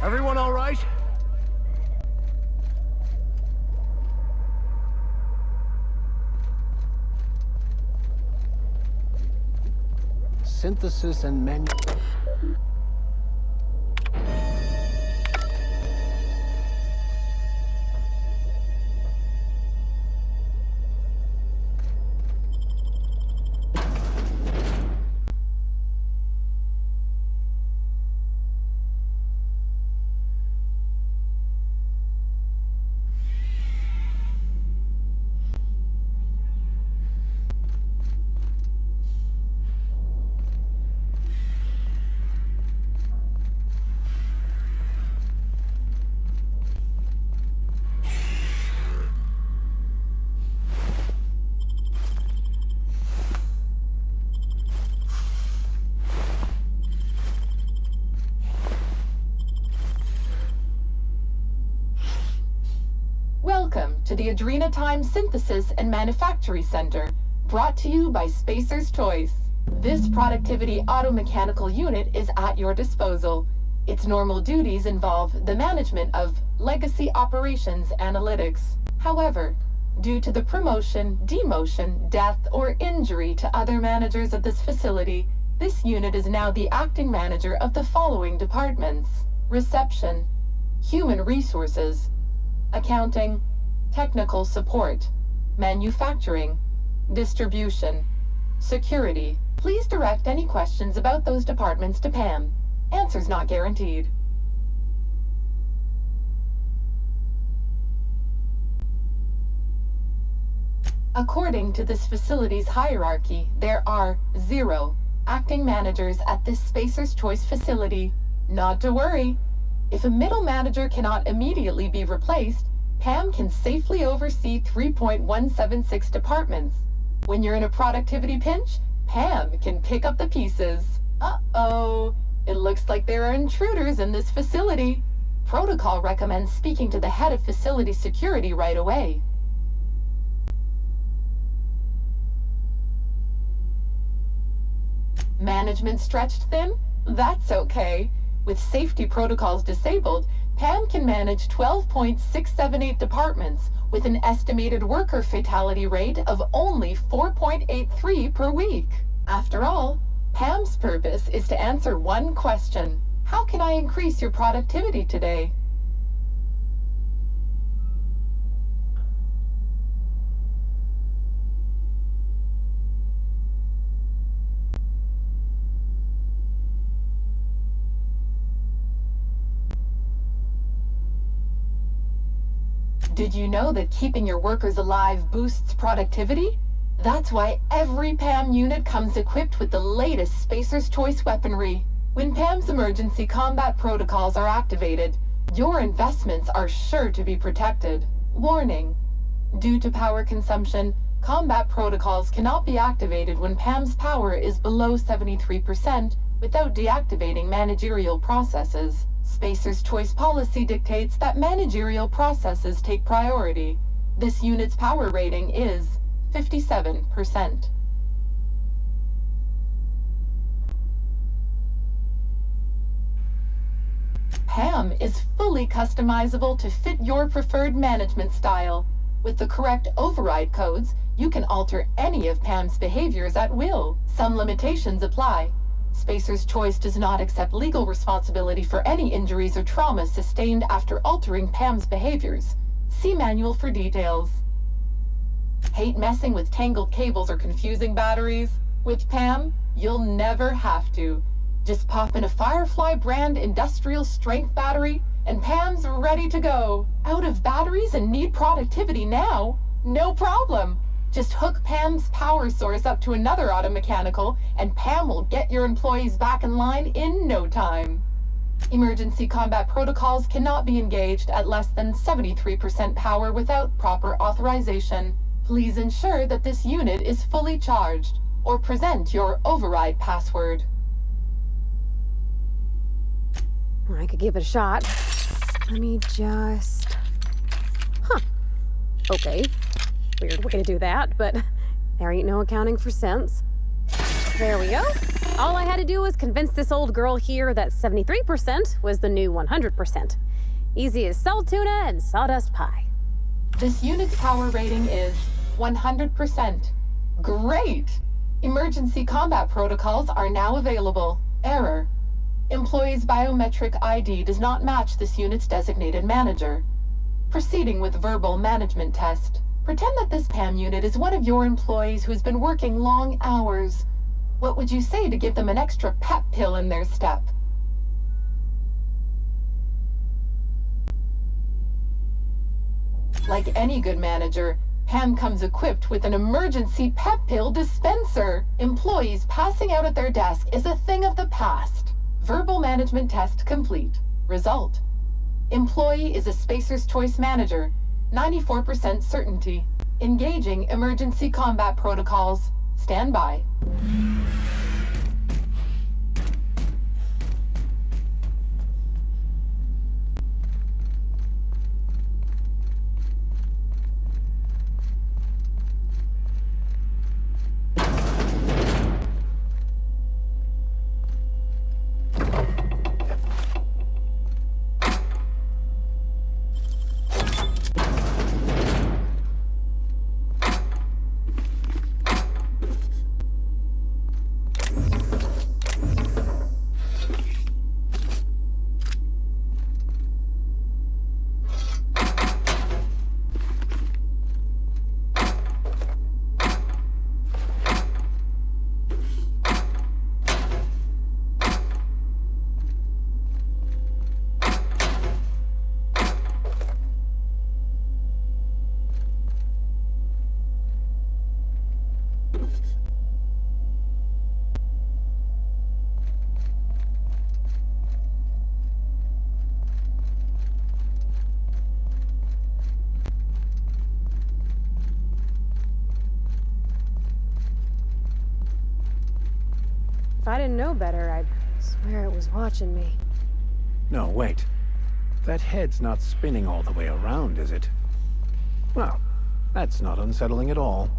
Everyone all right? Synthesis and Welcome to the Adrenatime Synthesis and Manufacturing Center, brought to you by Spacer's Choice. This productivity automechanical unit is at your disposal. Its normal duties involve the management of legacy operations analytics. However, due to the promotion, demotion, death, or injury to other managers of this facility, this unit is now the acting manager of the following departments: Reception, Human Resources, Accounting, Technical Support, Manufacturing, Distribution, Security. Please direct any questions about those departments to Pam. Answers not guaranteed. According to this facility's hierarchy, there are 0 acting managers at this Spacer's Choice facility. Not to worry. If a middle manager cannot immediately be replaced, Pam can safely oversee 3.176 departments. When you're in a productivity pinch, Pam can pick up the pieces. Uh-oh. It looks like there are intruders in this facility. Protocol recommends speaking to the head of facility security right away. Management stretched thin? That's okay. With safety protocols disabled, Pam can manage 12.678 departments with an estimated worker fatality rate of only 4.83 per week. After all, Pam's purpose is to answer one question: how can I increase your productivity today? Did you know that keeping your workers alive boosts productivity? That's why every PAM unit comes equipped with the latest Spacer's Choice weaponry. When PAM's emergency combat protocols are activated, your investments are sure to be protected. Warning: due to power consumption, combat protocols cannot be activated when PAM's power is below 73% without deactivating managerial processes. Spacer's Choice policy dictates that managerial processes take priority. This unit's power rating is 57%. PAM is fully customizable to fit your preferred management style. With the correct override codes, you can alter any of PAM's behaviors at will. Some limitations apply. Spacer's Choice does not accept legal responsibility for any injuries or traumas sustained after altering PAM's behaviors. See manual for details. Hate messing with tangled cables or confusing batteries? With PAM, you'll never have to. Just pop in a Firefly brand industrial strength battery and PAM's ready to go. Out of batteries and need productivity now? No problem. Just hook PAM's power source up to another auto mechanical and PAM will get your employees back in line in no time. Emergency combat protocols cannot be engaged at less than 73% power without proper authorization. Please ensure that this unit is fully charged or present your override password. I could give it a shot. Let me just... Huh. Okay. Weird way to do that, but there ain't no accounting for sense. There we go. All I had to do was convince this old girl here that 73% was the new 100%. Easy as salt tuna and sawdust pie. This unit's power rating is 100%. Great! Emergency combat protocols are now available. Error. Employee's biometric ID does not match this unit's designated manager. Proceeding with verbal management test. Pretend that this PAM unit is one of your employees who's been working long hours. What would you say to give them an extra pep pill in their step? Like any good manager, PAM comes equipped with an emergency pep pill dispenser. Employees passing out at their desk is a thing of the past. Verbal management test complete. Result. Employee is a Spacer's Choice manager. 94% certainty. Engaging emergency combat protocols. Stand by. If I didn't know better, I'd swear it was watching me. No, wait. That head's not spinning all the way around, is it? Well, that's not unsettling at all.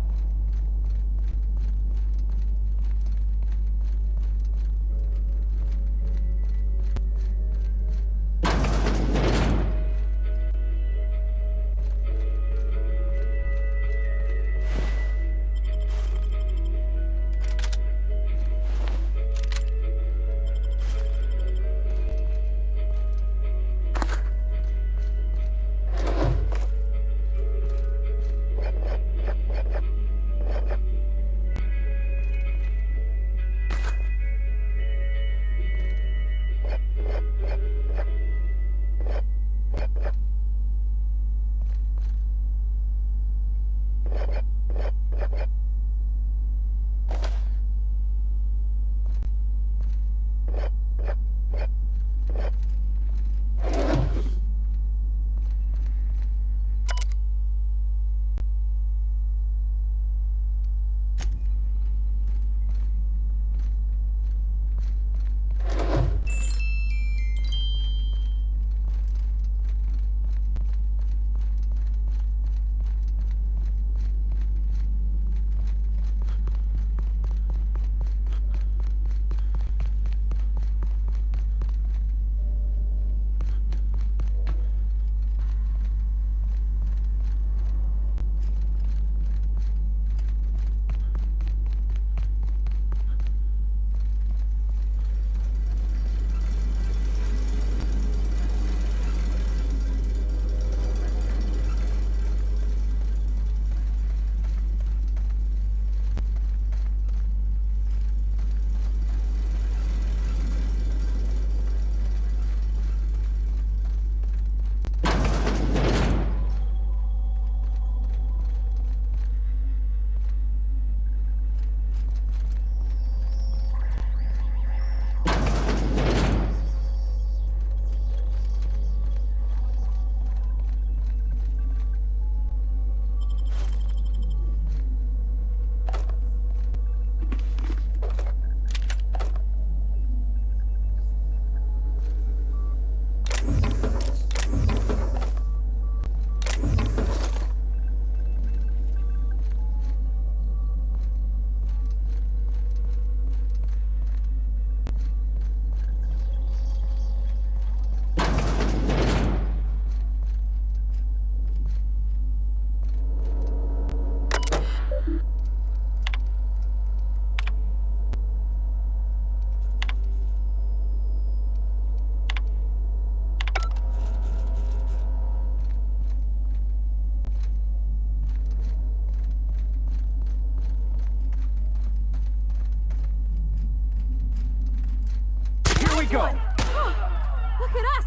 go. one. Oh, look at us.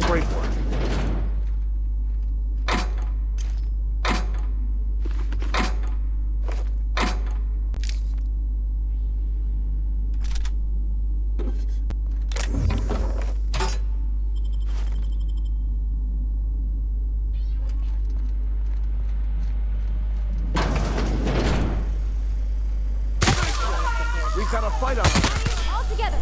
Great work. We've got a fight on our hands. All together.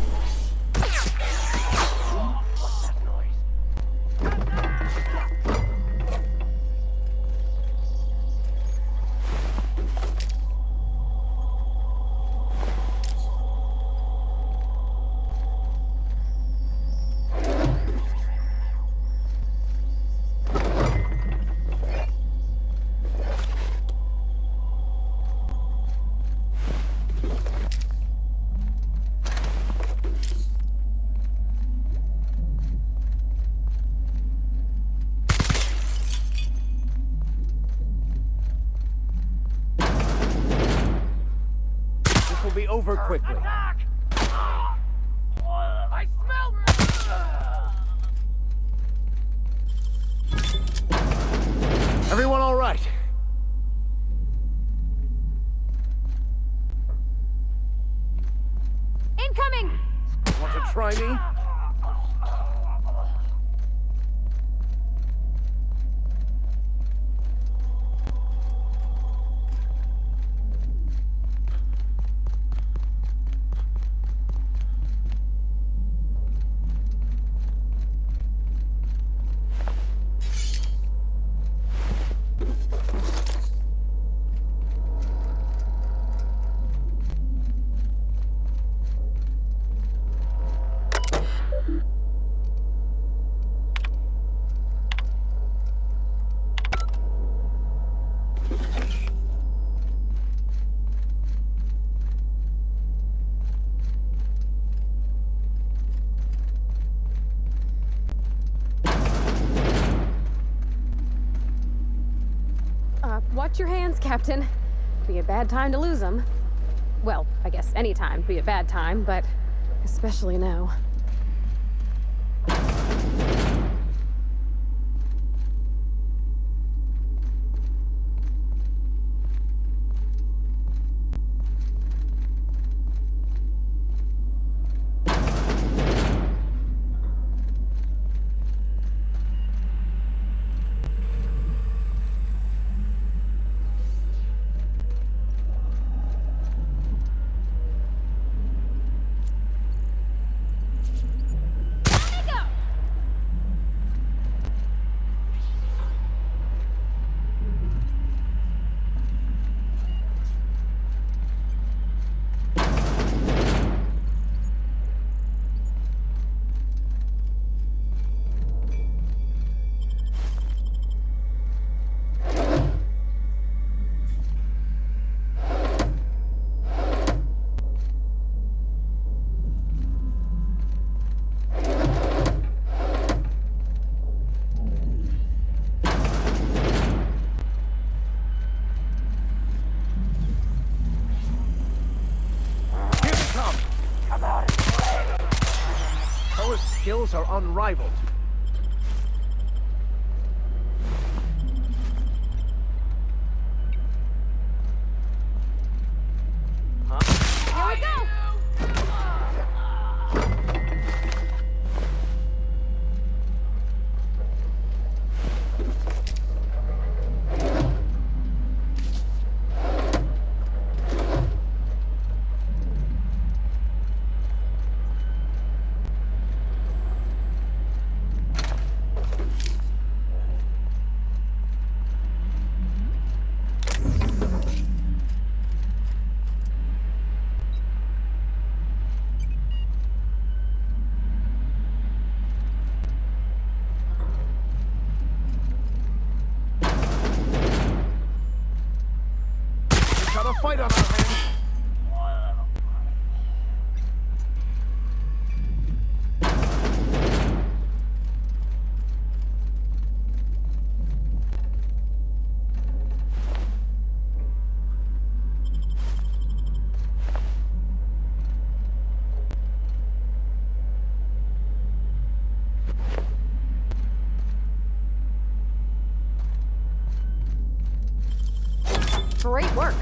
Be over quickly. I smell. Everyone all right? Incoming. Want to try me? Watch your hands, Captain. Be a bad time to lose them. Well, I guess any time be a bad time, but especially now. Skills are unrivaled. Here we go! fight on our hands. Great work.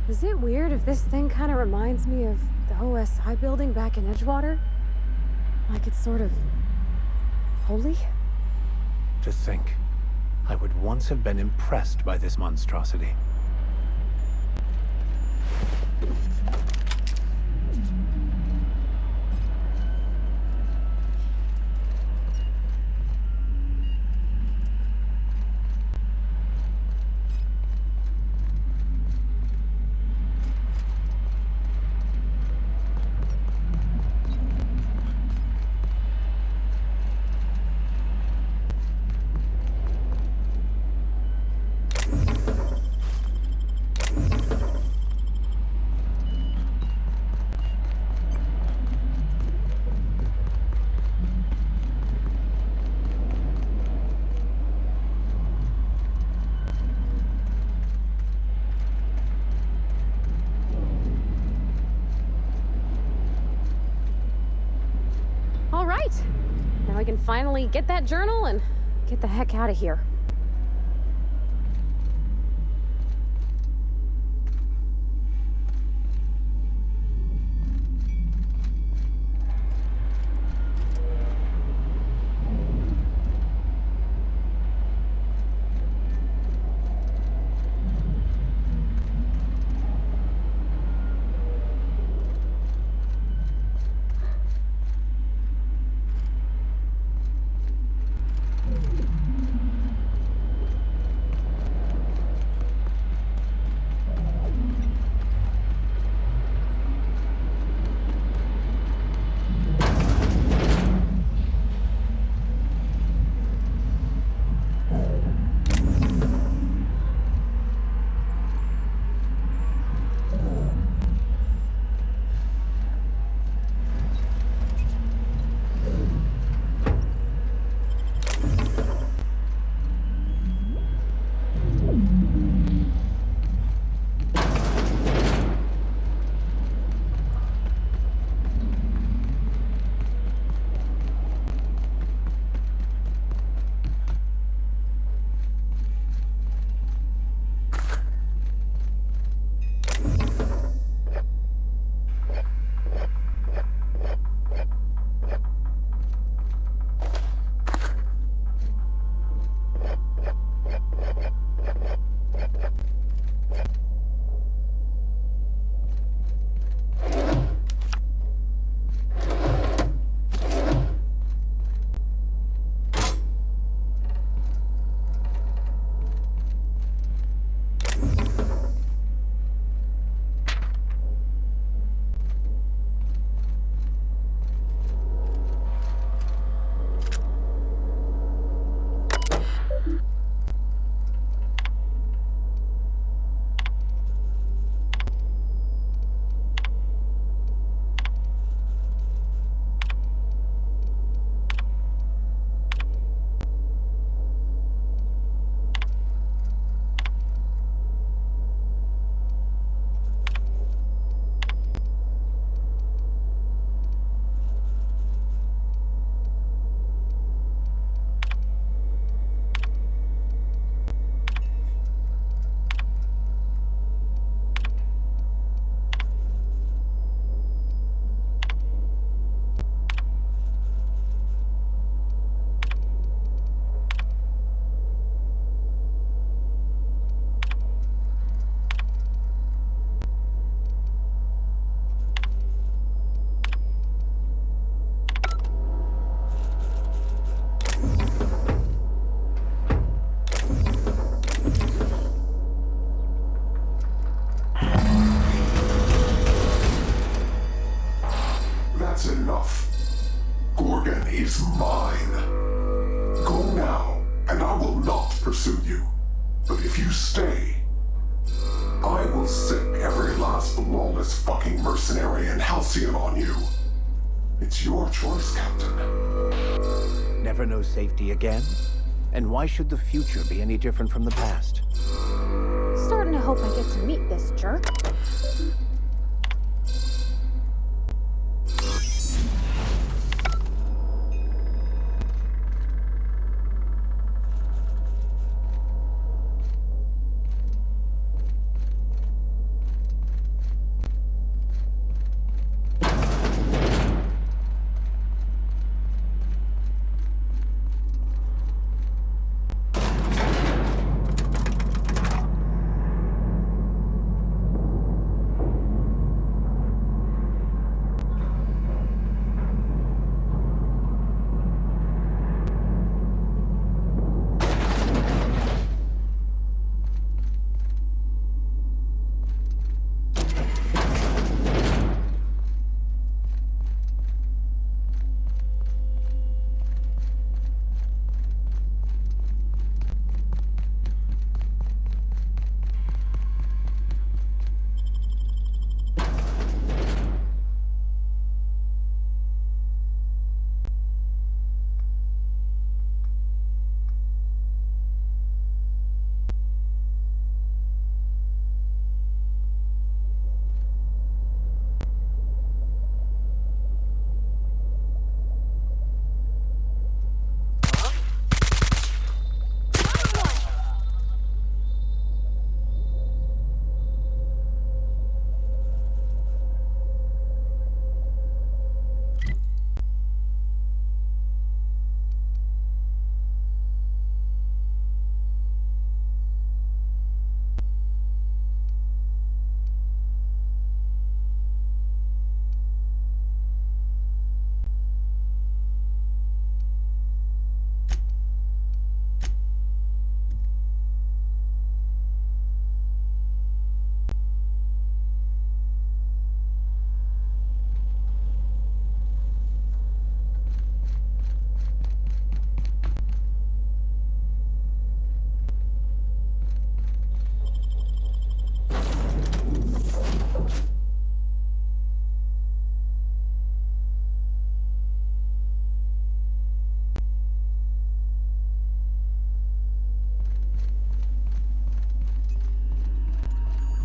Is it weird if this thing kind of reminds me of the OSI building back in Edgewater? Like it's sort of holy? To think, I would once have been impressed by this monstrosity. All right, now I can finally get that journal and get the heck out of here. If you stay, I will sick every last lawless fucking mercenary in Halcyon on you. It's your choice, Captain. Never know safety again? And why should the future be any different from the past? Starting to hope I get to meet this jerk.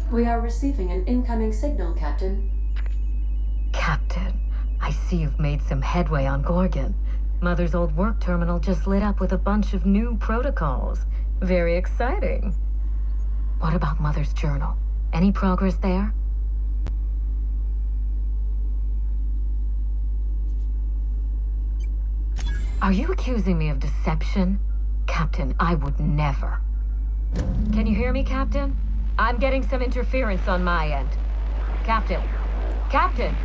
We are receiving an incoming signal, Captain. Captain, I see you've made some headway on Gorgon. Mother's old work terminal just lit up with a bunch of new protocols. Very exciting. What about Mother's journal? Any progress there? Are you accusing me of deception? Captain, I would never. Can you hear me, Captain? I'm getting some interference on my end. Captain! Captain!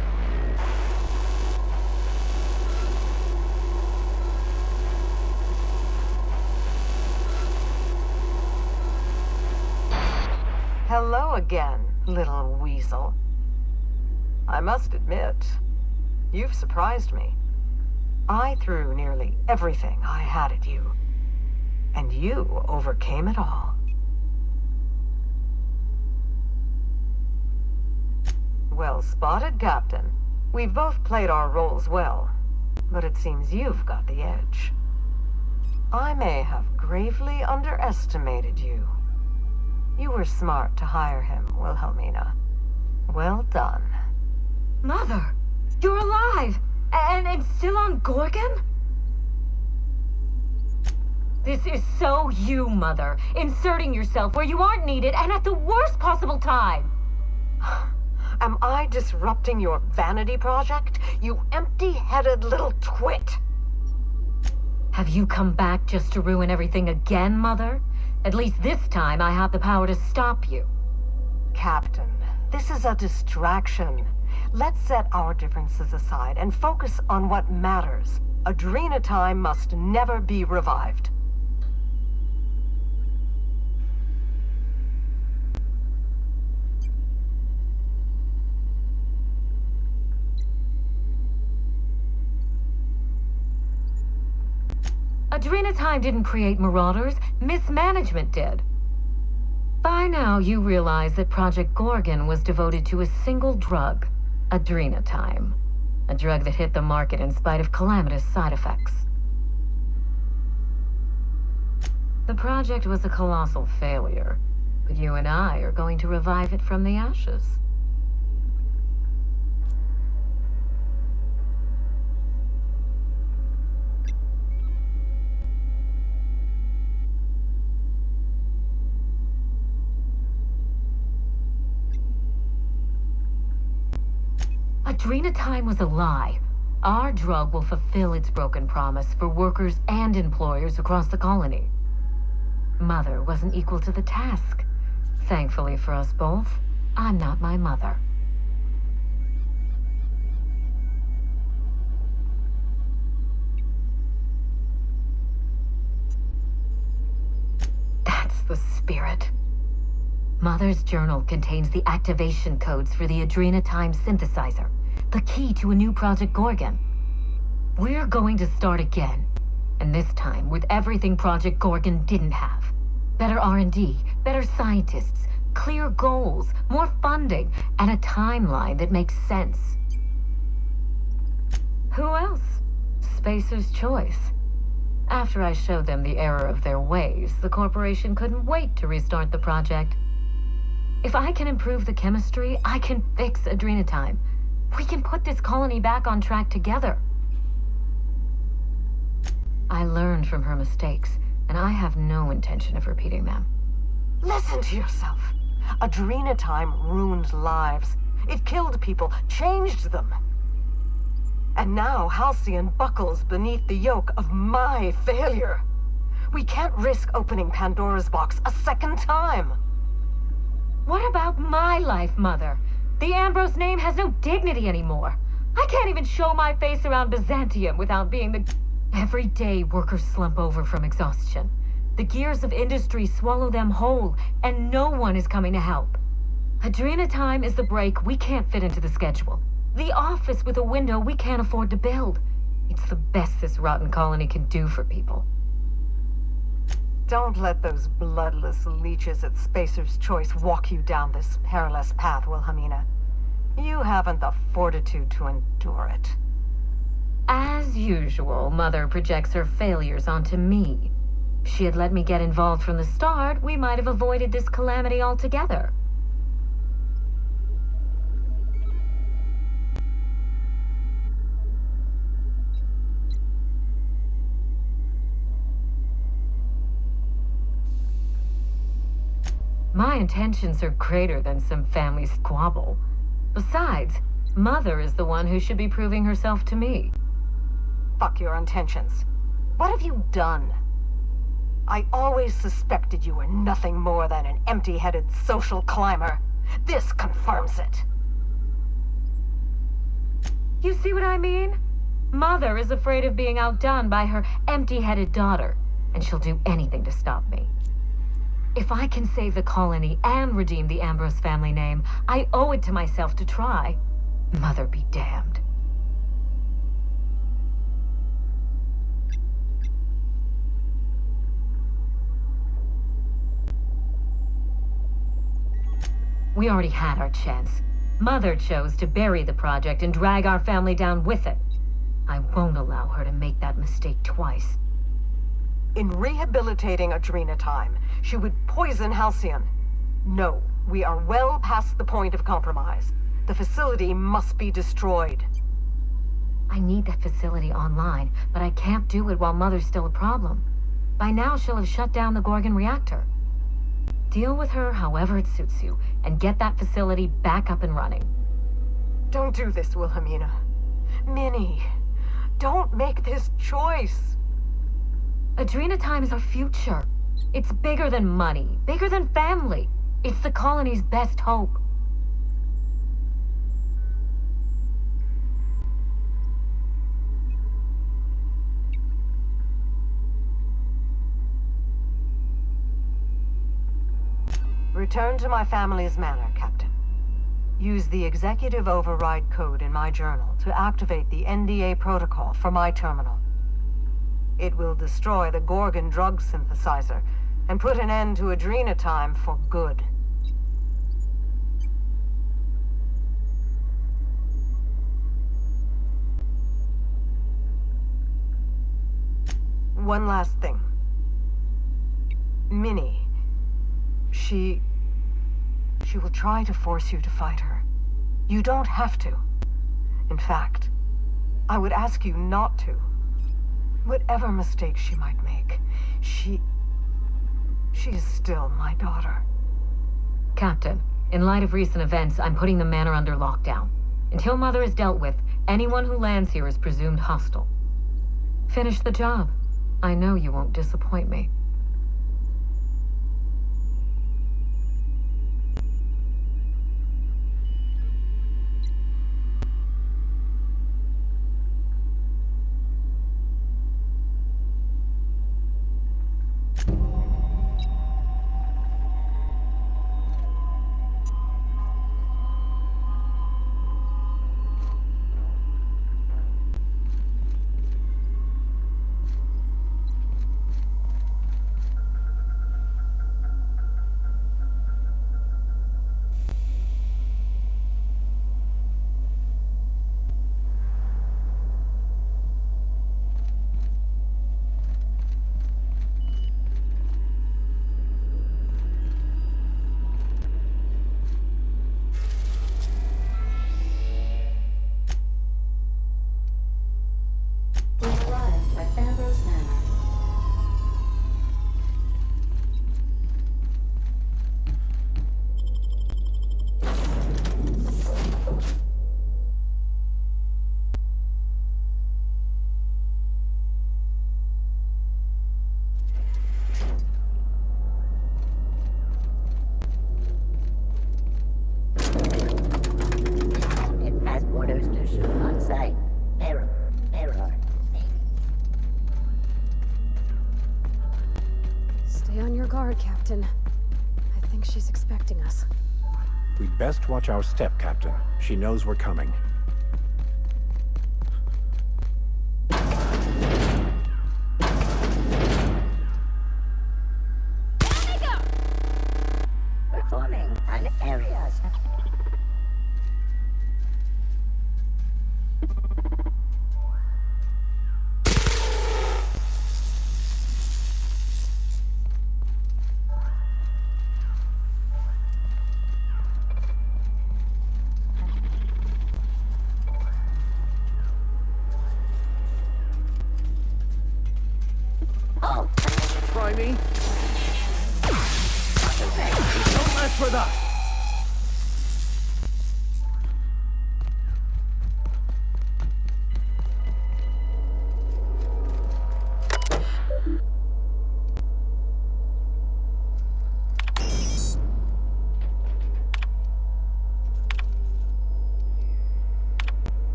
Hello again, little weasel. I must admit, you've surprised me. I threw nearly everything I had at you, and you overcame it all. Well spotted, Captain. We've both played our roles well, but it seems you've got the edge. I may have gravely underestimated you. You were smart to hire him, Wilhelmina. Well done. Mother! You're alive! And still on Gorgon? This is so you, Mother. Inserting yourself where you aren't needed and at the worst possible time. Am I disrupting your vanity project? You empty-headed little twit! Have you come back just to ruin everything again, Mother? At least this time I have the power to stop you. Captain, this is a distraction. Let's set our differences aside and focus on what matters. Adrenatime must never be revived. Adrenatime didn't create Marauders. Mismanagement did. By now, you realize that Project Gorgon was devoted to a single drug, adrenatime. A drug that hit the market in spite of calamitous side effects. The project was a colossal failure, but you and I are going to revive it from the ashes. Adrenatime was a lie. Our drug will fulfill its broken promise for workers and employers across the colony. Mother wasn't equal to the task. Thankfully for us both, I'm not my mother. That's the spirit. Mother's journal contains the activation codes for the adrenatime synthesizer, the key to a new Project Gorgon. We're going to start again, and this time with everything Project Gorgon didn't have. Better R&D, better scientists, clear goals, more funding, and a timeline that makes sense. Who else? Spacer's choice. After I showed them the error of their ways, the corporation couldn't wait to restart the project. If I can improve the chemistry, I can fix adrenatime. We can put this colony back on track together. I learned from her mistakes, and I have no intention of repeating them. Listen to yourself. Adrenatime ruined lives. It killed people, changed them. And now Halcyon buckles beneath the yoke of my failure. We can't risk opening Pandora's box a second time. What about my life, Mother? The Ambrose name has no dignity anymore. I can't even show my face around Byzantium without being the... Every day, workers slump over from exhaustion. The gears of industry swallow them whole, and no one is coming to help. Adrenatime is the break we can't fit into the schedule. The office with a window we can't afford to build. It's the best this rotten colony can do for people. Don't let those bloodless leeches at Spacer's Choice walk you down this perilous path, Wilhelmina. You haven't the fortitude to endure it. As usual, Mother projects her failures onto me. If she had let me get involved from the start, we might have avoided this calamity altogether. My intentions are greater than some family squabble. Besides, Mother is the one who should be proving herself to me. Fuck your intentions. What have you done? I always suspected you were nothing more than an empty-headed social climber. This confirms it. You see what I mean? Mother is afraid of being outdone by her empty-headed daughter, and she'll do anything to stop me. If I can save the colony and redeem the Ambrose family name, I owe it to myself to try. Mother be damned. We already had our chance. Mother chose to bury the project and drag our family down with it. I won't allow her to make that mistake twice. In rehabilitating Adrenatime, she would poison Halcyon. No, we are well past the point of compromise. The facility must be destroyed. I need that facility online, but I can't do it while Mother's still a problem. By now, she'll have shut down the Gorgon reactor. Deal with her however it suits you, and get that facility back up and running. Don't do this, Wilhelmina. Minnie, don't make this choice. Adrenatime is our future. It's bigger than money, bigger than family. It's the colony's best hope. Return to my family's manor, Captain. Use the executive override code in my journal to activate the NDA protocol for my terminal. It will destroy the Gorgon drug synthesizer, and put an end to Adrena time for good. One last thing. Minnie, she will try to force you to fight her. You don't have to. In fact, I would ask you not to. Whatever mistakes she might make, she is still my daughter. Captain, in light of recent events, I'm putting the manor under lockdown. Until Mother is dealt with, anyone who lands here is presumed hostile. Finish the job. I know you won't disappoint me. Captain. I think she's expecting us. We'd best watch our step, Captain. She knows we're coming. Performing an area. Try me. Don't mess with us.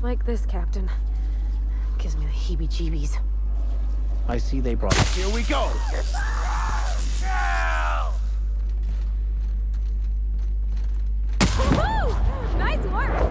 like this, Captain. Gives me the heebie-jeebies. I see they brought... Here we go! Woohoo! Nice work!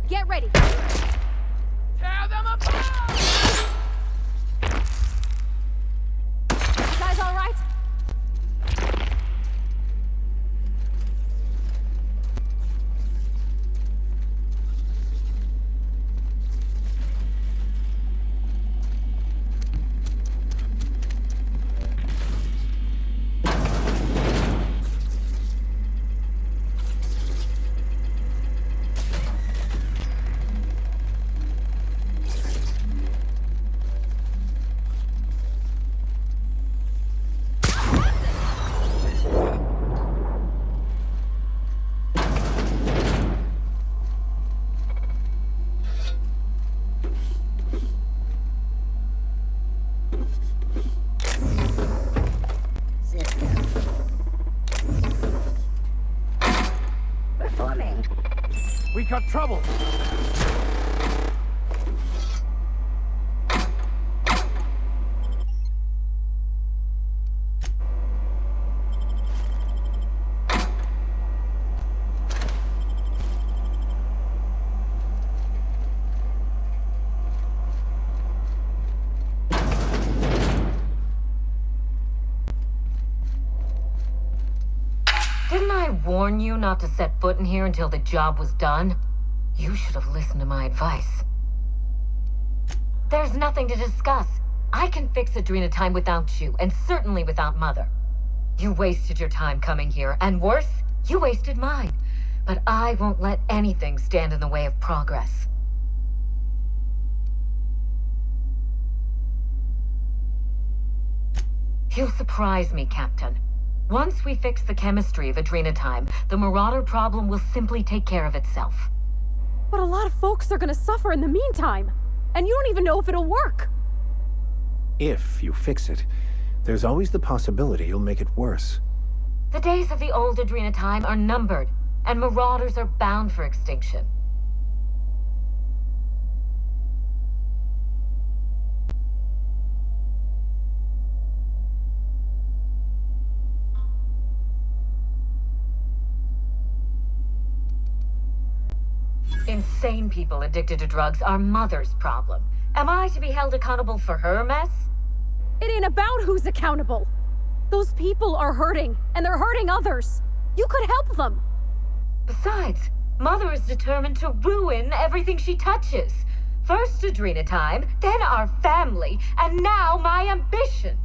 Get ready. Tear them apart! You guys all right? We got trouble! Didn't I warn you not to set foot in here until the job was done? You should have listened to my advice. There's nothing to discuss. I can fix Adrena time without you, and certainly without Mother. You wasted your time coming here, and worse, you wasted mine. But I won't let anything stand in the way of progress. You'll surprise me, Captain. Once we fix the chemistry of Adrena time, the Marauder problem will simply take care of itself. But a lot of folks are gonna suffer in the meantime. And you don't even know if it'll work. If you fix it, there's always the possibility you'll make it worse. The days of the old Adrena time are numbered, and Marauders are bound for extinction. Insane people addicted to drugs are Mother's problem. Am I to be held accountable for her mess? It ain't about who's accountable. Those people are hurting, and they're hurting others. You could help them. Besides, Mother is determined to ruin everything she touches. First Adrena time, then our family, and now my ambition.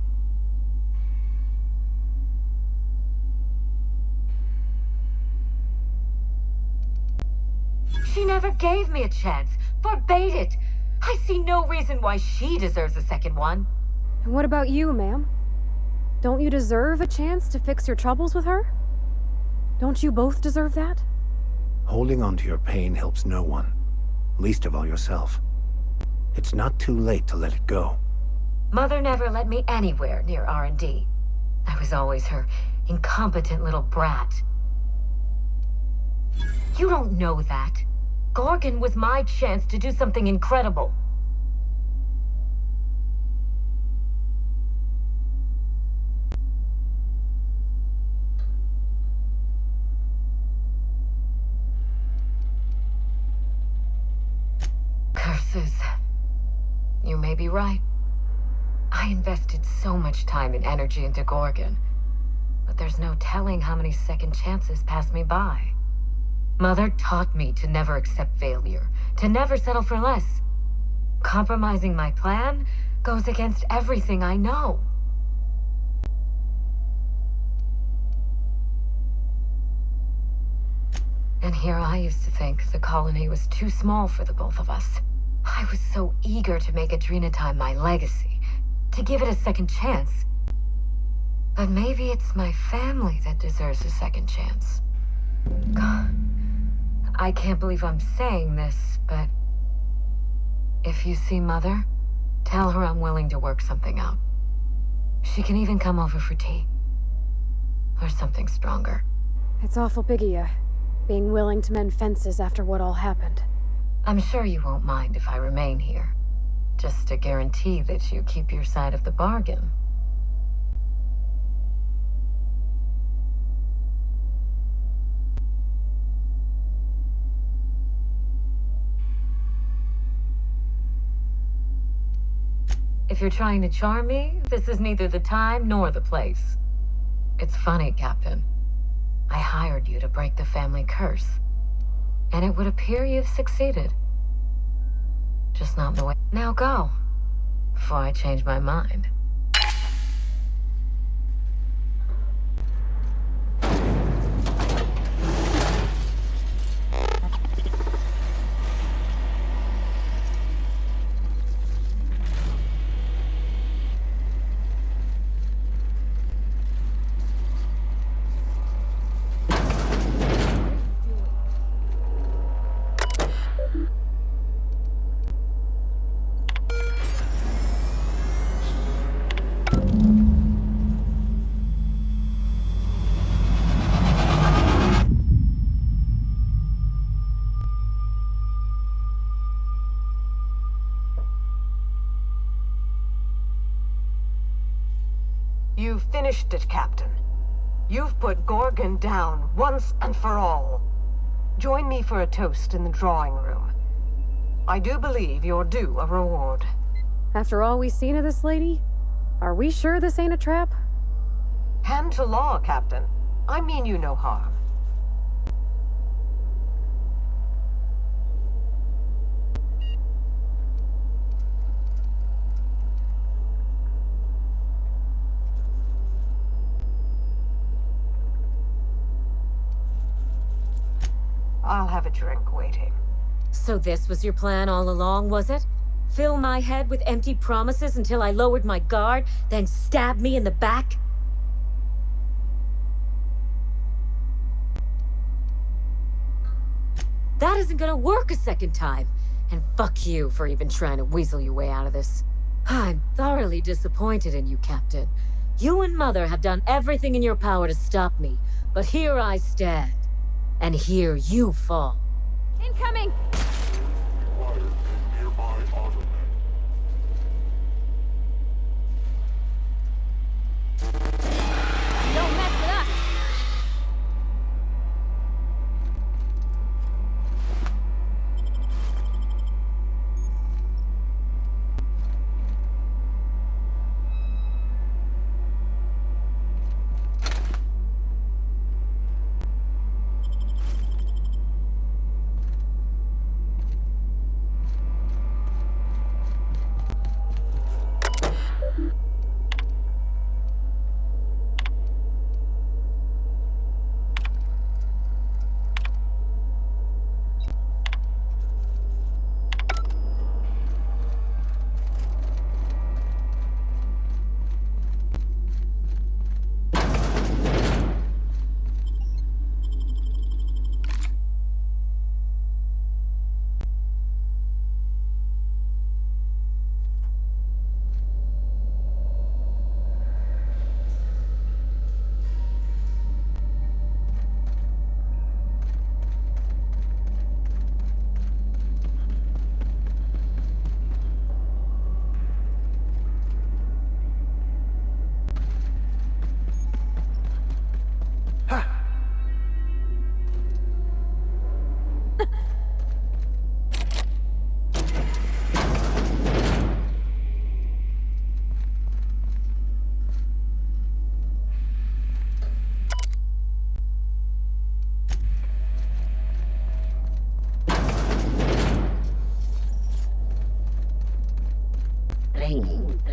She never gave me a chance, forbade it. I see no reason why she deserves a second one. And what about you, ma'am? Don't you deserve a chance to fix your troubles with her? Don't you both deserve that? Holding on to your pain helps no one, least of all yourself. It's not too late to let it go. Mother never let me anywhere near R&D. I was always her incompetent little brat. You don't know that. Gorgon was my chance to do something incredible. be right. I invested so much time and energy into Gorgon, but there's no telling how many second chances pass me by. Mother taught me to never accept failure, to never settle for less. Compromising my plan goes against everything I know. And here I used to think the colony was too small for the both of us. I was so eager to make Adrenatime my legacy, to give it a second chance. But maybe it's my family that deserves a second chance. God, I can't believe I'm saying this, but if you see Mother, tell her I'm willing to work something out. She can even come over for tea. Or something stronger. It's awful big of you, being willing to mend fences after what all happened. I'm sure you won't mind if I remain here. Just to guarantee that you keep your side of the bargain. If you're trying to charm me, this is neither the time nor the place. It's funny, Captain. I hired you to break the family curse. And it would appear you've succeeded. Just not in the way. Now go, before I change my mind. You've finished it, Captain. You've put Gorgon down once and for all. Join me for a toast in the drawing room. I do believe you're due a reward. After all we've seen of this lady, are we sure this ain't a trap? Hand to law, Captain. I mean you no harm. I'll have a drink waiting. So this was your plan all along, was it? Fill my head with empty promises until I lowered my guard, then stab me in the back? That isn't gonna work a second time. And fuck you for even trying to weasel your way out of this. I'm thoroughly disappointed in you, Captain. You and Mother have done everything in your power to stop me, but here I stand. And here you fall. Incoming! Don't mess with us!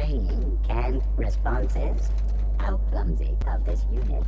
training, canned responses. How clumsy of this unit.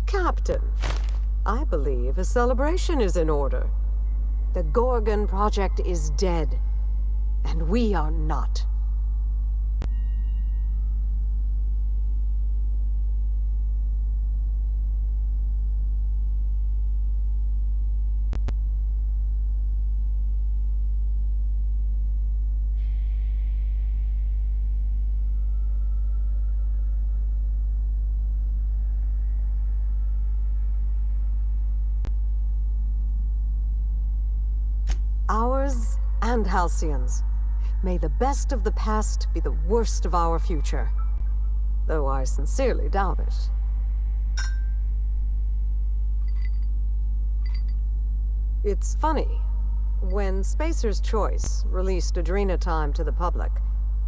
Captain, I believe a celebration is in order. The Gorgon project is dead, and we are not. Ours and Halcyon's. May the best of the past be the worst of our future. Though I sincerely doubt it. It's funny. When Spacer's Choice released Adrena Time to the public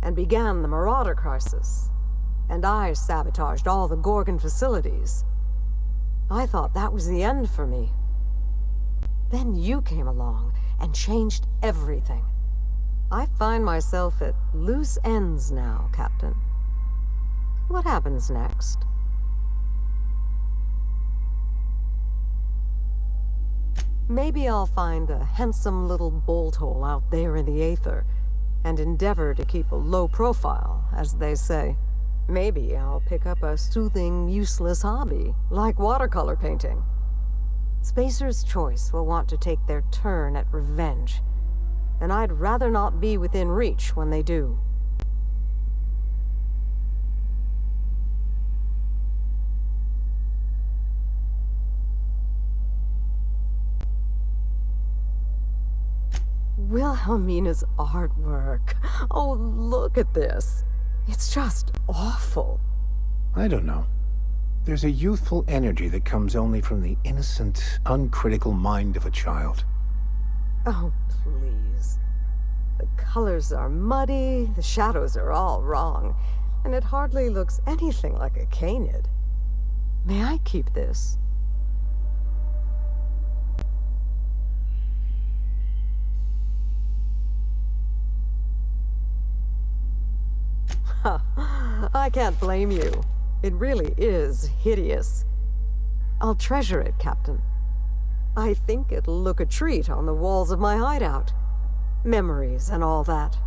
and began the Marauder crisis, and I sabotaged all the Gorgon facilities, I thought that was the end for me. Then you came along and changed everything. I find myself at loose ends now, Captain. What happens next? Maybe I'll find a handsome little bolt hole out there in the aether and endeavor to keep a low profile, as they say. Maybe I'll pick up a soothing, useless hobby, like watercolor painting. Spacer's Choice will want to take their turn at revenge, and I'd rather not be within reach when they do. Wilhelmina's artwork. Oh, look at this. It's just awful. I don't know. There's a youthful energy that comes only from the innocent, uncritical mind of a child. Oh, please. The colors are muddy, the shadows are all wrong, and it hardly looks anything like a canid. May I keep this? I can't blame you. It really is hideous. I'll treasure it, Captain. I think it'll look a treat on the walls of my hideout. Memories and all that.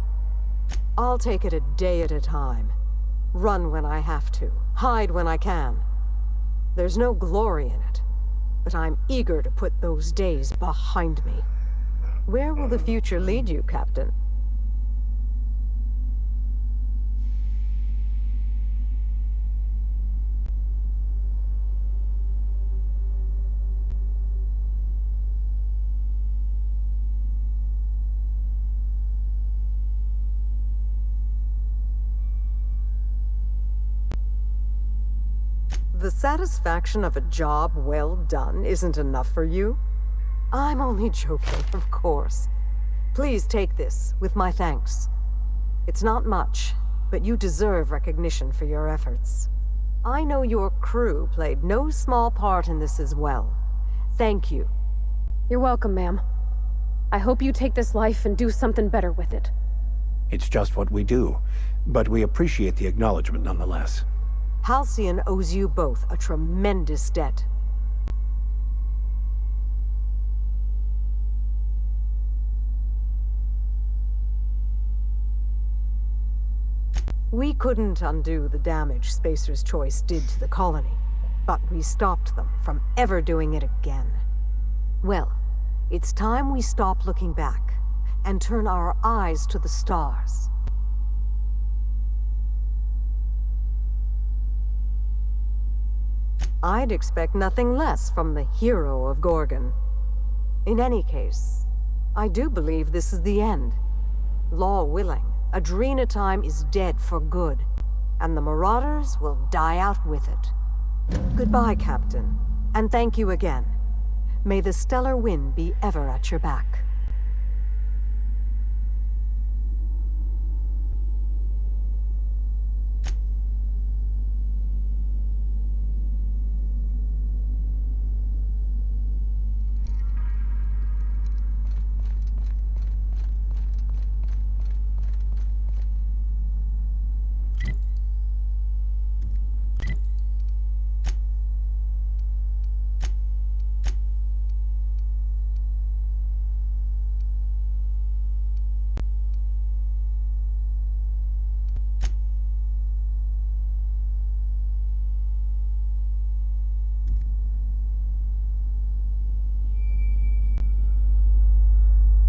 I'll take it a day at a time. Run when I have to. Hide when I can. There's no glory in it, but I'm eager to put those days behind me. Where will the future lead you, Captain? The satisfaction of a job well done isn't enough for you? I'm only joking, of course. Please take this, with my thanks. It's not much, but you deserve recognition for your efforts. I know your crew played no small part in this as well. Thank you. You're welcome, ma'am. I hope you take this life and do something better with it. It's just what we do, but we appreciate the acknowledgement nonetheless. Halcyon owes you both a tremendous debt. We couldn't undo the damage Spacer's Choice did to the colony, but we stopped them from ever doing it again. Well, it's time we stop looking back and turn our eyes to the stars. I'd expect nothing less from the hero of Gorgon. In any case, I do believe this is the end. Law willing, Adrena time is dead for good, and the Marauders will die out with it. Goodbye, Captain, and thank you again. May the stellar wind be ever at your back.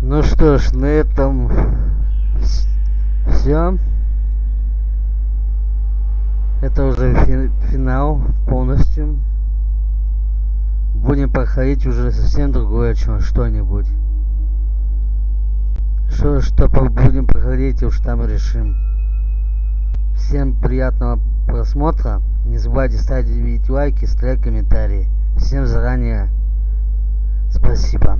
Ну что ж, на этом все. Это уже финал полностью. Будем проходить уже совсем другое что-нибудь. Что будем проходить, уж там решим. Всем приятного просмотра. Не забывайте ставить лайки, ставить комментарии. Всем заранее спасибо.